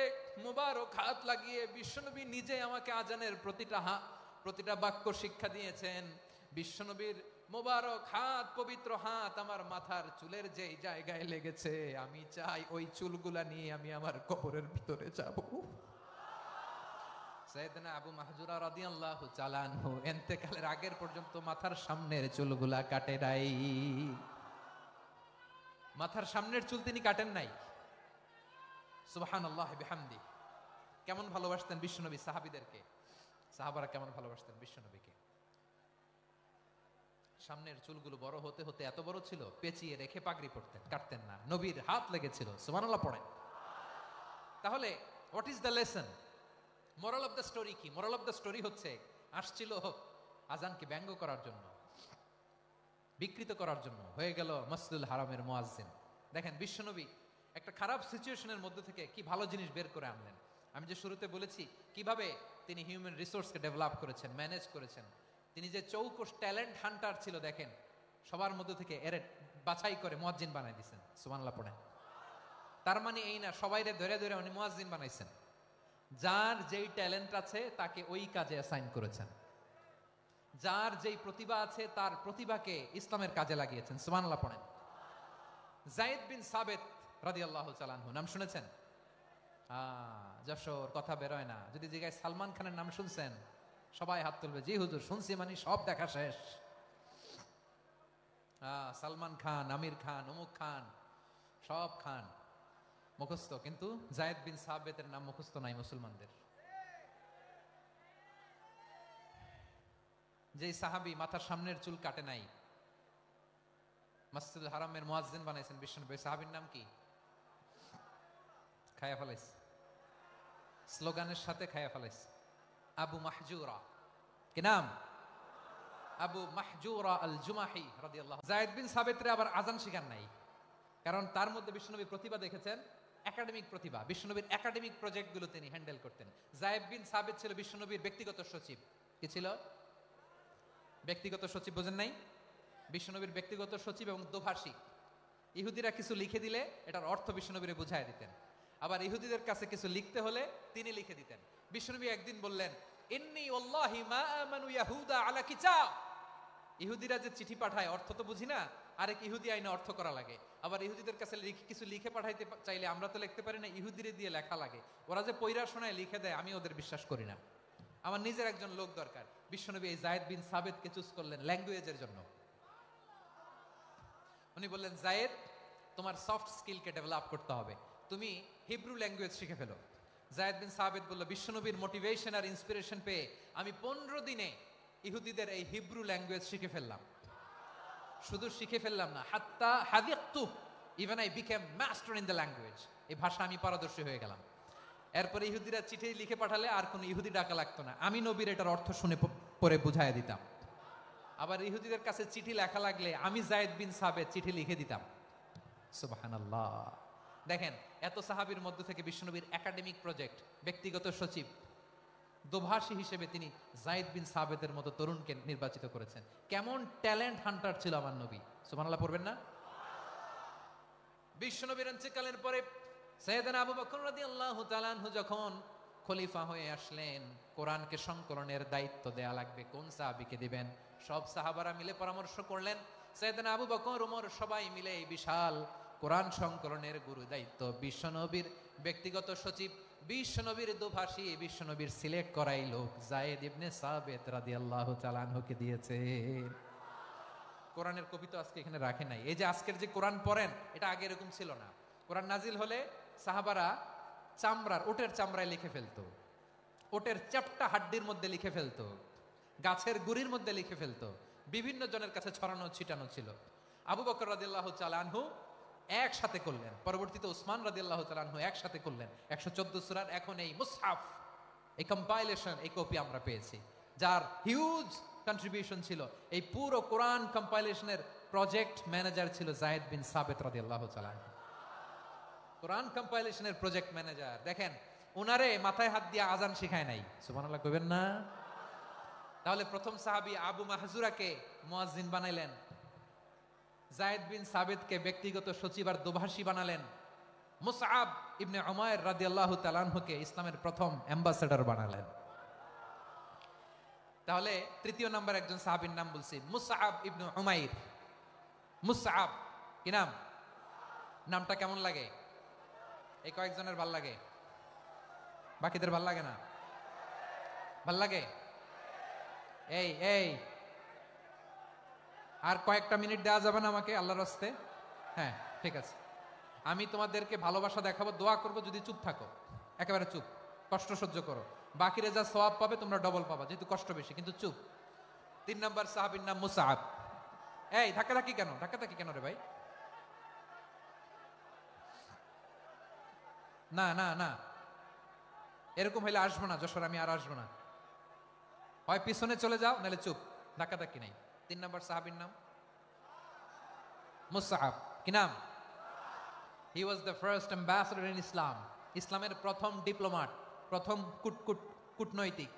মুবারক হাত লাগিয়ে বিশ্বনবী নিজে আমাকে আজানের প্রতিটা বাক্য শিক্ষা দিয়েছেন। বিশ্বনবীর মোবারক হাত, পবিত্র হাত আমার মাথার চুলের যেই জায়গায় লেগেছে, আমি চাই ওই চুলগুলা নিয়ে আমি আমার কবরের ভিতরে যাব। সাইয়েদনা আবু মাহজুরা রাদিয়াল্লাহু তাআলা আনহু ইন্তেকালের আগের পর্যন্ত মাথার সামনের চুলগুলা কাটে নাই। মাথার সামনের চুল তিনি কাটেন নাই। সুবহানাল্লাহ বিহামদি। কেমন ভালোবাসতেন বিশ্বনবী সাহাবীদেরকে, সাহাবারা কেমন ভালোবাসতেন বিশ্বনবীকে। সামনের চুলগুলো বড় হতে হতে এত বড় ছিল, পেঁচিয়ে রেখে পাগড়ি পরতেন, কাটতেন না। নবীর হাত লেগেছিল। সুবহানাল্লাহ পড়েন। তাহলে what is the lesson? Moral of the story কি? মোরাল অফ দ্য স্টোরি হচ্ছে, আসছিল আজানকে ব্যঙ্গ করার জন্য, বিকৃত করার জন্য, হয়ে গেল মসজিদুল হারামের মুয়াজ্জিন। দেখেন বিশ্বনবী একটা খারাপ সিচুয়েশনের মধ্যে থেকে কি ভালো জিনিস বের করে আনলেন। আমি যে শুরুতে বলেছি কিভাবে তিনি হিউম্যান রিসোর্সকে ডেভেলপ করেছেন, ম্যানেজ করেছেন। তিনি যে চৌকস ট্যালেন্ট হান্টার ছিল, দেখেন সবার মধ্যে থেকে এর বাছাই করে মুয়াজ্জিন বানাই দিয়েছেন। সুবহানাল্লাহ পড়েন। তার মানে এই না সবাইরে ধরে ধরে উনি মুয়াজ্জিন বানাইছেন। যার যেই ট্যালেন্ট আছে তাকে ওই কাজে অ্যাসাইন করেছেন। যার যেই প্রতিভা আছে তার প্রতিভাকে ইসলামের কাজে লাগিয়েছেন। সুবহানাল্লাহ পড়েন। যায়েদ বিন সাবিত রাদিয়াল্লাহু তাআলা আনহু, নাম শুনেছেন? যশোর কথা বেরোয় না। যদি জিজ্ঞাসা সালমান খানের নাম শুনছেন, সবাই হাত তুলবে, জি হুজুর শুনছি, মানে সব দেখা শেষ। সালমান খান, আমির খান, অমুক খান, সব খান মুখস্থ, কিন্তু যায়েদ বিন সাবিতের নাম মুখস্থ নাই মুসলমানদের। যেই সাহাবী মাথার সামনের চুল কাটে নাই, মসজিদুল হারামের মুয়াজ্জিন বানাইছেন বিশ্বনবী, সাহাবীর নাম কি? খায়া ফেলাইছে, স্লোগানের সাথে খায়া ফেলাইছে। আবু মাহজুরা। কি নাম? আবু মাহজুরা আল জুমাহি রাদিয়াল্লাহু। যায়েদ বিন সাবিতরে আবার আজান শিখান নাই, কারণ তার মধ্যে বিশ্বনবী প্রতিভা দেখেছেন, একাডেমিক প্রতিভা। বিশ্বনবীর একাডেমিক প্রজেক্টগুলো তিনি হ্যান্ডেল করতেন। যায়েদ বিন সাবিত ছিল বিশ্বনবীর ব্যক্তিগত সচিব। কি ছিল? ব্যক্তিগত সচিব। বোঝেন নাই? বিশ্বনবীর ব্যক্তিগত সচিব এবং দোভাষী। ইহুদিরা কিছু লিখে দিলে এটার অর্থ বিশ্বনবীরে বুঝায় দিতেন। আবার ইহুদিদের কাছে কিছু লিখতে হলে তিনি লিখে দিতেন। বিশ্বনবী একদিন বললেন, ইন্নী ওয়াল্লাহি মা আমানু ইয়াহুদা আলা কিতাব। ইহুদিরা যে চিঠি পাঠায় অর্থ তো বুঝি না, আরেক ইহুদি আইনে অর্থ করা লাগে। আবার ইহুদিদের কাছে কিছু লিখে পাঠাইতে চাইলে আমরা তো লিখতে পারি না, ইহুদিরে দিয়ে লেখা লাগে। ওরা যে পয়রা শোনায় লিখে দেয়, আমি ওদের বিশ্বাস করি না। আমার নিজের একজন লোক দরকার। বিশ্বনবী এই যায়েদ বিন সাবেতকে চুজ করলেন ল্যাঙ্গুয়েজের জন্য। উনি বললেন, যায়েদ, তোমার সফট স্কিলকে ডেভেলপ করতে হবে, তুমি হিব্রু ল্যাঙ্গুয়েজ শিখে ফেলো। যায়েদ বিন সাবেত বলল, বিশ্বনবীর মোটিভেশন আর ইন্সপিরেশন পেয়ে আমি 15 দিনে ইহুদিদের এই হিব্রু ল্যাঙ্গুয়েজ শিখে ফেললাম। শুধু শিখে ফেললাম না, হাত্তা হাদিকতু, even I became master in the language. এই ভাষা আমি পারদর্শী হয়ে গেলাম। এরপরে ইহুদিরা চিঠি লিখে পাঠালে আর কোনো ইহুদি ডাকা লাগতো না, আমি নবীর এটার অর্থ শুনে পরে বুঝাইয়া দিতাম। আবার ইহুদিদের কাছে চিঠি লেখা লাগলে আমি যায়েদ বিন সাবেত চিঠি লিখে দিতাম। সুবহানাল্লাহ। দেখেন, এত সাহাবীর মধ্য থেকে বিশ্বনবীর একাডেমিক প্রজেক্ট, ব্যক্তিগত সচিব, দোভাষী হিসেবে তিনি যায়েদ বিন সাবেতের মতো তরুণকে নির্বাচিত করেছেন। কেমন ট্যালেন্ট হান্টার ছিল আমার নবী। সুবহানাল্লাহ পড়বেন না? বিশ্বনবীর ইন্তেকালের পরে সাইয়েদনা আবু বকর রাদিয়াল্লাহু তাআলা আনহু যখন খলিফা হয়ে আসলেন, কোরআনকে সংকলনের দায়িত্ব দেয়া লাগবে, কোন সাহাবীকে দিবেন? সব সাহাবারা মিলে পরামর্শ করলেন। সাইয়েদনা আবু বকর, ওমর সবাই মিলে এই বিশাল কোরআন সংকলনের গুরু দায়িত্ব বিশ্বনবীর ব্যক্তিগত সচিব, বিশ্বনবীর দোভাষী, বিশ্বনবীর সিলেক্ট করাই লোক যায়েদ ইবনে সাবেত রাদিয়াল্লাহু তাআলা আনহুকে দিয়েছে। কোরআনের কবি তো আজকে এখানে রাখে নাই। এই যে আজকের যে কোরআন পড়েন, এটা আগে এরকম ছিল না। কোরআন নাজিল হলে সাহাবারা চামড়ার, ওটের চামড়ায় লিখে ফেলতো, ওটের চ্যাপ্টা হাড্ডির মধ্যে লিখে ফেলতো, গাছের গুড়ির মধ্যে লিখে ফেলতো, বিভিন্ন জনের কাছে ছড়ানো ছিটানো ছিল। আবু বকর রাদিয়াল্লাহু তাআলা আনহু একসাথে করলেন, পরবর্তীতে উসমান রাদিয়াল্লাহু তাআলা আনহু একসাথে করলেন 114 সূরার এখন এই মুসহাফ, এই কম্পাইলেশন, এই কপি আমরা পেয়েছি, যার হিউজ কন্ট্রিবিউশন ছিল। এই পুরো কোরআন কম্পাইলেশনের প্রজেক্ট ম্যানেজার ছিল যায়েদ বিন সাবেত রাদিয়াল্লাহু তাআলা। কোরআন কম্পাইলেশনের প্রজেক্ট ম্যানেজার। দেখেন, উনারে মাথায় হাত দিয়ে আজান শিখায় নাই। সুবহানাল্লাহ কইবেন না? তাহলে প্রথম সাহাবী আবু মাহজুরাকে মুয়াজ্জিন বানাইলেন, যায়েদ বিন সাবেতকে ব্যক্তিগত সচিব আর দোভাষী বানালেন, মুসআব ইবনে উমাইর রাদিয়াল্লাহু তাআলা আনহুকে ইসলামের প্রথম অ্যাম্বাসেডর বানালেন। তাহলে তৃতীয় নাম্বার একজন সাহাবীর নাম বলছি, মুসআব ইবনে উমাইর। মুসআব কি নাম? নামটা কেমন লাগে? এই কয়েকজনের ভাল লাগে, বাকিদের ভাল লাগে না? ভাল লাগে? এই এই আর কয়েকটা মিনিট দেওয়া যাবে না আমাকে আল্লাহর রাস্তে? হ্যাঁ, ঠিক আছে। আমি তোমাদেরকে ভালোবাসা দেখাবো, দোয়া করবো, যদি চুপ থাকো, একেবারে চুপ, কষ্ট সহ্য করো, বাকিরে যা সওয়াব পাবে তোমরা ডবল পাবা, যেহেতু কষ্ট বেশি, কিন্তু চুপ। 3 নাম্বার সাহাবীর নাম মুসআব। এই ধাক্কাধাক্কি কেন? ধাক্কাধাক্কি কেন রে ভাই? না না না, এরকম হইলে আসবো না যশোর, আমি আর আসবো না। হয় পিছনে চলে যাও, নাহলে চুপ, ধাক্কাধাক্কি নাই। 3 নাম্বার সাহাবীর নাম মুসআব। কি নাম? He was the first ambassador in Islam. ইসলামের প্রথম ডিপ্লোমাট, প্রথম কূটনৈতিক,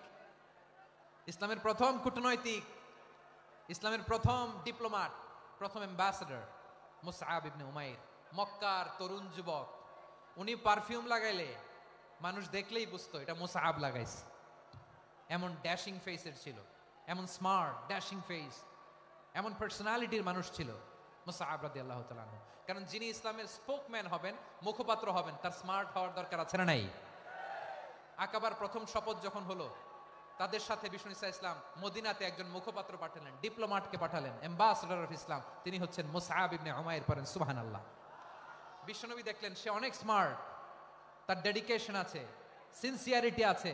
ইসলামের প্রথম কূটনৈতিক, ইসলামের প্রথম ডিপ্লোমাট, প্রথম অ্যাম্বাসেডর মুসআব ইবনে উমাইর। মক্কার তরুণ যুবক, উনি পারফিউম লাগাইলে মানুষ দেখলেই বুঝতো এটা মুসআব লাগাইছে। এমন ড্যাশিং ফেসের ছিল, এমন স্মার্ট ড্যাশিং ফেস, এমন পার্সোনালিটির মানুষ ছিল মুসআব রাদিয়াল্লাহু তাআলা আনহু। কারণ যিনি ইসলামের স্পোকম্যান হবেন, মুখপাত্র হবেন, তার স্মার্ট হওয়ার দরকার আছে না নাই? আকাবার প্রথম শপথ যখন হলো, তাদের সাথে বিষ্ণু ইসা ইসলাম মদিনাতে একজন মুখপাত্র পাঠালেন, ডিপ্লোমাটকে পাঠালেন, অ্যাম্বাসেডর অফ ইসলাম, তিনি হচ্ছেন মুসআব ইবনে উমাইর। পড়েন সুবহানাল্লাহ। বিশ্বনবী দেখলেন সে অনেক স্মার্ট, তার ডেডিকেশন আছে, সিনসিয়ারিটি আছে,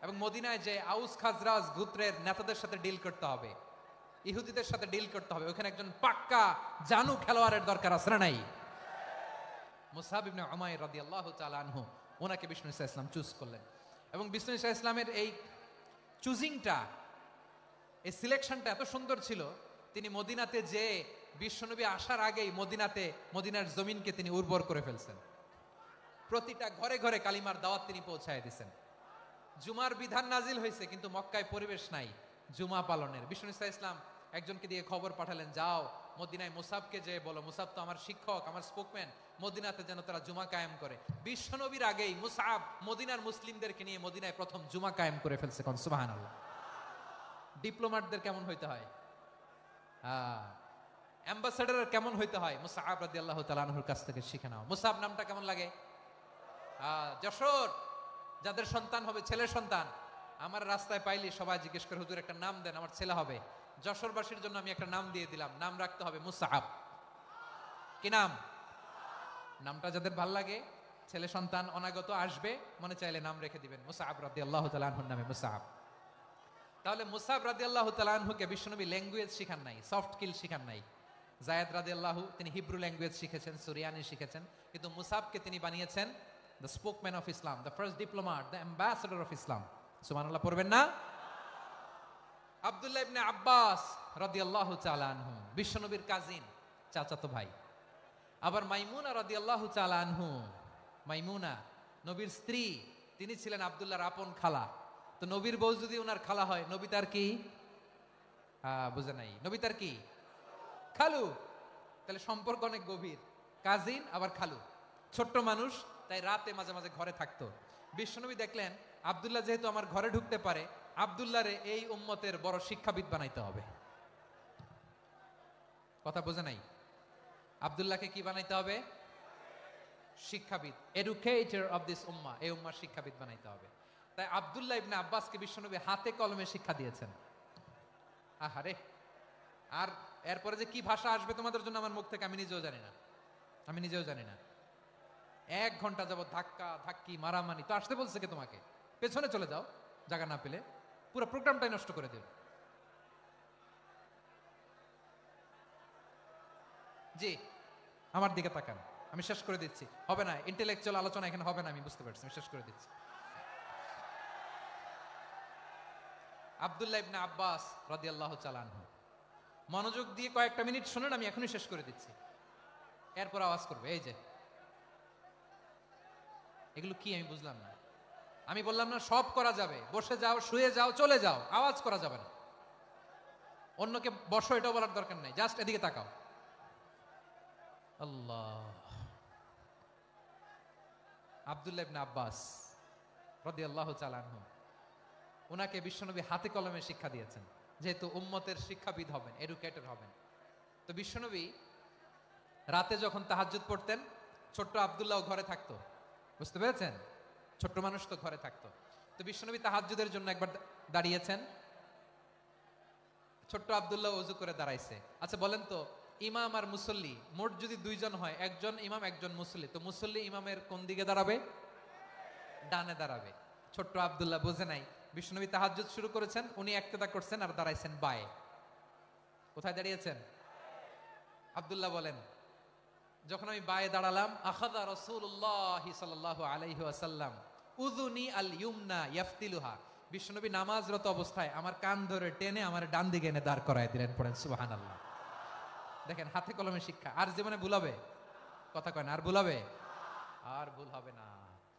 এবং মদিনায় যে আউস খাজরাজ গোত্রের নেতাদের সাথে ডিল করতে হবে, ইহুদিদের সাথে ডিল করতে হবে, ওখানে একজন পাক্কা জানু খেলোয়াড়ের দরকার আছে না নাই? মুসআব ইবনে উমাইর রাদিয়াল্লাহু তাআলা আনহু, ওনাকে বিষ্ণু ইসা ইসলাম চুজ করলেন। এবং বিষ্ণু ইসা ইসলামের এই চুজিংটা, এই সিলেকশনটা এত সুন্দর ছিল, তিনি মদিনাতে যে বিশ্বনবী আসার আগেই মদিনার জমিনকে তিনি উর্বর করে ফেলছেন। প্রতিটা ঘরে ঘরে কালিমার দাওয়াত তিনি পৌঁছায় দিয়েছেন। জুমার বিধান নাজিল হয়েছে, কিন্তু মক্কায় পরিবেশ নাই জুমা পালনের। বিষ্ণু ইসা ইসলাম একজনকে দিয়ে খবর পাঠালেন, যাও মদিনায় মুসাবকে যে বলো, মুসাব তো আমার শিক্ষক, আমার স্পোকম্যান, মদিনাতে যেন তারা জুমা কায়েম করে। বিশ্বনবীর আগেই মুসআব মদিনার মুসলিমদেরকে নিয়ে মদিনায় প্রথম জুমা কায়েম করে ফেলছে। কোন সুবহানাল্লাহ। ডিপ্লোম্যাটদের কেমন হইতে হয়, অ্যাম্বাসেডারের কেমন হইতে হয়, মুসআব রাদিয়াল্লাহু তাআলা আনহুর কাছ থেকে শিখে নাও। মুসআব নামটা কেমন লাগে? যশোর যাদের সন্তান হবে, ছেলে সন্তান, আমার রাস্তায় পাইলি সবাই জিজ্ঞেস করে, হুজুর একটা নাম দেন, আমার ছেলে হবে। যশোরবাসীর জন্য আমি একটা নাম দিয়ে দিলাম, নাম রাখতে হবে মুসআব। কি নাম? নামটা যাদের ভাল লাগে, ছেলে সন্তান অনাগত আসবে, মনে চাইলে নাম রেখে দিবেন মুসআব রাদিয়াল্লাহু তাআলা আনহুর নামে মুসআব। তাহলে মুসআব রাদিয়াল্লাহু তাআলা আনহুকে বিশ্বনবী ল্যাঙ্গুয়েজ শিখান নাই, সফট স্কিল শিখান নাই। যায়েদ রাদিয়াল্লাহু তিনি হিব্রু ল্যাঙ্গুয়েজ শিখেছেন, সুরিয়ানি শিখেছেন, কিন্তু মুসআবকে তিনি বানিয়েছেন the spokesman of Islam, the first diplomat, the ambassador of Islam. সুবহানাল্লাহ পড়বেন না? আব্দুল্লাহ ইবনে আব্বাস রাদিয়াল্লাহু তাআলা আনহু বিশ্বনবীর কাজিন, চাচাতো ভাই। আবার মাইমুনা রাদিয়াল্লাহু তাআলা আনহু, মাইমুনা নবীর স্ত্রী, তিনি ছিলেন আব্দুল্লাহর আপন খালা। তো নবীর বউ যদি ওনার খালা হয়, নবী তার কি? বুঝে নাই, নবী তার কি? খালু। তাহলে সম্পর্ক অনেক গভীর, কাজিন আবার খালু। ছোট্ট মানুষ, তাই রাতে মাঝে মাঝে ঘরে থাকতো। বিশ্বনবী দেখলেন আব্দুল্লাহ যেহেতু আমার ঘরে ঢুকতে পারে, আব্দুল্লাহরে এই উম্মতের বড় শিক্ষাবিদ বানাইতে হবে। কথা বোঝে নাই? আব্দুল্লাহকে কি বানাইতে হবে? শিক্ষাবিদ, এডুকেটর অফ দিস উম্মাহ, এই উম্মার শিক্ষাবিদ বানাইতে হবে। তাই আব্দুল্লাহ ইবনে আব্বাসকে বিশ্বনবী হাতে কলমে শিক্ষা দিয়েছেন। আহারে, আর এরপরে যে কি ভাষা আসবে তোমাদের জন্য আমার মুখ থেকে আমি নিজেও জানি না, আমি নিজেও জানি না। 1 ঘন্টা যাবত ধাক্কা ধাক্কি মারামারি। তো আসতে বলছে কে তোমাকে? পেছনে চলে যাও, জায়গা না পেলে। পুরো প্রোগ্রামটাই নষ্ট করে দিল। জি, আমার দিকে তাকান, আমি শেষ করে দিচ্ছি। হবে না, ইন্টেলেকচুয়াল আলোচনা এখানে হবে না, আমি বুঝতে পারছি, আমি শেষ করে দিচ্ছি। আব্দুল্লাহ ইবনে আব্বাস রাদিয়াল্লাহু তাআলা আনহু, মনোযোগ দিয়ে কয়েকটা মিনিট শুনুন, আমি এখনই শেষ করে দিচ্ছি। এরপর আওয়াজ করবে, এই যে এগুলো কি আমি বুঝলাম না। আমি বললাম না সব করা যাবে, বসে যাও, শুয়ে যাও, চলে যাও, আওয়াজ করা যাবে না। অন্যকে বসো এটাও বলার দরকার নাই, জাস্ট এদিকে তাকাও। আল্লাহ। আব্দুল্লাহ ইবনে আব্বাস রাদিয়াল্লাহু তাআলা আনহু, ওনাকে বিশ্বনবী হাতে কলমে শিক্ষা দিয়েছেন, যেহেতু উম্মতের শিক্ষাবিদ হবেন, এডুকেটর হবেন। তো বিশ্বনবী রাতে যখন তাহাজ্জুদ পড়তেন, ছোট্ট আব্দুল্লাহ ঘরে থাকতো। বুঝতে পেরেছেন? ছোট্ট মানুষ তো ঘরে থাকতো। তো বিশ্বনবী তাহাজ্জুদের জন্য একবার দাঁড়িয়েছেন, ছোট্ট আব্দুল্লাহ ওযু করে দাঁড়াইছে। আচ্ছা বলেন তো, ইমাম আর মুসল্লি মোট যদি 2 জন হয়, একজন ইমাম একজন মুসল্লি, তো মুসল্লি ইমামের কোন দিকে দাঁড়াবে? ডানে দাঁড়াবে। ছোট্ট আব্দুল্লাহ বোঝে নাই, বিশ্বনবী তাহাজ্জুদ শুরু করেছেন, উনি ইক্তেদা করছেন আর দাঁড়াইছেন বায়ে। কোথায় দাঁড়িয়েছেন? আব্দুল্লাহ বলেন, যখন আমি বায়ে দাঁড়ালাম, আখাযা রাসূলুল্লাহ সাল্লাল্লাহু আলাইহি ওয়াসাল্লাম উযুনি আল ইউমনা ইয়াফতিলুহা, বিশ্বনবী নামাজরত অবস্থায় আমার কান ধরে টেনে আমার ডান দিকে এনে দাঁড় করায় দিলেন। পড়েন সুবহানাল্লাহ। দেখেন, হাতে কলমে শিক্ষা। আর জীবনে ভুলাবে? কথা কয় না, আর ভুলাবে? আর ভুল হবে না।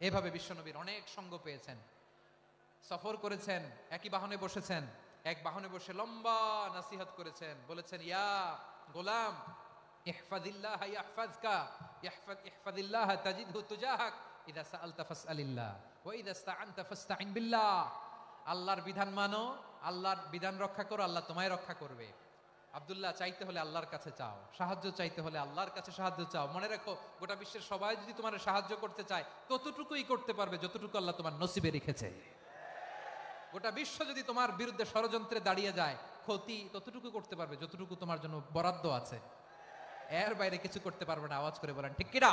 এভাবে বিশ্বনবীর অনেক সঙ্গ পেয়েছেন, সফর করেছেন, একই বাহনে বসেছেন, এক বাহনে বসে লম্বা নসিহত করেছেন, বলেছেন, ইয়া গোলাম ইহফাজিল্লাহ ইয়াহফাজকা, ইহফাজিল্লাহ তাজিদহু তুজাহাক, ইযা সাআলতা ফাসআলিল্লাহ ওয়া ইযা ইসতাআনতা ফাসতাইন বিল্লাহ। আল্লাহর বিধান মানো, আল্লাহর বিধান রক্ষা করো, আল্লাহ তোমায় রক্ষা করবে। আব্দুল্লাহ, চাইতে হলে আল্লাহর কাছে চাও, সাহায্য চাইতে হলে আল্লাহর কাছে সাহায্য চাও। মনে রাখো, গোটা বিশ্বের সবাই যদি তোমার সাহায্য করতে চায়, ততটুকুই করতে পারবে যতটুকু আল্লাহ তোমার নসিবে রেখেছে। গোটা বিশ্ব যদি তোমার বিরুদ্ধে ষড়যন্ত্রে দাঁড়িয়ে যায়, ক্ষতি ততটুকু করতে পারবে যতটুকু তোমার জন্য বরাদ্দ আছে, এর বাইরে কিছু করতে পারবে না। আওয়াজ করে বলেন ঠিক কিনা?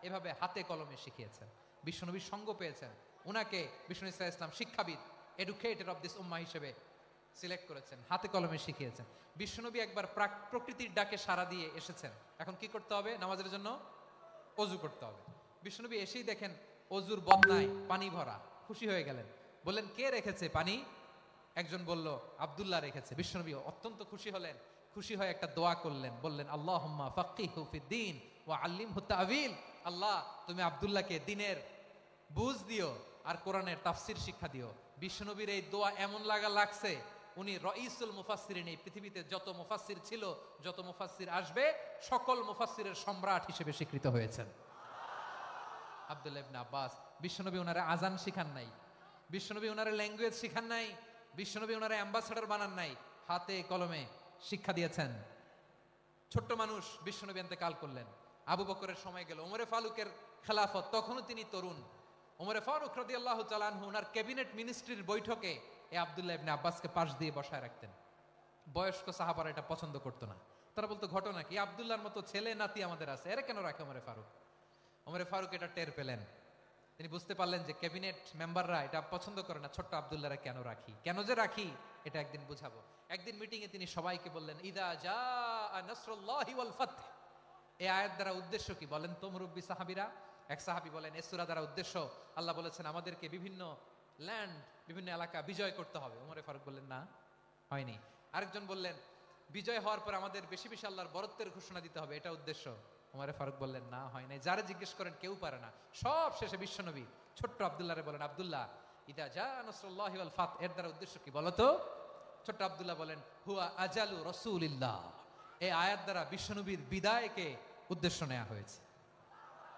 এভাবে হাতে কলমে শিখিয়েছেন, বিশ্বনবীর সঙ্গ পেয়েছেন। উনাকে বিষ্ণু ইসলাম শিক্ষাবিদ, এডুকেটর অফ দিস উম্মাহ হিসেবে সিলেক্ট করেছেন, হাতে কলমে শিখিয়েছেন। বিশ্বনবী একবার প্রকৃতির ডাকে সাড়া দিয়ে এসেছেন। এখন কি করতে হবে? নামাজের জন্য অজু করতে হবে। বিশ্বনবী এসেই দেখেন অজুর বদনায় পানি ভরা, খুশি হয়ে গেলেন, বললেন, কে রেখেছে পানি? একজন বলল, আব্দুল্লাহ রেখেছে। বিশ্বনবী অত্যন্ত খুশি হলেন, খুশি হয়ে একটা দোয়া করলেন, বললেন, আল্লাহুম্মা ফাক্কিহু ফিদ্দীন ওয়া আল্লিমহু তা'ওয়িল। আল্লাহ, তুমি আব্দুল্লাহকে দ্বীনের বুঝ দিও আর কোরআনের তাফসীর শিক্ষা দিও। বিশ্বনবীর এই দোয়া এমন লাগছে উনি রাইসুল মুফাসসিরিন, এই পৃথিবীতে যত মুফাসসির ছিল, যত মুফাসসির আসবে, সকল মুফাসসিরের সম্রাট হিসেবে স্বীকৃত হয়েছেন আব্দুল্লাহ ইবনে আব্বাস। বিশ্বনবী ওনারে আজান শিখান নাই, বিশ্বনবী ওনারে ল্যাঙ্গুয়েজ শিখান নাই, বিশ্বনবী ওনারে অ্যাম্বাসেডর বানান নাই, হাতে কলমে শিক্ষা দিয়েছেন। ছোট্ট মানুষ বিশ্বনবী ইন্তেকাল করলেন, আবু বকরের সময় গেল, ওমরে ফারুকের খেলাফত, তখনও তিনি তরুণ। ওমরে ফারুক রাদিয়াল্লাহু তাআলা আনহু ওনার ক্যাবিনেট মিনিস্ট্রির বৈঠকে এই আব্দুল্লাহ ইবনে আব্বাসকে পাশ দিয়ে বসায় রাখতেন। বয়স্ক সাহাবারা এটা পছন্দ করতো না, তারা বলতো ঘটনা কি, আব্দুল্লাহর মতো ছেলে নাতি আমাদের আছে, এরা কেন রাখে ওমরে ফারুক? ওমরে ফারুক এটা টের পেলেন, তিনি বুঝতে পারলেন যে ক্যাবিনেট মেম্বাররা এটা পছন্দ করে না, ছোট্ট আব্দুল্লাহরা কেন রাখি, কেন যে রাখি এটা একদিন বুঝাবো। একদিন মিটিং এ তিনি সবাইকে বললেন, ইদা জাআ নাসরুল্লাহি ওয়াল ফাতহ, এই আয়াত দ্বারা উদ্দেশ্য কি বলেন তো মুরব্বী সাহাবীরা? এক সাহাবী বলেন, এই সূরা দ্বারা উদ্দেশ্য, আল্লাহ বলেছেন আমাদেরকে বিভিন্ন ল্যান্ড, বিভিন্ন এলাকা বিজয় করতে হবে। ওমরে ফারুক বললেন না, হয়নি। আরেকজন বললেন, বিজয় হওয়ার পর আমাদের বেশি বেশি আল্লাহর বরত্বের ঘোষণা দিতে হবে, এটা উদ্দেশ্য। ওমরে ফারুক বললেন না, হয় নাই। যারা জিজ্ঞেস করেন কেউ পারে না। সব শেষে বিশ্বনবী ছোট্ট আব্দুল্লাহরে বলেন, আব্দুল্লাহ, ইদা জাআ নাসরুল্লাহি ওয়াল ফাতহ, এর দ্বারা উদ্দেশ্য কি বলো তো? ছোট্ট আব্দুল্লাহ বলেন, হুয়া আজালু রাসূলিল্লাহ, এই আয়াত দ্বারা বিশ্বনবীর বিদায়কে উদ্দেশ্য নেওয়া হয়েছে।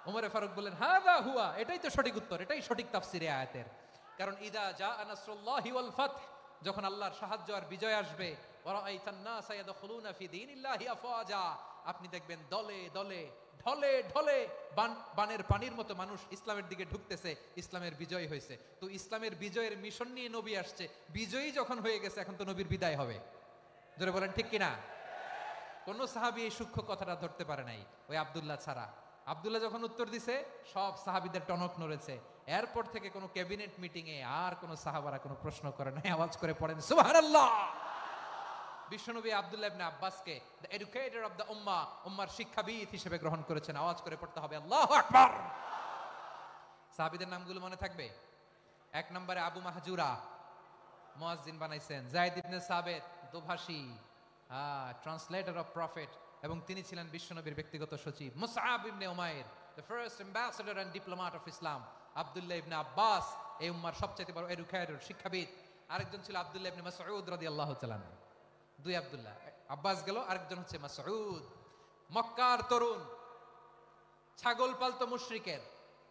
ওমরে ফারুক বললেন, হাযা হুয়া, এটাই তো সঠিক উত্তর, এটাই সঠিক তাফসীর এই আয়াতের। কারণ ইদা জাআ নাসরুল্লাহি ওয়াল ফাতহ, যখন আল্লাহর সাহায্য আর বিজয় আসবে, ওয়া রাআইতান নাসা ইয়াদখুলুনা ফি দীনিল্লাহি আফওয়াজা, আপনি দেখবেন দলে দলে, ঢলে ঢলে, বানের পানির মতো মানুষ ইসলামের দিকে ঢুকতেছে, ইসলামের বিজয় হয়েছে। তো ইসলামের বিজয়ের মিশন নিয়ে নবী আসছে, বিজয়ী যখন হয়ে গেছে, এখন তো নবীর বিদায় হবে। জোরে বলেন ঠিক কিনা? কোন সাহাবী এই সূক্ষ্ম কথাটা ধরতে পারে নাই, ওই আব্দুল্লাহ ছাড়া। আব্দুল্লাহ যখন উত্তর দিছে, সব সাহাবীদের টনক নড়েছে। এরপর থেকে কোনো ক্যাবিনেট মিটিং এ আর কোনো সাহাবারা কোনো প্রশ্ন করে নাই, আওয়াজ করে পড়েন সুবহানাল্লাহ। বিশ্বনবী আব্দুল্লাহ ইবনে আব্বাসকে দ্য এডুকেটর অফ দ্য উম্মাহ, উম্মার শিক্ষাবিদ হিসেবে গ্রহণ করেছেন। আওয়াজ করে পড়তে হবে আল্লাহু আকবার। সাহাবীদের নামগুলো মনে থাকবে? এক নম্বরে আবু মাহজুরা, মুয়াজ্জিন বানাইছেন। যায়েদ ইবনে সাবিত, দোভাষী, ট্রান্সলেটর অফ প্রফেট, এবং তিনি ছিলেন বিশ্বনবীর ব্যক্তিগত সচিব। মুসআব ইবনে উমাইর, the first ambassador and diplomat of Islam. আব্দুল্লাহ ইবনে আব্বাস, এই উম্মার সবচেয়ে বড় এডুকেটর, শিক্ষাবিদ। আরেকজন ছিল আব্দুল্লাহ ইবনে মাসউদ রাদিয়াল্লাহু তাআলা। দুই আব্দুল্লাহ, আব্বাস গেল, আরেকজন হচ্ছে মাসউদ। মক্কার তরুণ, ছাগল পালতো মুশরিকের।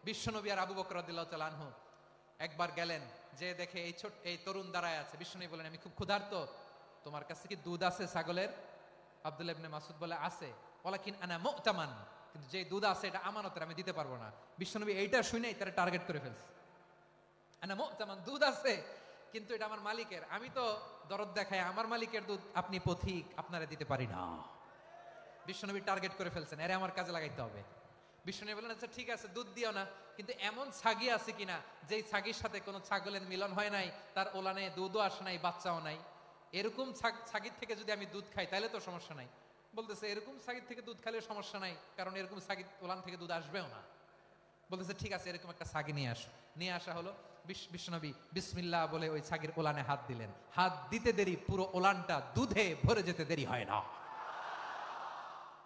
বিশ্বনবী আর আবু বকর রাদিয়াল্লাহু তাআলা আনহু একবার গেলেন, যে দেখে এই তরুণ দাঁড়ায় আছে। বিশ্বনবী বলেন, আমি খুব ক্ষুধার্ত, তোমার কাছে কি দুধ আছে ছাগলের? আব্দুল্লাহ ইবনে মাসউদ বলে, আছে। ওয়ালাকিন আনা মুতামান, কিন্তু যে দুধ আছে এটা আমানতের, আমি দিতে পারবো না। বিশ্বনবী এইটা শুনেই তারা টার্গেট করে ফেলছে। আনা মুতামান, দুধ আছে কিন্তু এটা আমার মালিকের, আমি তো দরদ দেখাই, আমার মালিকের দুধ আপনি পথিক, আপনারা দিতে পারি না। বিশ্বনবী টার্গেট করে ফেলছেন, এরে আমার কাজে লাগাইতে হবে। বিশ্বনবী বলেন, আচ্ছা ঠিক আছে, দুধ দিও না, কিন্তু এমন ছাগি আছে কিনা যেই ছাগির সাথে কোনো ছাগলের মিলন হয় নাই, তার ওলানে দুধও আসে নাই, বাচ্চাও নাই, এরকম ছাগির থেকে যদি আমি দুধ খাই তাহলে তো সমস্যা নাই। বলতেছে, এরকম ছাগির থেকে দুধ খাইলে সমস্যা নাই, কারণ এরকম ছাগির ওলান থেকে দুধ আসবেও না। বলতেছে, ঠিক আছে, এরকম একটা ছাগি নিয়ে আসো। নিয়ে আসা হলো। বিশ্বনবী বিসমিল্লাহ বলে ওই ছাগির ওলানে হাত দিলেন। হাত দিতে দেরি, পুরো ওলানটা দুধে ভরে যেতে দেরি হয় না।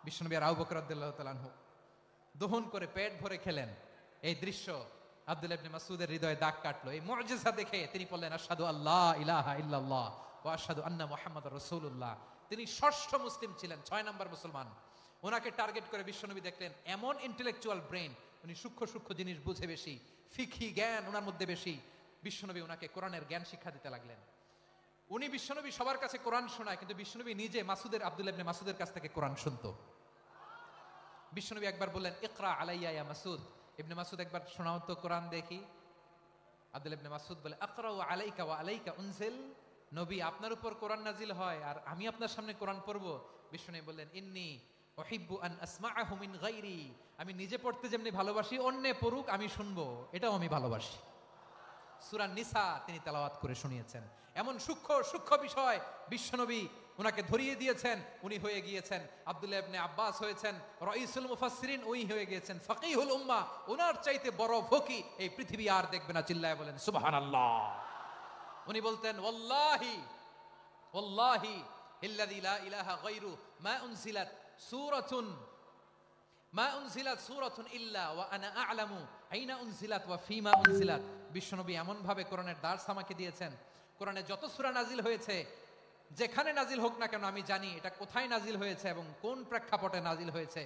বিশ্বনবী আর আবু বকর রাদিয়াল্লাহু তাআলা আনহু দহন করে পেট ভরে খেলেন। এই দৃশ্য আব্দুল্লাহ ইবনে মাসউদের হৃদয়ে দাগ কাটলো। এই মুজিজা দেখে তিনি বললেন, আশহাদু আল্লা ইলাহা ইল্লাল্লাহ ওয়া আশহাদু আন্না মুহাম্মাদুর রাসূলুল্লাহ। তিনি ষষ্ঠ মুসলিম ছিলেন, 6 নম্বর মুসলমান। ওনাকে টার্গেট করে বিশ্বনবী দেখলেন, এমন ইন্টেলেকচুয়াল ব্রেন, উনি সূক্ষ্ম সূক্ষ্ম জিনিস বুঝে বেশি, ফিকহি জ্ঞান ওনার মধ্যে বেশি। বিশ্বনবী ওনাকে কোরআনের জ্ঞান শিক্ষা দিতে লাগলেন। উনি বিশ্বনবী সবার কাছে কোরআন শোনায়, কিন্তু বিশ্বনবী নিজে আব্দুল্লাহ ইবনে মাসউদের কাছ থেকে কোরআন শুনতো। বিশ্বনবী একবার বললেন, ইকরা আলাইয়া ইয়া মাসউদ। ইবনে মাসউদ একবার শোনাও তো কোরআন দেখি। আব্দুল্লাহ ইবনে মাসউদ বলে, আকরাউ আলাইকা ওয়া আলাইকা উনজিল। নবী, আপনার উপর কোরআন নাজিল হয় আর আমি আপনার সামনে কোরআন পড়বো। বিশ্বনবী বললেন, ইন্নী উহিব্বু আন আসমাআহু মিন গায়রি। আমি নিজে পড়তে যেমনি ভালোবাসি, অন্যে পড়ুক আমি শুনবো, এটাও আমি ভালোবাসি। সূরা নিসা তিনি তেলাওয়াত করে শুনিয়েছেন। এমন সূক্ষ্ম সূক্ষ্ম বিষয় বিশ্বনবী উনাকে ধরিয়ে দিয়েছেন। উনি হয়ে গিয়েছেন, আব্দুল্লাহ ইবনে আব্বাস হয়েছেন রাইসুল মুফাসসিরিন, উনি হয়ে গিয়েছেন ফাকিহুল উম্মাহ। ওনার চাইতে বড় ফকি এই পৃথিবী আর দেখবে না। চিল্লায় বলেন সুবহানাল্লাহ। উনি বলতেন, ওয়াল্লাহি ওয়াল্লাহি ইল্লাযী লা ইলাহা গায়রু মা উনজিলাত সূরাতুন ইল্লা ওয়া আনা আ'লামু আইনা উনজিলাত ওয়া ফিমা উনজিলাত। বিশ্বনবী এমন ভাবে কোরআনের দার্স আমাকে দিয়েছেন, কোরআনে যত সূরা নাজিল হয়েছে যেখানে নাজিল হোক না কেন আমি জানি এটা কোথায় নাজিল হয়েছে এবং কোন প্রেক্ষাপটে নাজিল হয়েছে।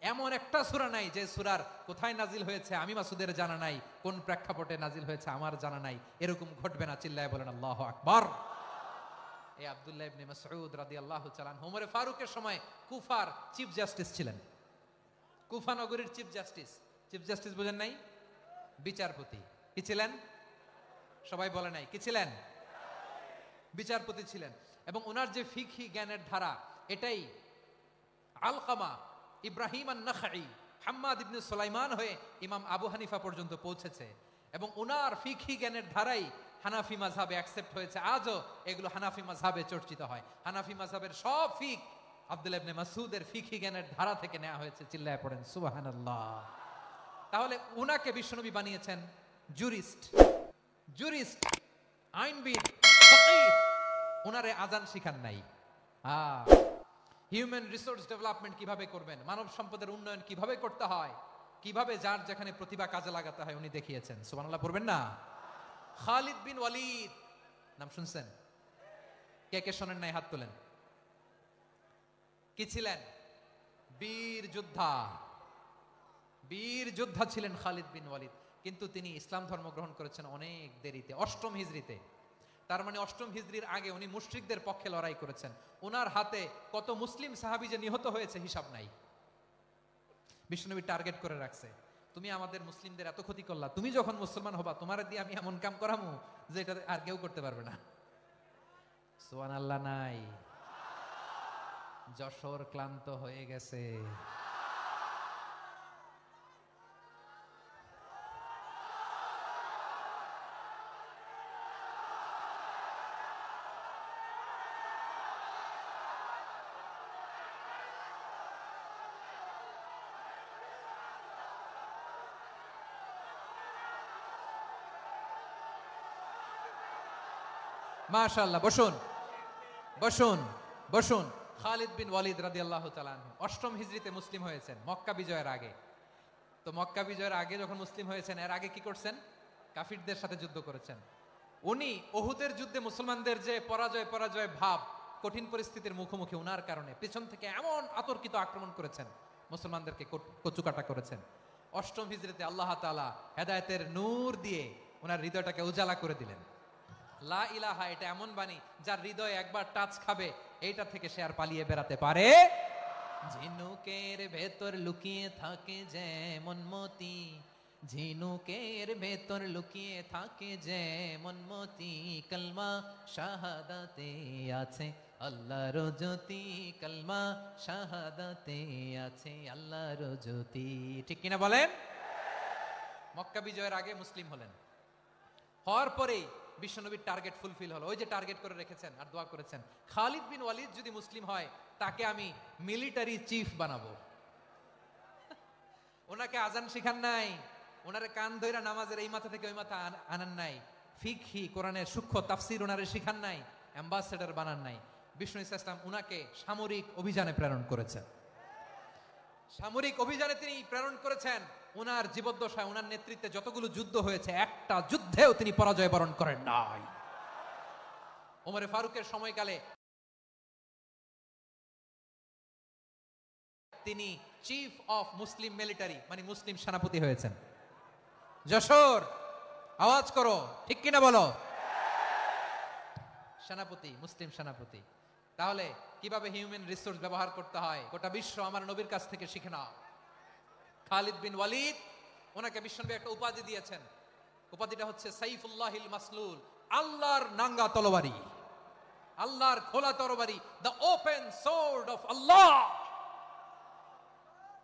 এমন একটা সূরা নাই যে সূরার কোথায় নাজিল হয়েছে আমি মাসুদের জানা নাই, কোন প্রেক্ষাপটে নাজিল হয়েছে আমার জানা নাই। এরকম ঘটবে না, চিল্লায় বলেন আল্লাহু আকবার। এই আব্দুল্লাহ ইবনে মাসউদ রাদিয়াল্লাহু তাআলা আনহু ওমর ফারুকের সময় কুফার চিফ জাস্টিস ছিলেন। কুফা নগরীর চিফ জাস্টিস। চিফ জাস্টিস বুঝেন নাই? বিচারপতি। কি ছিলেন? সবাই বলে নাই কি ছিলেন? বিচারপতি ছিলেন। এবং ওনার যে ফিকহি জ্ঞানের ধারা, এটাই আলকামা, ইব্রাহিম আন-নাখাই, হাম্মাদ ইবনে সুলাইমান হয়ে ইমাম আবু হানিফা পর্যন্ত পৌঁছেছে। এবং ওনার ফিকহি জ্ঞানের ধারাই হানাফি মাযহাবে অ্যাকসেপ্ট হয়েছে। আজও এগুলো হানাফি মাযহাবে চর্চিত হয়। হানাফি মাযহাবের সব ফিক আব্দুল্লাহ ইবনে মাসউদের ফিকহি জ্ঞানের ধারা থেকে নেওয়া হয়েছে। চিল্লায় পড়েন সুবহানাল্লাহ। তাহলে উনাকে বিশ্বনবী বানিয়েছেন জুরিস্ট, জুরিস্ট, আইনবিদ, ফাকিহ। উনারে আজান শিখান নাই। হিউম্যান রিসোর্স ডেভেলপমেন্ট কিভাবে করবেন, মানব সম্পদের উন্নয়ন কিভাবে করতে হয়, কিভাবে যার যেখানে প্রতিভা কাজে লাগাতে হয় উনি দেখিয়েছেন। সুবহানাল্লাহ পড়বেন না? খালিদ বিন ওয়ালিদ নাম শুনছেন? কে কে শোনেন নাই হাত তোলেন। কি ছিলেন? বীর যোদ্ধা। বীর যোদ্ধা ছিলেন খালিদ বিন ওয়ালিদ। কিন্তু তিনি ইসলাম ধর্ম গ্রহণ করেছেন অনেক দেরিতে, 8ম হিজরিতে। তার মানে 8ম হিজরির আগে উনি মুশরিকদের পক্ষে লড়াই করেছেন। ওনার হাতে কত মুসলিম সাহাবী যে নিহত হয়েছে হিসাব নাই। বিশ্বনবী টার্গেট করে রাখছে, তুমি আমাদের মুসলিমদের এত ক্ষতি করলা, তুমি যখন মুসলমান হবা তোমার দিয়ে আমি এমন কাম করামু যে এটা আর কেউ করতে পারবে না। সুবহানাল্লাহ নাই? যশোর ক্লান্ত হয়ে গেছে। মাশাআল্লাহ, বসুন বসুন বসুন। খালিদ বিন ওয়ালিদ রাদিয়াল্লাহু তাআলা আনহু 8ম হিজরিতে মুসলিম হয়েছেন, মক্কা বিজয়ের আগে। তো মক্কা বিজয়ের আগে যখন মুসলিম হয়েছেন, এর আগে কি করছেন? কাফিরদের সাথে যুদ্ধ করেছেন। উনি উহুদের যুদ্ধে মুসলমানদের যে পরাজয় ভাব, কঠিন পরিস্থিতির মুখোমুখি উনার কারণে পেছন থেকে এমন আতর্কিত আক্রমণ করেছেন, মুসলমানদেরকে কচুকাটা করেছেন। 8ম হিজরিতে আল্লাহ তাআলা হেদায়েতের নূর দিয়ে ওনার হৃদয়টাকে উজালা করে দিলেন। লা ইলাহা এটা এমন বাণী যার হৃদয়ে একবার টাচ খাবে, এইটা থেকে সে আর পালিয়ে বেড়াতে পারে। ঝিনুকের ভেতর লুকিয়ে থাকে যেমন মতি, ঝিনুকের ভেতর লুকিয়ে থাকে যেমন মতি, কলমা শাহাদাতে আছে আল্লাহর জ্যোতি, কলমা শাহাদাতে আছে আল্লাহর জ্যোতি। ঠিক কিনা বলেন? মক্কা বিজয়ের আগে মুসলিম হলেন, হওয়ার পরেই বিশ্বনবীর টার্গেট ফুলফিল হলো। ওই যে টার্গেট করে রেখেছেন আর দোয়া করেছেন, খালিদ বিন ওয়ালিদ যদি মুসলিম হয় তাকে আমি মিলিটারি চিফ বানাবো। ওনাকে আজান শিখান নাই, ওনারে কান ধইরা নামাজের এই মাথা থেকে ওই মাথা আনান নাই, ফিকহি কোরআনের সূক্ষ্ম তাফসীর ওনারে শিখান নাই, অ্যাম্বাসেডর বানান নাই। বিষ্ণু ইসলাম উনাকে সামরিক অভিযানে প্রেরণ করেছেন। সামরিক অভিযানে তিনি প্রেরণ করেছেন। উনার জীবদ্দশায় উনার নেতৃত্বে যতগুলো যুদ্ধ হয়েছে, একটা যুদ্ধেও তিনি পরাজয় বরণ করেন নাই। ওমর ফারুকের সময়কালে তিনি চিফ অফ মুসলিম মিলিটারি মানে মুসলিম সেনাপতি হয়েছেন। যশোর আওয়াজ করো, ঠিক কিনা বলো? সেনাপতি, মুসলিম সেনাপতি। তাহলে কিভাবে হিউম্যান রিসোর্স ব্যবহার করতে হয় গোটা বিশ্ব আমার নবীর কাছ থেকে শিখে নাও। খালিদ বিন ওয়ালিদ, ওনাকে বিশ্বনবী একটা উপাধি দিয়েছেন। উপাধিটা হচ্ছে সাইফুল্লাহিল মাসলুল, আল্লাহর নাঙ্গা তরবারি, আল্লাহর খোলা তরবারি, দ্য ওপেন সোর্ড অফ আল্লাহ।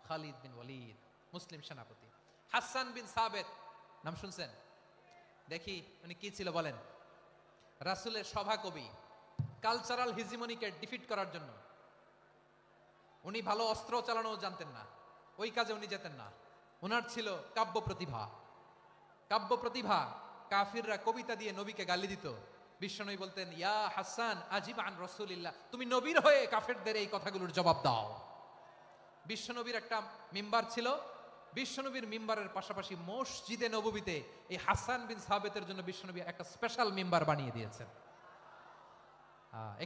খালিদ বিন ওয়ালিদ মুসলিম সেনাপতি। হাসান বিন সাবেত নাম শুনছেন? দেখি উনি কি ছিল বলেন? রাসূলের সভা কবি, কালচারাল হিজিমনিকে ডিফিট করার জন্য। উনি ভালো অস্ত্র চালানো জানতেন না, ওই কাজে উনি যেতেন না। ওনার ছিল কাব্য প্রতিভা। কাব্য প্রতিভা, কাফিররা কবিতা দিয়ে নবীকে গালি দিত। বিশ্বনবী বলতেন, ইয়া হাসান আজিব আন রাসূলিল্লাহ, তুমি নবীর হয়ে কাফেরদের এই কথাগুলোর জবাব দাও। বিশ্বনবীর একটা মিম্বার ছিল, বিশ্বনবীর মিম্বারের পাশাপাশি মসজিদে নববীতে এই হাসান বিন সাবেতের জন্য বিশ্বনবী একটা স্পেশাল মিম্বার বানিয়ে দিয়েছেন।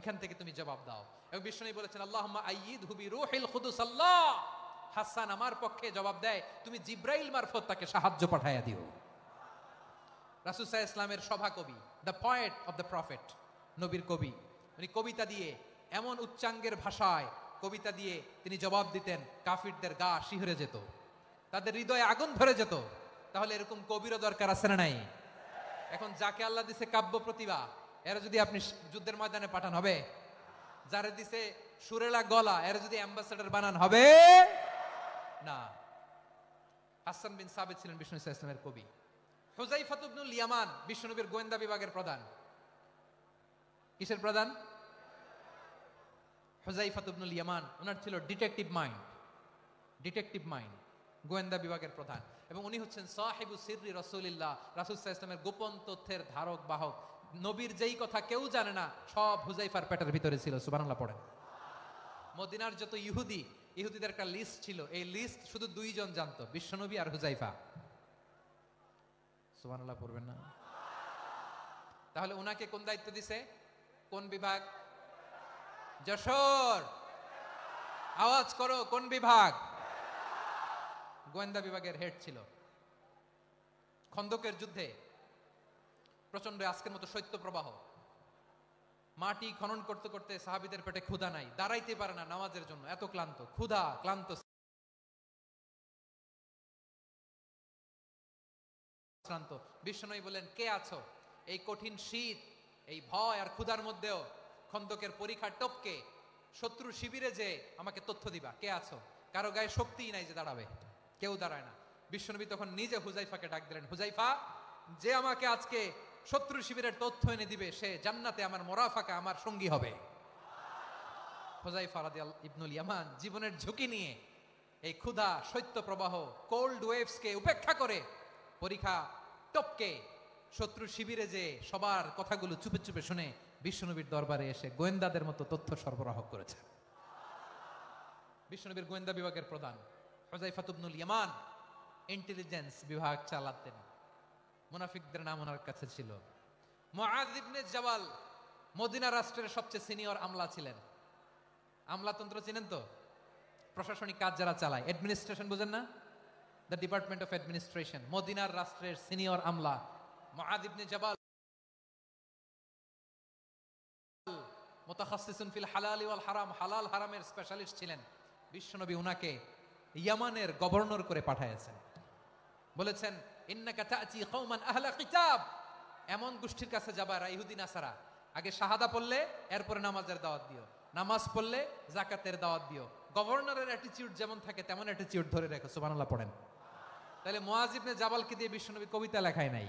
এখান থেকে তুমি জবাব দাও। এবং বিষ্ণু বলেছেন আল্লাহুম্মা আইয়িদহু বিরূহিল কুদুস। আল্লাহ, হাসান আমার পক্ষে জবাব দেয়, তুমি জিব্রাইল মারফত তাকে সাহায্য পাঠাইয়া দিও। রাসূল সাল্লাল্লাহু আলাইহি ইসলামের সভা কবি, the poet of the prophet, নবীর কবি, উনি কবিতা দিয়ে এমন উচ্চাঙ্গের ভাষায় কবিতা দিয়ে তিনি জবাব দিতেন, কাফিরদের গা শিহরে যেত, তাদের হৃদয়ে আগুন ধরে যেত। তাহলে এরকম কবিরও দরকার আছে না নাই? এখন যাকে আল্লাহ দিছে কাব্য প্রতিভা, এরা যদি আপনি যুদ্ধের ময়দানে পাঠান হবে? যারা দিছে সুরেলা গলা, এরা যদি অ্যাম্বাসেডর বানান হবে না। হাসান বিন সাবিত ছিলেন বিষ্ণু সাল্লাল্লাহু আলাইহি ওয়াসাল্লামের কবি। হুযায়ফা ইবনুল ইয়ামান বিশ্বনবীর গোয়েন্দা বিভাগের প্রধান। কিসের প্রধান? হুযায়ফা ইবনুল ইয়ামান। ওনার ছিল ডিটেকটিভ মাইন্ড, গোয়েন্দা বিভাগের প্রধান। এবং উনি হচ্ছেন সাহিবু সিররি রাসূলিল্লাহ, রাসূল সাল্লাল্লাহু আলাইহি ওয়াসাল্লামের গোপন তথ্যের ধারক বাহক। নবীর যেই কথা কেউ জানে না, সব হুযায়ফার পেটের ভিতরে ছিল। সুবহানাল্লাহ পড়েন। মদিনার যত ইহুদিদের একটা লিস্ট ছিল, এই লিস্ট শুধু দুইজন জানতো, বিশ্বনবী আর হুযায়ফা। সুবহানাল্লাহ পড়বেন না? তাহলে উনাকে কোন দায়িত্ব দিছে? কোন বিভাগ? যশোর, আওয়াজ করো, কোন বিভাগ? গোয়েন্দা বিভাগের হেড ছিল। খন্দকের যুদ্ধে প্রচন্ড আজকের মতো শৈত্য প্রবাহ, মাটি খনন করতে করতে সাহাবীদের পেটে ক্ষুধা নাই, দাঁড়াইতে পারে না নামাজের জন্য, এত ক্লান্ত, ক্লান্ত। বিশ্বনবী বলেন, কে আছো এই কঠিন শীত, এই ভয় আর ক্ষুধার মধ্যেও খন্দকের পরীক্ষা টপকে শত্রু শিবিরে যে আমাকে তথ্য দিবা? কে আছো? কারো গায়ে শক্তিই নাই যে দাঁড়াবে, কেউ দাঁড়ায় না। বিশ্বনবী তখন নিজে হুযায়ফাকে ডাক দিলেন, হুযায়ফা, যে আমাকে আজকে শত্রু শিবিরের তথ্য এনে দিবে, সে জান্নাতে আমার মোরাফাকা, আমার সঙ্গী হবে। হুযায়ফা রাদিয়াল্লাহু ইবনুল ইয়ামান জীবনের ঝুঁকি নিয়ে এই ক্ষুধা, শৈত্য প্রবাহ, কোল্ড ওয়েভসকে উপেক্ষা করে পরীক্ষা টপকে শত্রু শিবিরে যে সবার কথাগুলো চুপে চুপে শুনে বিশ্বনবীর দরবারে এসে গোয়েন্দাদের মতো তথ্য সরবরাহ করেছে। বিশ্বনবীর গোয়েন্দা বিভাগের প্রধান হুযায়ফা ইবনুল ইয়ামান ইন্টেলিজেন্স বিভাগ চালাতেন। মুনাফিকদের নাম ওনার কাছে ছিল। মুআয ইবনে জাবাল মদিনা রাষ্ট্রের সবচেয়ে সিনিয়র আমলা ছিলেন। আমলাতন্ত্র চিনেন তো? প্রশাসনিক কাজ যারা চালায়, অ্যাডমিনিস্ট্রেশন বুঝেন না? The department of administration. মদিনার রাষ্ট্রের সিনিয়র আমলা মুআয ইবনে জাবাল মুতাখাসসিসুন ফিল হালাল ওয়াল হারাম, হালাল হারামের স্পেশালিস্ট ছিলেন। বিশ্বনবী উনাকে ইয়ামানের গভর্নর করে পাঠাইছেন। বলেছেন, ইন্নাকা তা'তি কওমান আহলা কিতাব, এমন গোষ্ঠীর কাছে যাবা এরা ইহুদি নাসারা, আগে শাহাদা পড়লে এরপরে নামাজের দাওয়াত দিও, নামাজ পড়লে যাকাতের দাওয়াত দিও। গভর্নরের অ্যাটিটিউড যেমন থাকে তেমন অ্যাটিটিউড ধরে রেখো। সুবহানাল্লাহ পড়েন। তাহলে মুআয ইবনে জাবালকে দিয়ে বিশ্বনবী কবিতা লেখায় নাই,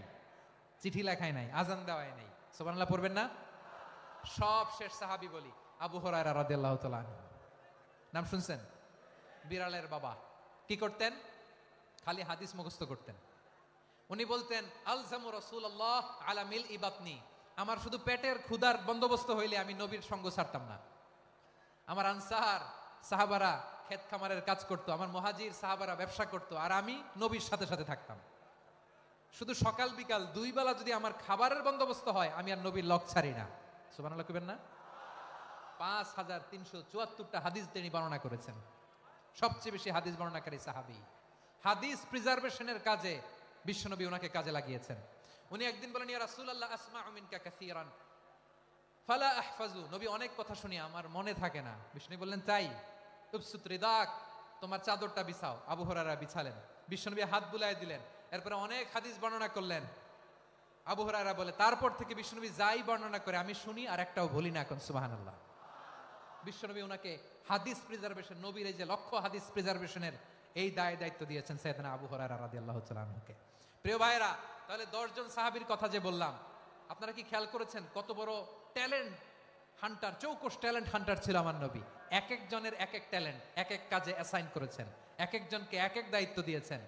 চিঠি লেখায় নাই, আজান দেওয়ায় নাই। সুবহানাল্লাহ পড়বেন না? সব শেষ সাহাবী বলি, আবু হুরায়রা রাদিয়াল্লাহু তাআলা আনহু, নাম শুনছেন? বিড়ালের বাবা। কি করতেন? খালি হাদিস মুখস্থ করতেন। উনি বলতেন, আলজামু রাসূলুল্লাহ আলা মিল ইবাতনি, আমার শুধু পেটের ক্ষুধার বন্দোবস্ত হইলে আমি নবীর সঙ্গ ছাড়তাম না। আমার আনসার সাহাবারা ক্ষেত খামারের কাজ করতো, আমার মুহাজির সাহাবারা ব্যবসা করতো, আর আমি নবীর সাথে সাথে থাকতাম। শুধু সকাল বিকাল দুই বেলা যদি আমার খাবারের বন্দোবস্ত হয়, আমি আর নবীর লক ছাড়ি না। সুবহানাল্লাহ কইবেন না? 5374টা হাদিস তিনি বর্ণনা করেছেন। সবচেয়ে বেশি হাদিস বর্ণনাকারী সাহাবী। হাদিস প্রিজার্ভেশনের কাজে বিশ্বনবী ওনাকে কাজে লাগিয়েছেন। উনি একদিন বলেন, ইয়া রাসূলুল্লাহ আসমাউ মিনকা কাসীরান ফালা আহফাজু, নবী অনেক কথা শুনি আমার মনে থাকে না। বিশ্বনবী বললেন, তাই? উবসুত রিদাক, তোমার চাদরটা বিছাও। আবু হুরায়রা বিছালেন, বিশ্বনবী হাত বুলায় দিলেন, এরপরে অনেক হাদিস বর্ণনা করলেন। আবু হুরায়রা বলে, তারপর থেকে বিশ্বনবী যাই বর্ণনা করে আমি শুনি আর একটাও ভুলি না। এখন সুবহানাল্লাহ। বিশ্বনবী ওনাকে হাদিস প্রিজার্ভেশন, নবীর এই যে লক্ষ্য হাদিস প্রিজার্ভেশনের এই দায়িত্ব দিয়েছেন সাইয়েদনা আবু হুরায়রা রাদিয়াল্লাহু তাআলা আনহুকে। প্রিয় ভাইরা, তাহলে 10 জন সাহাবীর কথা যে বললাম, আপনারা কি খেয়াল করেছেন কত বড় ট্যালেন্ট হান্টার, চৌকস ট্যালেন্ট হান্টার ছিল আমার নবী। এক একজনের এক এক ট্যালেন্ট এক এক কাজে অ্যাসাইন করেছেন, এক একজনকে এক এক দায়িত্ব দিয়েছেন,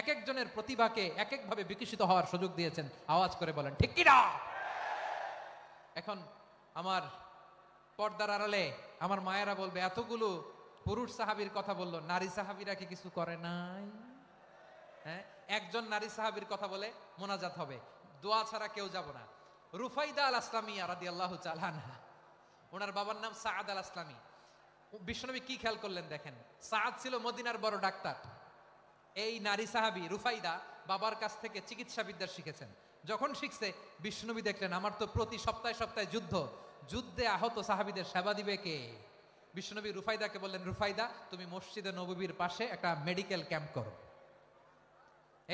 এক একজনের প্রতিভাকে এক একভাবে বিকশিত হওয়ার সুযোগ দিয়েছেন। আওয়াজ করে বলেন ঠিক কি না? এখন আমার পর্দার আড়ালে আমার মায়েরা বলবে, এতগুলো পুরুষ সাহাবীর কথা বললো, নারী সাহাবীরা কি কিছু করে নাই? হ্যাঁ, একজন নারী সাহাবীর কথা বলে মোনাজাত হবে, দোয়া ছাড়া কেউ যাব না। রুফাইদা আল আসলামিয়া রাদিয়াল্লাহু তাআলা আনহা, ওনার বাবার নাম সাআদ আল আসলামী। বিশ্বনবী কি খেয়াল করলেন দেখেন, সাআদ ছিল মদিনার বড় ডাক্তার। এই নারী সাহাবী রুফাইদা বাবার কাছ থেকে চিকিৎসা বিদ্যা শিখেছেন। যখন শিখছে, বিশ্বনবী দেখলেন আমার তো প্রতি সপ্তাহে সপ্তাহে যুদ্ধে আহত সাহাবীদের সেবা দিবে কে? বিশ্বনবী রুফাইদাকে বললেন, রুফাইদা তুমি মসজিদে নববীর পাশে একটা মেডিকেল ক্যাম্প করো।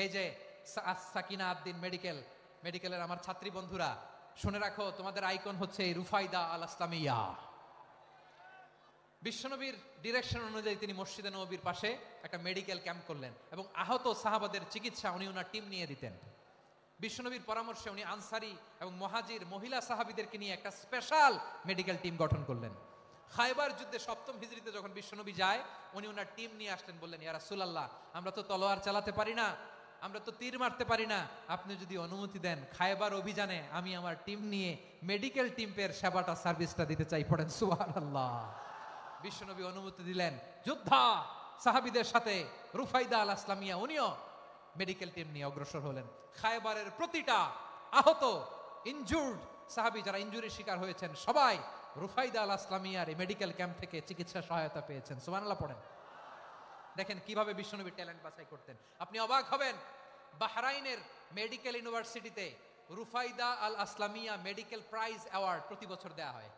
এই যে সাকিনা আদ্দিন মেডিকেলের আমার ছাত্রী বন্ধুরা, শুনে রাখো, তোমাদের আইকন হচ্ছে রুফাইদা আল আসলামিয়া। বিশ্বনবীর ডিরেকশন অনুযায়ী তিনি মসজিদে নববীর পাশে একটা মেডিকেল ক্যাম্প করলেন এবং আহত সাহাবাদের চিকিৎসা উনি ওনার টিম নিয়ে দিতেন। বিশ্বনবীর পরামর্শে উনি আনসারি এবং মুহাজির মহিলা সাহাবীদেরকে নিয়ে একটা স্পেশাল মেডিকেল টিম গঠন করলেন। খায়বার যুদ্ধে 7ম হিজরিতে যখন বিশ্বনবী যায়, উনি ওনার টিম নিয়ে আসলেন, বললেন, ইয়া রাসূলুল্লাহ, আমরা তো তলোয়ার চালাতে পারি না, আমরা তো তীর মারতে পারি না, আপনি যদি অনুমতি দেন খায়বার অভিযানে আমি আমার টিম নিয়ে মেডিকেল টিমের সেবাটা সার্ভিসটা দিতে চাই। পড়েন সুবহানাল্লাহ। বিশ্বনবী অনুমতি দিলেন, যোদ্ধা সাহাবীদের সাথে রুফাইদা আল আসলামিয়া উনিও মেডিকেল টিম নিয়ে অগ্রসর হলেন। খায়বারের প্রতিটা আহত ইনজুর্ড সাহাবী যারা ইনজুরির শিকার হয়েছেন, সবাই রুফাইদা আল আসলামিয়ার এই মেডিকেল ক্যাম্প থেকে চিকিৎসা সহায়তা পেয়েছেন। সুবহানাল্লাহ পড়েন। দেখেন কিভাবে বিশ্বনবী ট্যালেন্ট বাছাই করতেন। আপনি অবাক হবেন, বাহরাইনের মেডিকেল ইউনিভার্সিটিতে রুফাইদা আল আসলামিয়া মেডিকেল প্রাইজ অ্যাওয়ার্ড প্রতি বছর দেয়া হয়।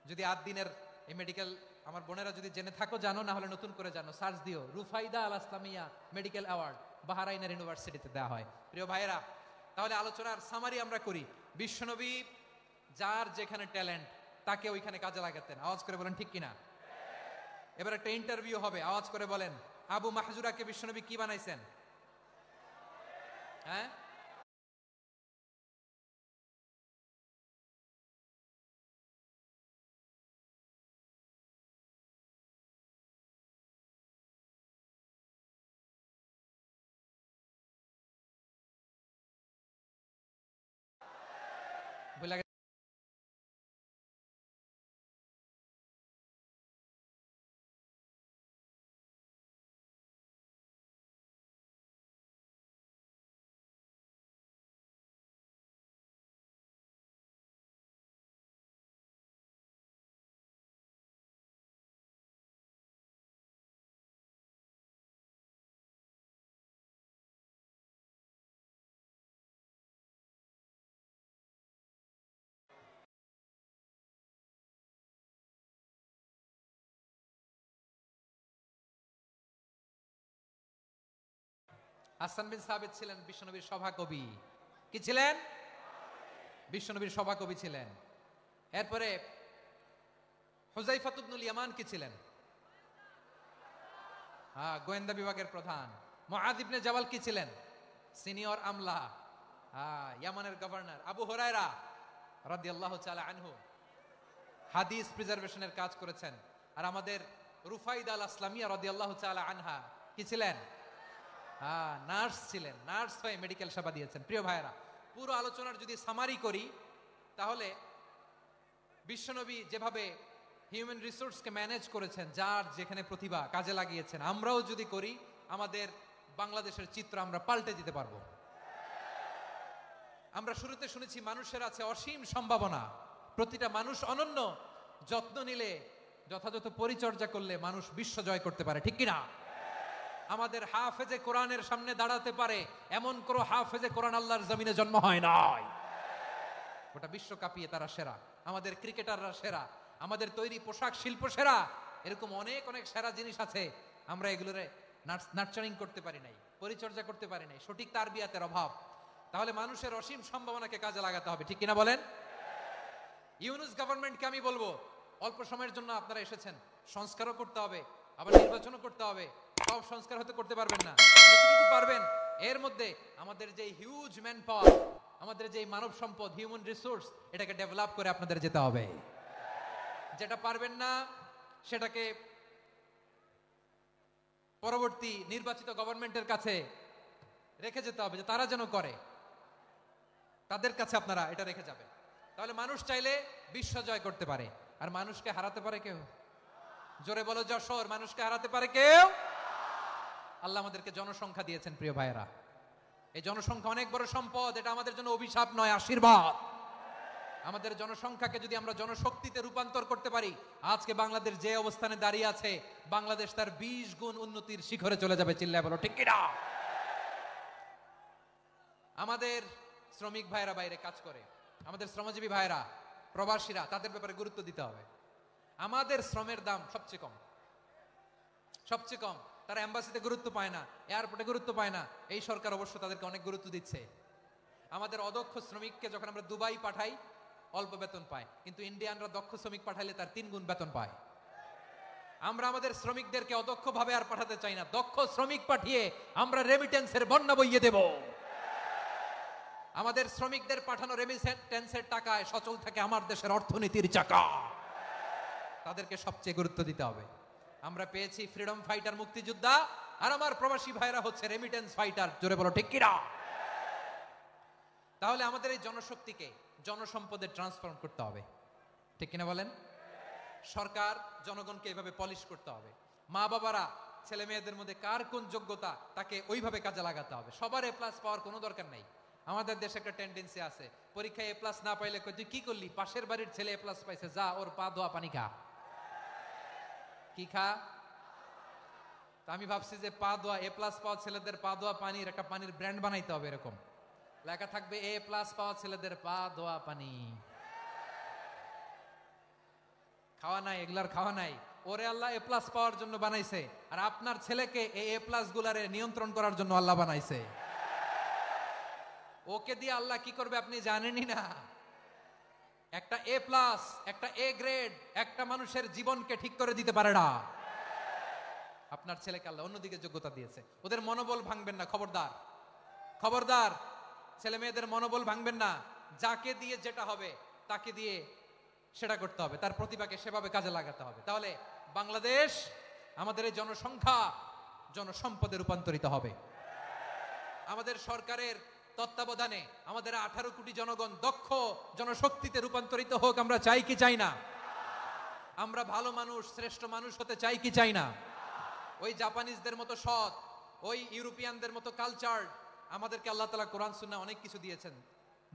যদি 8 দিনের এই মেডিকেল, আমার বোনেরা যদি জেনে থাকো জানো, না হলে নতুন করে জানো, সার্চ দিও রুফাইদা আল আসলামিয়া মেডিকেল অ্যাওয়ার্ড, বাহরাইনের ইউনিভার্সিটিতে দেওয়া হয়। প্রিয় ভাইয়েরা, তাহলে আলোচনার সামারি আমরা করি। বিশ্বনবী যার যেখানে ট্যালেন্ট তাকে ওইখানে কাজে লাগাতেন। আওয়াজ করে বলেন ঠিক কিনা? এবার একটা ইন্টারভিউ হবে, আওয়াজ করে বলেন, আবু মাহজুরাকে বিশ্বনবী কি বানাইছেন? হ্যাঁ, ভুলে গেছে। হাসান বিন সাবিত ছিলেন বিশ্বনবীর সভাকবি। কি ছিলেন? বিশ্বনবীর সভাকবি ছিলেন। এরপরে হুযায়ফা ইবনুল ইয়ামান কি ছিলেন? গোয়েন্দা বিভাগের প্রধান। মুআয ইবনে জাবাল কি ছিলেন? সিনিয়র আমলা, ইয়ামানের গভর্নর। আবু হুরায়রা রাদিয়াল্লাহু তাআলা আনহু হাদিস প্রিজার্ভেশনের কাজ করেছেন। আর আমাদের রুফাইদা আল আসলামিয়া রাদিয়াল্লাহু তাআলা আনহা কি ছিলেন? নার্স ছিলেন। নার্স হয়ে মেডিকেল সেবা দিয়েছেন। প্রিয় ভাইয়েরা, পুরো আলোচনার যদি সামারি করি, তাহলে বিশ্বনবী যেভাবে হিউম্যান রিসোর্সকে ম্যানেজ করেছেন, যার যেখানে প্রতিভা কাজে লাগিয়েছেন, আমরাও যদি করি, আমাদের বাংলাদেশের চিত্র আমরা পাল্টে দিতে পারবো। আমরা শুরুতে শুনেছি মানুষের আছে অসীম সম্ভাবনা, প্রতিটা মানুষ অনন্য, যত্ন নিলে, যথাযথ পরিচর্যা করলে মানুষ বিশ্ব জয় করতে পারে, ঠিক কিনা? আমাদের হাফেজে কোরআনের সামনে দাঁড়াতে পারে এমন কোন হাফেজে কোরআন আল্লাহর জমিনে জন্ম হয় নাই। গোটা বিশ্ব কাঁপিয়ে তারা সেরা। আমাদের ক্রিকেটাররা সেরা, আমাদের তৈরি পোশাক শিল্প সেরা। এরকম অনেক অনেক সেরা জিনিস আছে, আমরা এগুলোরে নার্চারিং করতে পারি নাই, পরিচর্যা করতে পারি নাই, সঠিক তারবিয়াতের অভাব। তাহলে মানুষের অসীম সম্ভাবনাকে কাজে লাগাতে হবে, ঠিক কিনা বলেন? ইউনুস গভর্নমেন্টকে আমি বলবো, অল্প সময়ের জন্য আপনারা এসেছেন, সংস্কারও করতে হবে, আবার নির্বাচনও করতে হবে। সব সংস্কার হতে করতে পারবেন না, যতটুকু পারবেন এর মধ্যে আমাদের যে হিউজ ম্যান পাওয়ার, আমাদের যে মানব সম্পদ, হিউম্যান রিসোর্স, এটাকে ডেভেলপ করে আপনাদের যেতে হবে। যেটা পারবেন না সেটাকে পরবর্তী নির্বাচিত গভর্নমেন্টের কাছে রেখে যেতে হবে, যে তারা যেন করে, তাদের কাছে আপনারা এটা রেখে যাবেন। তাহলে মানুষ চাইলে বিশ্ব জয় করতে পারে। আর মানুষকে হারাতে পারে কেউ? জোরে বলো যশোর, মানুষকে হারাতে পারে কেউ? আল্লাহ আমাদেরকে জনসংখ্যা দিয়েছেন প্রিয় ভাইয়েরা। এই জনসংখ্যা অনেক বড় সম্পদ, এটা আমাদের জন্য অভিশাপ নয়, আশীর্বাদ। আমাদের জনসংখ্যাকে যদি আমরা জনশক্তিতে রূপান্তর করতে পারি, আজকে বাংলাদেশ যে অবস্থানে দাঁড়িয়ে আছে, বাংলাদেশ তার 20 গুণ উন্নতির শিখরে চলে যাবে। চিল্লায় বলো ঠিক কিনা? আমাদের শ্রমিক ভাইরা বাইরে কাজ করে, আমাদের শ্রমজীবী ভাইরা, প্রবাসীরা, তাদের ব্যাপারে গুরুত্ব দিতে হবে। আমাদের শ্রমের দাম সবচেয়ে কম, সবচেয়ে কম। তারা এম্বাসিতে গুরুত্ব পায় না, এয়ারপোর্টে গুরুত্ব পায় না। এই সরকার অবশ্য তাদেরকে অনেক গুরুত্ব দিচ্ছে। আমাদের অদক্ষ শ্রমিককে যখন আমরা দুবাই পাঠাই, অল্প বেতন পায়, কিন্তু ইন্ডিয়ানরা দক্ষ শ্রমিক পাঠাইলে তার 3 গুণ বেতন পায়। আমরা আমাদের শ্রমিকদেরকে অদক্ষ ভাবে আর পাঠাতে চাই না, দক্ষ শ্রমিক পাঠিয়ে আমরা রেমিটেন্সের বন্যা বইয়ে দেব। আমাদের শ্রমিকদের পাঠানো রেমিটেন্সের টাকায় সচল থাকে আমার দেশের অর্থনীতির চাকা। তাদেরকে সবচেয়ে গুরুত্ব দিতে হবে। আমরা পেয়েছি ফ্রিডম ফাইটার, মুক্তিযোদ্ধা, আর আমার প্রবাসী ভাইরা হচ্ছে রেমিটেন্স ফাইটার। জোরে বলো ঠিক কিনা? তাহলে আমাদের এই জনশক্তিকে জনসম্পদে ট্রান্সফর্ম করতে হবে, ঠিক কিনা বলেন? সরকার জনগণকে এভাবে পলিশ করতে হবে। মা বাবারা ছেলে মেয়েদের মধ্যে কার কোন যোগ্যতা তাকে ওইভাবে কাজে লাগাতে হবে। সবার এ প্লাস পাওয়ার কোনো দরকার নাই। আমাদের দেশে একটা টেন্ডেন্সি আছে, পরীক্ষায় এ প্লাস না পাইলে তুই কি করলি, পাশের বাড়ির ছেলে এ প্লাস পাইছে, যা ওর পা ধোয়া পানি খা। কি খা? তা আমি ভাবছি যে পা ধোয়া, এ প্লাস পাওয়া ছেলেদের পা ধোয়া পানির একটা পানির ব্র্যান্ড বানাইতে হবে। এরকম লেখা থাকবে, এ প্লাস পাওয়া ছেলেদের পা ধোয়া পানি। খাওয়া নাই, এগুলার খাওয়া নাই। ওরে আল্লাহ এ প্লাস পাওয়ার জন্য বানাইছে, আর আপনার ছেলেকে এই এ প্লাস গুলারে নিয়ন্ত্রণ করার জন্য আল্লাহ বানাইছে। ওকে দিয়ে আল্লাহ কি করবে আপনি জানেনই না। একটা এ প্লাস, একটা এ গ্রেড একটা মানুষের জীবনকে ঠিক করে দিতে পারে না। আপনার ছেলেকে আল্লাহ অন্যদিকে যোগ্যতা দিয়েছে। ওদের মনোবল ভাঙবেন না, খবরদার, খবরদার। ছেলে মেয়েদের মনোবল ভাঙবেন না। যাকে দিয়ে যেটা হবে তাকে দিয়ে সেটা করতে হবে, তার প্রতিভাকে সেভাবে কাজে লাগাতে হবে। তাহলে বাংলাদেশ, আমাদের এই জনসংখ্যা জনসম্পদে রূপান্তরিত হবে। আমাদের সরকারের তত্ত্বাবধানে আমাদের 18 কোটি জনগণ দক্ষ জনশক্তিতে রূপান্তরিত হোক। আমরা চাই কি চাই না? আমরা ভালো মানুষ, শ্রেষ্ঠ মানুষ হতে চাই কি চাই না? ওই জাপানিজদের মতো সৎ, ওই ইউরোপিয়ানদের মতো কালচার, আমাদেরকে আল্লাহ তাআলা কোরআন সুন্নাহ অনেক কিছু দিয়েছেন।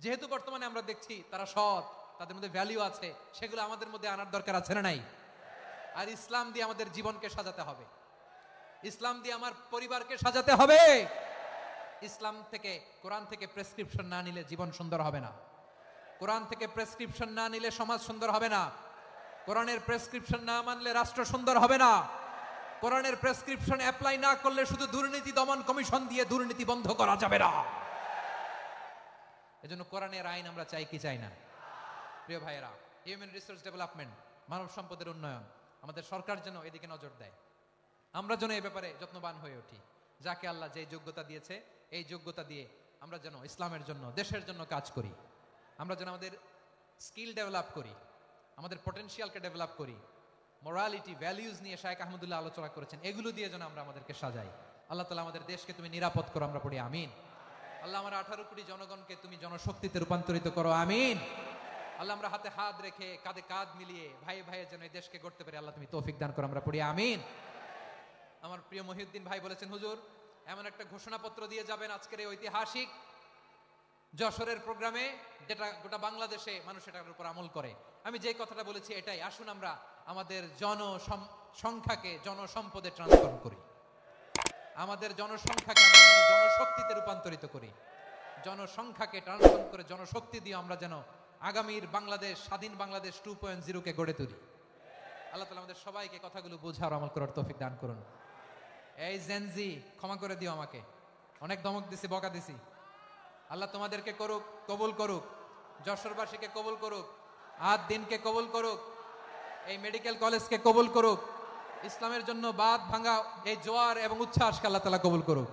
যেহেতু বর্তমানে আমরা দেখছি তারা সৎ, তাদের মধ্যে ভ্যালু আছে, সেগুলো আমাদের মধ্যে আনার দরকার আছে না নাই? আর ইসলাম দিয়ে আমাদের জীবনকে সাজাতে হবে, ইসলাম দিয়ে আমার পরিবারকে সাজাতে হবে। ইসলাম থেকে, কোরআন থেকে প্রেসক্রিপশন না নিলে জীবন সুন্দর হবে না। কোরআন থেকে প্রেসক্রিপশন না নিলে সমাজ সুন্দর হবে না। কোরআনের প্রেসক্রিপশন না মানলে রাষ্ট্র সুন্দর হবে না। কোরআনের প্রেসক্রিপশন অ্যাপ্লাই না করলে শুধু দুর্নীতি দমন কমিশন দিয়ে দুর্নীতি বন্ধ করা যাবে না। এজন্য কোরআনের আইন আমরা চাই কি চাই না? প্রিয় ভাইয়েরা, হিউম্যান রিসোর্স ডেভেলপমেন্ট, মানব সম্পদের উন্নয়ন, আমাদের সরকার যেন এদিকে নজর দেয়। আমরা যেন এই ব্যাপারে যত্নবান হয়ে উঠি। যাকে আল্লাহ যে যোগ্যতা দিয়েছে, এই যোগ্যতা দিয়ে আমরা যেন ইসলামের জন্য, দেশের জন্য কাজ করি। আমরা যেন আমাদের স্কিল ডেভেলপ করি, আমাদের পটেনশিয়ালকে ডেভেলপ করি। মোরালিটি, ভ্যালিউজ নিয়ে শায়েখ আহমদুল্লাহ আলোচনা করেছেন, এগুলো দিয়ে যেন আমরা আমাদেরকে সাজাই। আল্লাহ তাআলা আমাদের দেশকে তুমি নিরাপদ করো, আমরা পড়ি আমিন। আল্লাহ আমার 18 কোটি জনগণকে তুমি জনশক্তিতে রূপান্তরিত করো, আমিন। আল্লাহ আমরা হাতে হাত রেখে, কাঁধে কাঁধ মিলিয়ে ভাই ভাইয়ের যেন এই দেশকে গড়তে পারি, আল্লাহ তুমি তৌফিক দান করো, আমরা পড়ি আমিন। আমার প্রিয় মহিউদ্দিন ভাই বলেছেন, হুজুর এমন একটা ঘোষণাপত্র দিয়ে যাবেন আজকের এই ঐতিহাসিক যশোরের প্রোগ্রামে, যেটা গোটা বাংলাদেশে মানুষ এটার উপর আমল করে। আমি যে কথাটা বলেছি এটাই, আসুন আমরা আমাদের জনসংখ্যাকে জনসম্পদে ট্রান্সফর্ম করি। আমাদের জনসংখ্যাকে আমরা জনশক্তিতে রূপান্তরিত করি। জনসংখ্যাকে ট্রান্সফর্ম করে জনশক্তি দিয়ে আমরা যেন আগামীর বাংলাদেশ, স্বাধীন বাংলাদেশ 2.0 কে গড়ে তুলি। আল্লাহ তাআলা আমাদের সবাইকে কথাগুলো বোঝার, আমল করার তৌফিক দান করুন। এই জেনজি, ক্ষমা করে দিও আমাকে, অনেক ধমক দিছি, বকা দিছি। আল্লাহ তোমাদেরকে করুক, কবুল করুক, যশোরবাসীকে কবুল করুক, আদ দিনকে কবুল করুক, এই মেডিকেল কলেজকে কবুল করুক, ইসলামের জন্য বাঁধ ভাঙা এই জোয়ার এবং উচ্ছ্বাসকে আল্লাহ তাআলা কবুল করুক।